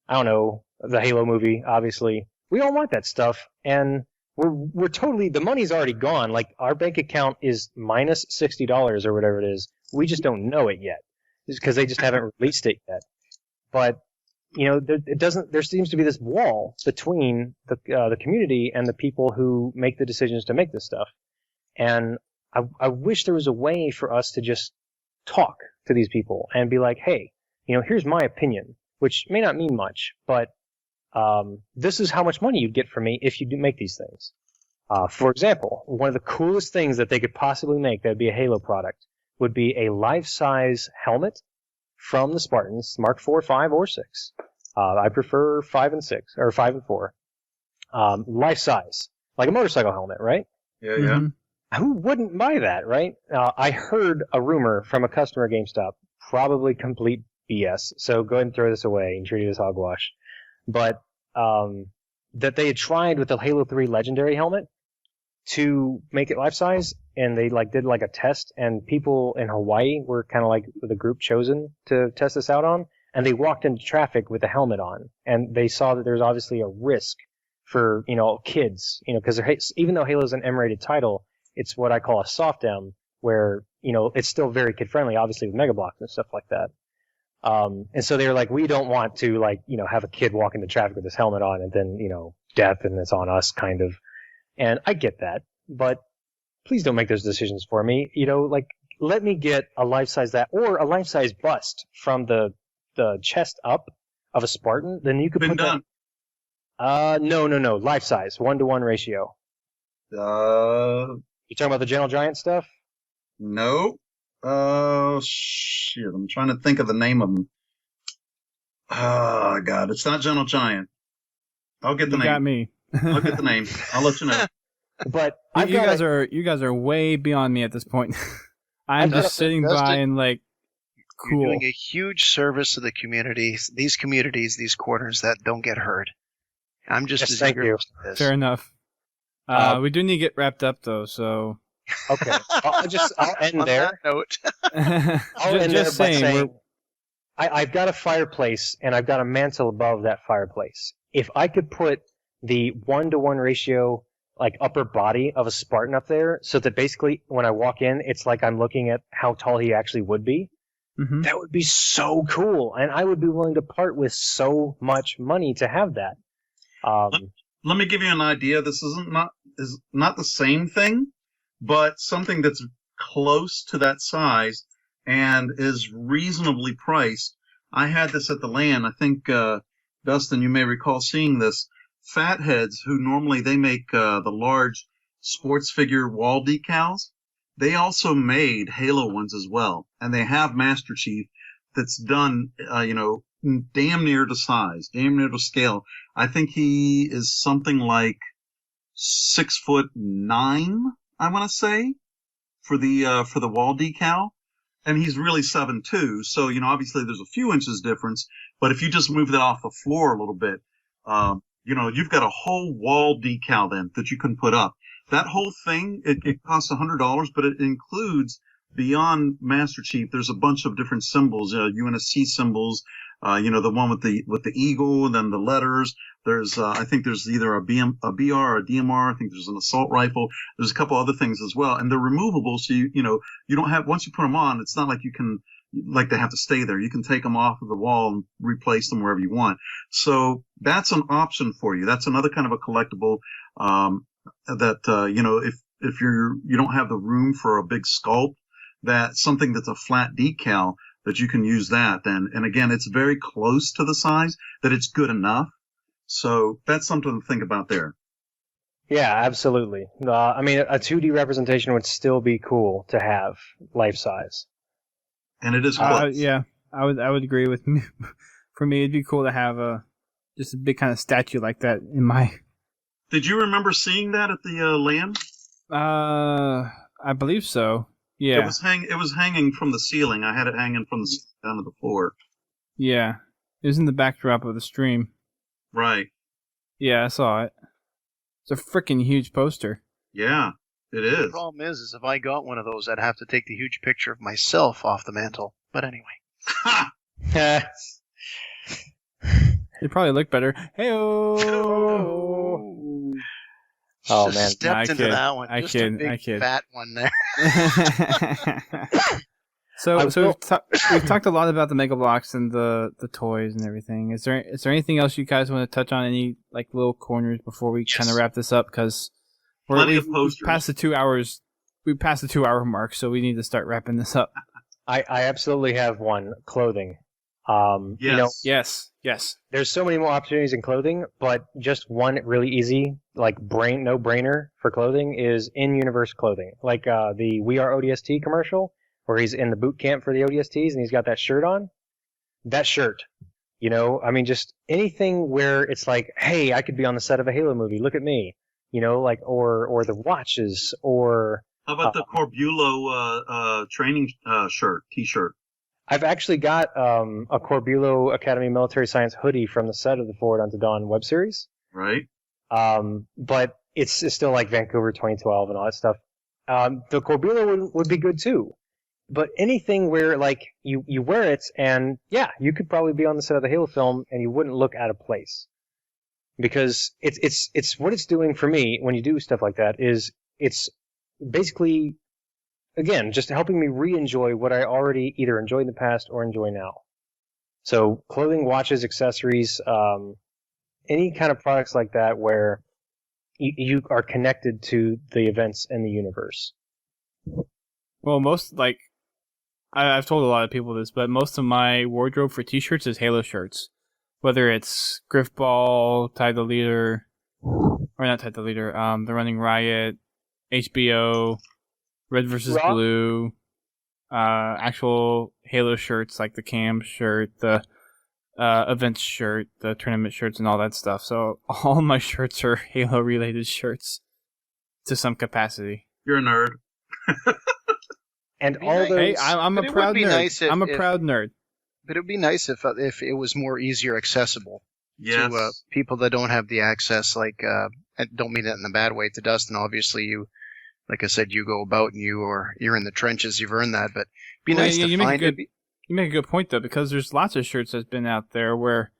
[SPEAKER 4] don't know, the Halo movie. Obviously, we all want that stuff, and we're totally, the money's already gone. Like our bank account is minus $60 or whatever it is. We just don't know it yet, because they just haven't released it yet. But there seems to be this wall between the community and the people who make the decisions to make this stuff. And I wish there was a way for us to just talk to these people and be like, hey, here's my opinion, which may not mean much, but this is how much money you'd get from me if you do make these things. For example, one of the coolest things that they could possibly make that would be a Halo product would be a life-size helmet from the Spartans, Mark IV, 5, or 6. I prefer 5 and 6, or 5 and 4. Life-size, like a motorcycle helmet, right?
[SPEAKER 2] Yeah,
[SPEAKER 1] Mm-hmm.
[SPEAKER 2] yeah.
[SPEAKER 4] Who wouldn't buy that, right? I heard a rumor from a customer at GameStop, probably complete BS, so go ahead and throw this away and treat it as hogwash. But that they had tried with the Halo 3 Legendary helmet to make it life-size, and they did a test, and people in Hawaii were kind of like the group chosen to test this out on, and they walked into traffic with a helmet on, and they saw that there's obviously a risk for, kids, because even though Halo's an M-rated title, it's what I call a soft M, where, it's still very kid-friendly, obviously with Mega Bloks and stuff like that. And so they were like, we don't want to, have a kid walk into traffic with his helmet on and then, death and it's on us, kind of. And I get that, but please don't make those decisions for me. Let me get a life-size that, or a life-size bust from the chest up of a Spartan. Then you could
[SPEAKER 2] Been
[SPEAKER 4] put
[SPEAKER 2] done.
[SPEAKER 4] that. No, life-size, 1-to-1 ratio. You talking about the Gentle Giant stuff?
[SPEAKER 2] No. Oh, shit. I'm trying to think of the name of them. Oh, God. It's not Gentle Giant. I'll get the name.
[SPEAKER 1] You got me.
[SPEAKER 2] I'll get the name. I'll let you know.
[SPEAKER 4] But
[SPEAKER 1] you guys are way beyond me at this point. I'm just sitting by and cool.
[SPEAKER 3] You're doing a huge service to the communities, these corners that don't get heard. I'm just as
[SPEAKER 4] thank
[SPEAKER 3] eager
[SPEAKER 4] you.
[SPEAKER 3] as this.
[SPEAKER 1] Fair enough. We do need to get wrapped up though, so.
[SPEAKER 4] Okay, I'll end
[SPEAKER 3] On
[SPEAKER 4] there.
[SPEAKER 3] that note,
[SPEAKER 4] I'll end
[SPEAKER 1] just
[SPEAKER 4] there by
[SPEAKER 1] saying,
[SPEAKER 4] saying I've got a fireplace and I've got a mantle above that fireplace. If I could put the 1-to-1 ratio upper body of a Spartan up there, so that basically when I walk in, it's like I'm looking at how tall he actually would be.
[SPEAKER 1] Mm-hmm.
[SPEAKER 4] That would be so cool, and I would be willing to part with so much money to have that.
[SPEAKER 2] Let me give you an idea. This is not the same thing, but something that's close to that size and is reasonably priced. I had this at the LAN. I think, Dustin, you may recall seeing this. Fatheads, who normally they make the large sports figure wall decals, they also made Halo ones as well. And they have Master Chief that's done, damn near to size, damn near to scale. I think he is something like 6'9", I want to say, for the wall decal. And he's really 7'2", so, obviously there's a few inches difference, but if you just move that off the floor a little bit, you've got a whole wall decal then that you can put up. That whole thing, it costs $100, but it includes, beyond Master Chief, there's a bunch of different symbols, UNSC symbols, the one with the eagle, and then the letters. There's, I think there's either a BR or a DMR. I think there's an assault rifle. There's a couple other things as well. And they're removable. So you don't have, once you put them on, it's not like they have to stay there. You can take them off of the wall and replace them wherever you want. So that's an option for you. That's another kind of a collectible, if you don't have the room for a big sculpt, that's something that's a flat decal that you can use that then. And again, it's very close to the size that it's good enough. So that's something to think about there.
[SPEAKER 4] Yeah, absolutely. A 2D representation would still be cool to have life size.
[SPEAKER 2] And it is close.
[SPEAKER 1] Yeah, I would agree with me. For me, it'd be cool to have just a big kind of statue like that in my.
[SPEAKER 2] Did you remember seeing that at the LAN?
[SPEAKER 1] I believe so. Yeah.
[SPEAKER 2] It was hanging from the ceiling. I had it hanging from the ceiling down to the floor.
[SPEAKER 1] Yeah. It was in the backdrop of the stream.
[SPEAKER 2] Right.
[SPEAKER 1] Yeah, I saw it. It's a freaking huge poster.
[SPEAKER 2] Yeah, it is.
[SPEAKER 3] The problem is if I got one of those, I'd have to take the huge picture of myself off the mantle. But anyway.
[SPEAKER 1] It'd probably look better. Hey-oh!
[SPEAKER 4] Oh,
[SPEAKER 3] just
[SPEAKER 4] man.
[SPEAKER 3] stepped into that one.
[SPEAKER 1] I
[SPEAKER 3] Just
[SPEAKER 1] kid.
[SPEAKER 3] a big
[SPEAKER 1] I kid.
[SPEAKER 3] fat one there.
[SPEAKER 1] So we've talked a lot about the Mega Bloks and the toys and everything. Is there anything else you guys want to touch on? Any little corners before we kind of wrap this up? Because we've passed the 2 hours. We passed the 2 hour mark, so we need to start wrapping this up.
[SPEAKER 4] I absolutely have one. Clothing.
[SPEAKER 2] Yes.
[SPEAKER 1] Yes.
[SPEAKER 4] There's so many more opportunities in clothing, but just one really easy, no-brainer for clothing is in-universe clothing. Like the We Are ODST commercial, where he's in the boot camp for the ODSTs and he's got that shirt on. That shirt. Just anything where it's like, hey, I could be on the set of a Halo movie. Look at me. Or the watches, or...
[SPEAKER 2] How about the Corbulo training T-shirt?
[SPEAKER 4] I've actually got a Corbulo Academy Military Science hoodie from the set of the Forward Unto Dawn web series.
[SPEAKER 2] Right.
[SPEAKER 4] But it's still like Vancouver 2012 and all that stuff. The Corbulo would be good too. But anything where like you wear it and yeah, you could probably be on the set of the Halo film and you wouldn't look out of place. Because it's what it's doing for me when you do stuff like that is it's basically, again, just helping me re-enjoy what I already either enjoyed in the past or enjoy now. So clothing, watches, accessories, any kind of products like that where you are connected to the events in the universe.
[SPEAKER 1] Well, most, like, I've told a lot of people this, but most of my wardrobe for t-shirts is Halo shirts. Whether it's Griffball, Tide the Leader, or not Tide the Leader, The Running Riot, HBO, Red vs.
[SPEAKER 4] Raw?
[SPEAKER 1] Blue, actual Halo shirts like the Cam shirt, the events shirt, the tournament shirts, and all that stuff. So all my shirts are Halo-related shirts to some capacity.
[SPEAKER 2] You're a nerd.
[SPEAKER 4] And
[SPEAKER 3] Be
[SPEAKER 4] all
[SPEAKER 3] nice.
[SPEAKER 4] those...
[SPEAKER 1] Hey, I'm a
[SPEAKER 3] But it
[SPEAKER 1] proud
[SPEAKER 3] would be
[SPEAKER 1] nerd.
[SPEAKER 3] nice if-
[SPEAKER 1] I'm a
[SPEAKER 3] if-
[SPEAKER 1] proud nerd.
[SPEAKER 3] But it would be nice if it was more easier accessible
[SPEAKER 2] Yes.
[SPEAKER 3] to people that don't have the access. Like, I don't mean that in a bad way to Dustin. Obviously, you, like I said, you go about and you're in the trenches. You've earned that. But it'd be
[SPEAKER 1] Well,
[SPEAKER 3] nice
[SPEAKER 1] yeah,
[SPEAKER 3] to
[SPEAKER 1] you make a
[SPEAKER 3] find
[SPEAKER 1] good-
[SPEAKER 3] it.
[SPEAKER 1] You make a good point, though, because there's lots of shirts that's been out there where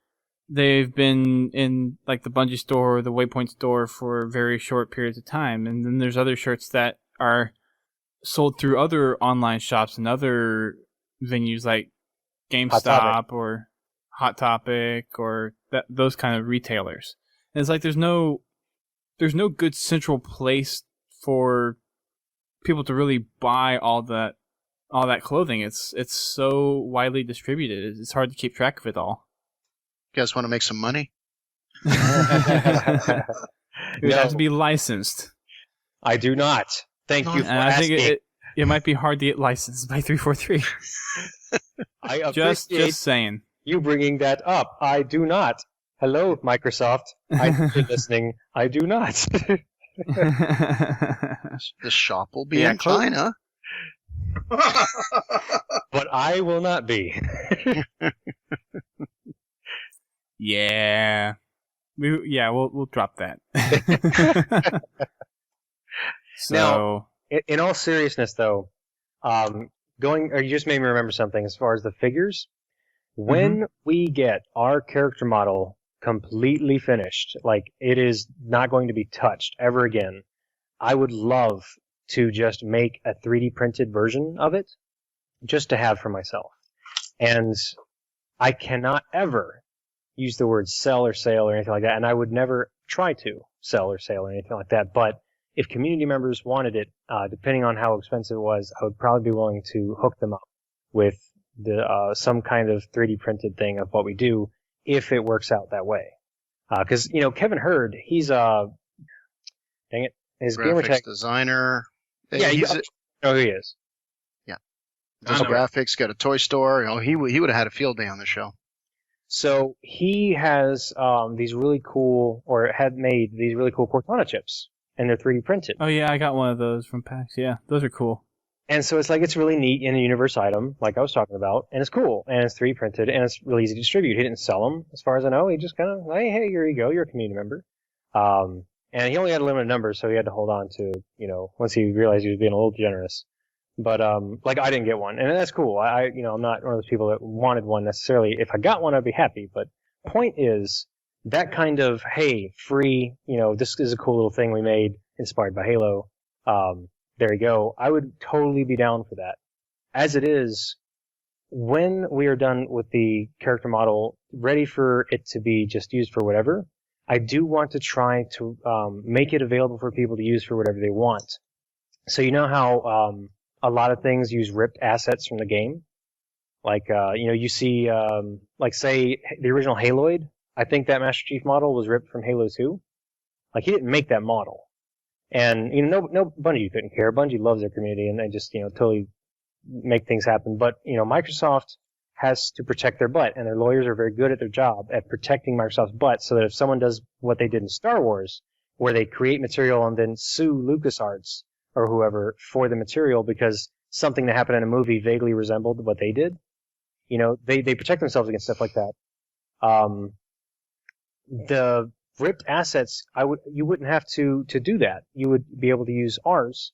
[SPEAKER 1] they've been in, like, the Bungie store or the Waypoint store for very short periods of time. And then there's other shirts that are sold through other online shops and other venues like GameStop or Hot Topic or those kind of retailers. And it's like there's no good central place for people to really buy all that clothing. It's so widely distributed. It's hard to keep track of it all.
[SPEAKER 3] You guys want to make some money?
[SPEAKER 1] It would have to be licensed.
[SPEAKER 4] I do not. Thank you for
[SPEAKER 1] And I think
[SPEAKER 4] asking.
[SPEAKER 1] it might be hard to get licensed by 343.
[SPEAKER 4] I
[SPEAKER 1] Just
[SPEAKER 4] appreciate
[SPEAKER 1] saying.
[SPEAKER 4] you bringing that up. I do not. Hello, Microsoft. I'm listening. I do not.
[SPEAKER 3] The shop will be
[SPEAKER 1] Yeah,
[SPEAKER 3] in China.
[SPEAKER 4] But I will not be.
[SPEAKER 1] Yeah. We'll drop that. So
[SPEAKER 4] Now- In all seriousness, though, you just made me remember something as far as the figures. When we get our character model completely finished, like it is not going to be touched ever again, I would love to just make a 3D printed version of it just to have for myself. And I cannot ever use the word sell or sale or anything like that, and I would never try to sell or sale or anything like that. But if community members wanted it, depending on how expensive it was, I would probably be willing to hook them up with some kind of 3D printed thing of what we do if it works out that way. Because, Kevin Hurd, he's dang it, his
[SPEAKER 3] Graphics
[SPEAKER 4] gamertag.
[SPEAKER 3] designer.
[SPEAKER 4] Yeah, he is.
[SPEAKER 3] Does
[SPEAKER 2] I know.
[SPEAKER 3] graphics, got a toy store. He would have had a field day on the show.
[SPEAKER 4] So he has these really cool, or had made these really cool Cortana chips, and they're 3D printed.
[SPEAKER 1] oh yeah, I got one of those from PAX. Yeah, those are cool.
[SPEAKER 4] And so it's really neat in a universe item, like I was talking about, and it's cool, and it's 3D printed, and it's really easy to distribute. He didn't sell them, as far as I know. He just kind of, hey, here you go, you're a community member. And he only had a limited number, so he had to hold on to, once he realized he was being a little generous. But, I didn't get one, and that's cool. I'm not one of those people that wanted one necessarily. If I got one, I'd be happy. But point is, that kind of, hey, free, this is a cool little thing we made, inspired by Halo, there you go. I would totally be down for that. As it is, when we are done with the character model, ready for it to be just used for whatever, I do want to try to make it available for people to use for whatever they want. So you know how a lot of things use ripped assets from the game? Like, you see, say, the original Haloid. I think that Master Chief model was ripped from Halo 2. Like, he didn't make that model. And, no, Bungie couldn't care. Bungie loves their community, and they just, totally make things happen. But, Microsoft has to protect their butt, and their lawyers are very good at their job at protecting Microsoft's butt, so that if someone does what they did in Star Wars, where they create material and then sue LucasArts or whoever for the material because something that happened in a movie vaguely resembled what they did, they protect themselves against stuff like that. The ripped assets, you wouldn't have to do that. You would be able to use ours,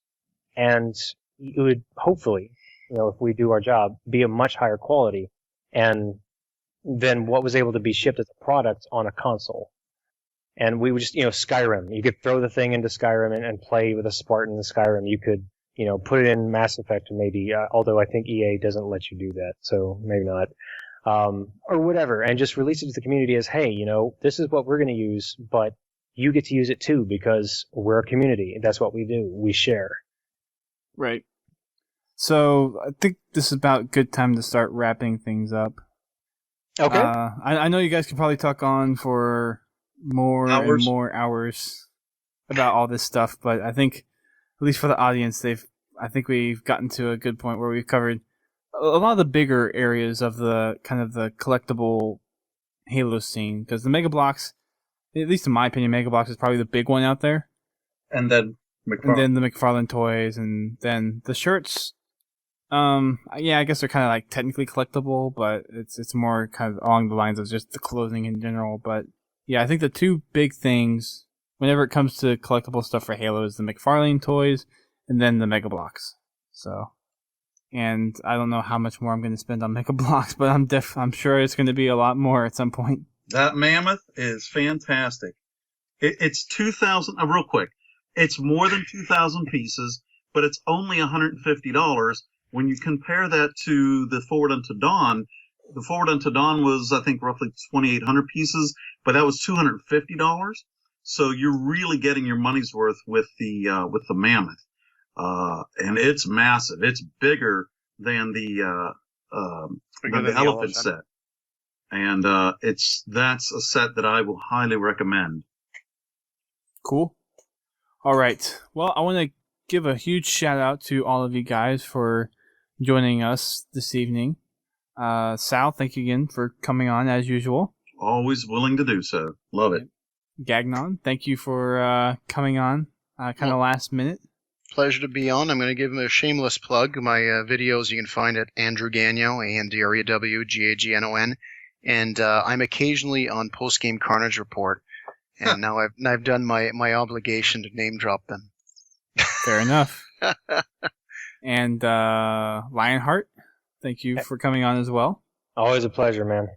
[SPEAKER 4] and you would hopefully if we do our job, be a much higher quality, and than what was able to be shipped as a product on a console. And we would just, Skyrim. You could throw the thing into Skyrim and play with a Spartan in Skyrim. You could, put it in Mass Effect maybe, although I think EA doesn't let you do that, so maybe not. Or whatever, and just release it to the community as, hey, this is what we're going to use, but you get to use it too because we're a community. That's what we do. We share.
[SPEAKER 1] Right. So I think this is about a good time to start wrapping things up.
[SPEAKER 4] Okay.
[SPEAKER 1] I know you guys could probably talk on for more and more hours about all this stuff, but I think, at least for the audience, I think we've gotten to a good point where we've covered a lot of the bigger areas of the kind of the collectible Halo scene, because the Mega Bloks, at least in my opinion, Mega Bloks is probably the big one out there.
[SPEAKER 2] And then McFarlane.
[SPEAKER 1] And then the McFarlane toys, and then the shirts. I guess they're kind of like technically collectible, but it's more kind of along the lines of just the clothing in general. But yeah, I think the two big things whenever it comes to collectible stuff for Halo is the McFarlane toys and then the Mega Bloks. So, and I don't know how much more I'm going to spend on Mega Bloks, but I'm sure it's going to be a lot more at some point.
[SPEAKER 2] That mammoth is fantastic. It's 2,000. Real quick, it's more than 2,000 pieces, but it's only $150. When you compare that to the Forward Unto Dawn, the Forward Unto Dawn was, I think, roughly 2,800 pieces, but that was $250. So you're really getting your money's worth with the mammoth, and it's massive. It's bigger than the elephant set, and that's a set that I will highly recommend.
[SPEAKER 1] Cool. All right. Well, I want to give a huge shout out to all of you guys for joining us this evening. Sal, thank you again for coming on as usual.
[SPEAKER 2] Always willing to do so. Love it.
[SPEAKER 1] Gagnon, thank you for coming on kind of last minute.
[SPEAKER 3] Pleasure to be on. I'm going to give him a shameless plug. My videos you can find at Andrew Gagnon, AndrewGagnon, and I'm occasionally on Post Game Carnage Report. And now I've done my obligation to name drop them.
[SPEAKER 1] Fair enough. And Lionheart, thank you for coming on as well.
[SPEAKER 4] Always a pleasure, man.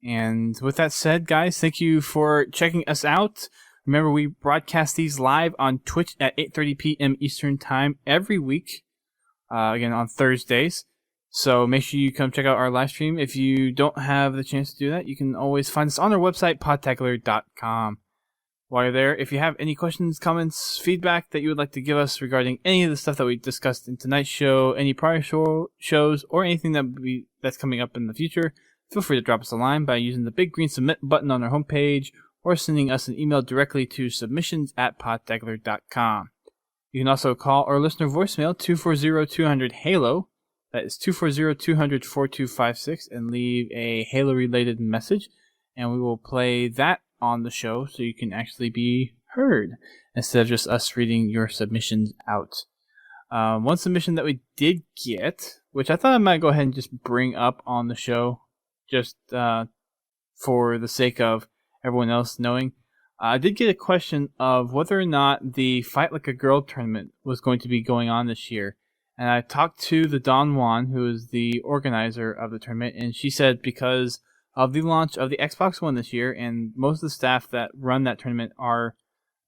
[SPEAKER 1] And with that said, guys, thank you for checking us out. Remember, we broadcast these live on Twitch at 8:30 p.m. Eastern Time every week, again on Thursdays. So make sure you come check out our live stream. If you don't have the chance to do that, you can always find us on our website, podtacular.com. While you're there, if you have any questions, comments, feedback that you would like to give us regarding any of the stuff that we discussed in tonight's show, any prior shows, or anything that's coming up in the future, feel free to drop us a line by using the big green submit button on our homepage or sending us an email directly to submissions@podtacular.com. You can also call our listener voicemail 240-200-HALO. That is 240-200-4256 and leave a Halo-related message, and we will play that on the show so you can actually be heard instead of just us reading your submissions out. One submission that we did get, which I thought I might go ahead and just bring up on the show just for the sake of everyone else knowing. I did get a question of whether or not the Fight Like a Girl tournament was going to be going on this year. And I talked to the Don Juan, who is the organizer of the tournament, and she said because of the launch of the Xbox One this year, and most of the staff that run that tournament are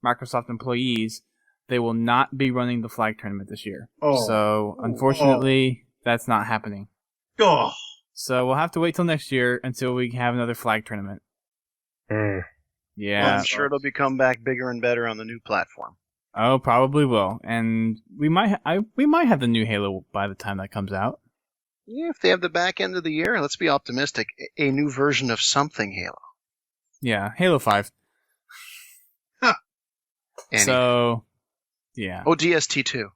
[SPEAKER 1] Microsoft employees, they will not be running the flag tournament this year. So, unfortunately, that's not happening. So, we'll have to wait till next year until we have another flag tournament. Yeah.
[SPEAKER 3] Well, I'm sure it'll become back bigger and better on the new platform.
[SPEAKER 1] Oh, probably will. And we might have the new Halo by the time that comes out.
[SPEAKER 3] Yeah, if they have the back end of the year, let's be optimistic. A new version of something Halo.
[SPEAKER 1] Yeah, Halo 5. So, yeah.
[SPEAKER 3] ODST 2.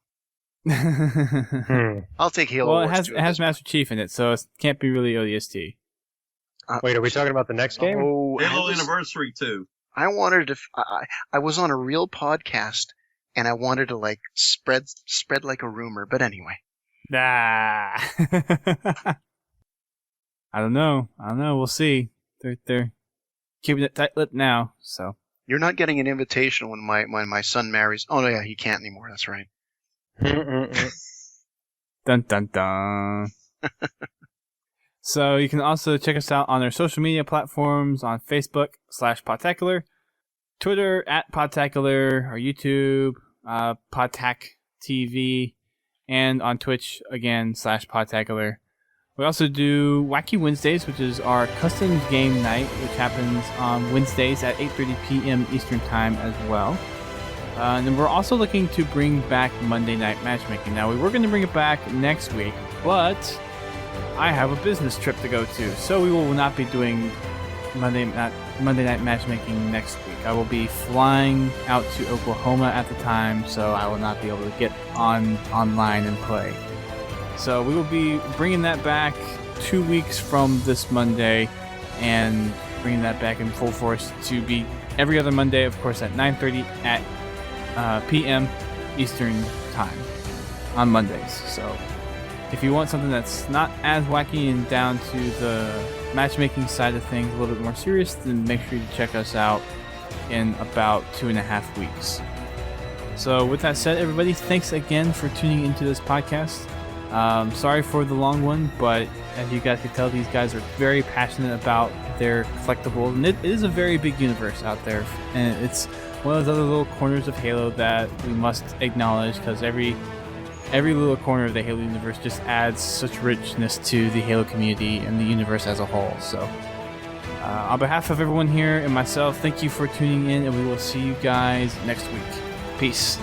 [SPEAKER 3] I'll take Halo.
[SPEAKER 1] Well, it has Master Chief in it, so it can't be really ODST.
[SPEAKER 4] Wait, are we talking about the next game?
[SPEAKER 2] Halo Anniversary 2.
[SPEAKER 3] I wanted to. I was on a real podcast, and I wanted to spread like a rumor. But anyway.
[SPEAKER 1] Nah. I don't know. We'll see. They're keeping it tight-lipped now. So
[SPEAKER 3] you're not getting an invitation when my son marries. Oh no, yeah, he can't anymore. That's right.
[SPEAKER 1] Dun dun dun. So you can also check us out on our social media platforms on Facebook /Podtacular, Twitter @Podtacular, our YouTube, Podtac TV, and on Twitch again /Podtacular. We also do Wacky Wednesdays, which is our custom game night, which happens on Wednesdays at 8:30 p.m. Eastern Time as well. And then we're also looking to bring back Monday Night Matchmaking. Now, we were going to bring it back next week, but I have a business trip to go to, so we will not be doing Monday Night Matchmaking next week. I will be flying out to Oklahoma at the time, so I will not be able to get online and play. So we will be bringing that back 2 weeks from this Monday, and bringing that back in full force to be every other Monday, of course, at 9:30 p.m. Eastern Time on Mondays. So if you want something that's not as wacky and down to the matchmaking side of things, a little bit more serious, then make sure you check us out in about 2.5 weeks. So with that said, everybody, thanks again for tuning into this podcast. Sorry for the long one, but as you guys can tell, these guys are very passionate about their collectibles, and it is a very big universe out there, and it's one of those other little corners of Halo that we must acknowledge, because every little corner of the Halo universe just adds such richness to the Halo community and the universe as a whole. So on behalf of everyone here and myself, thank you for tuning in, and we will see you guys next week. Peace.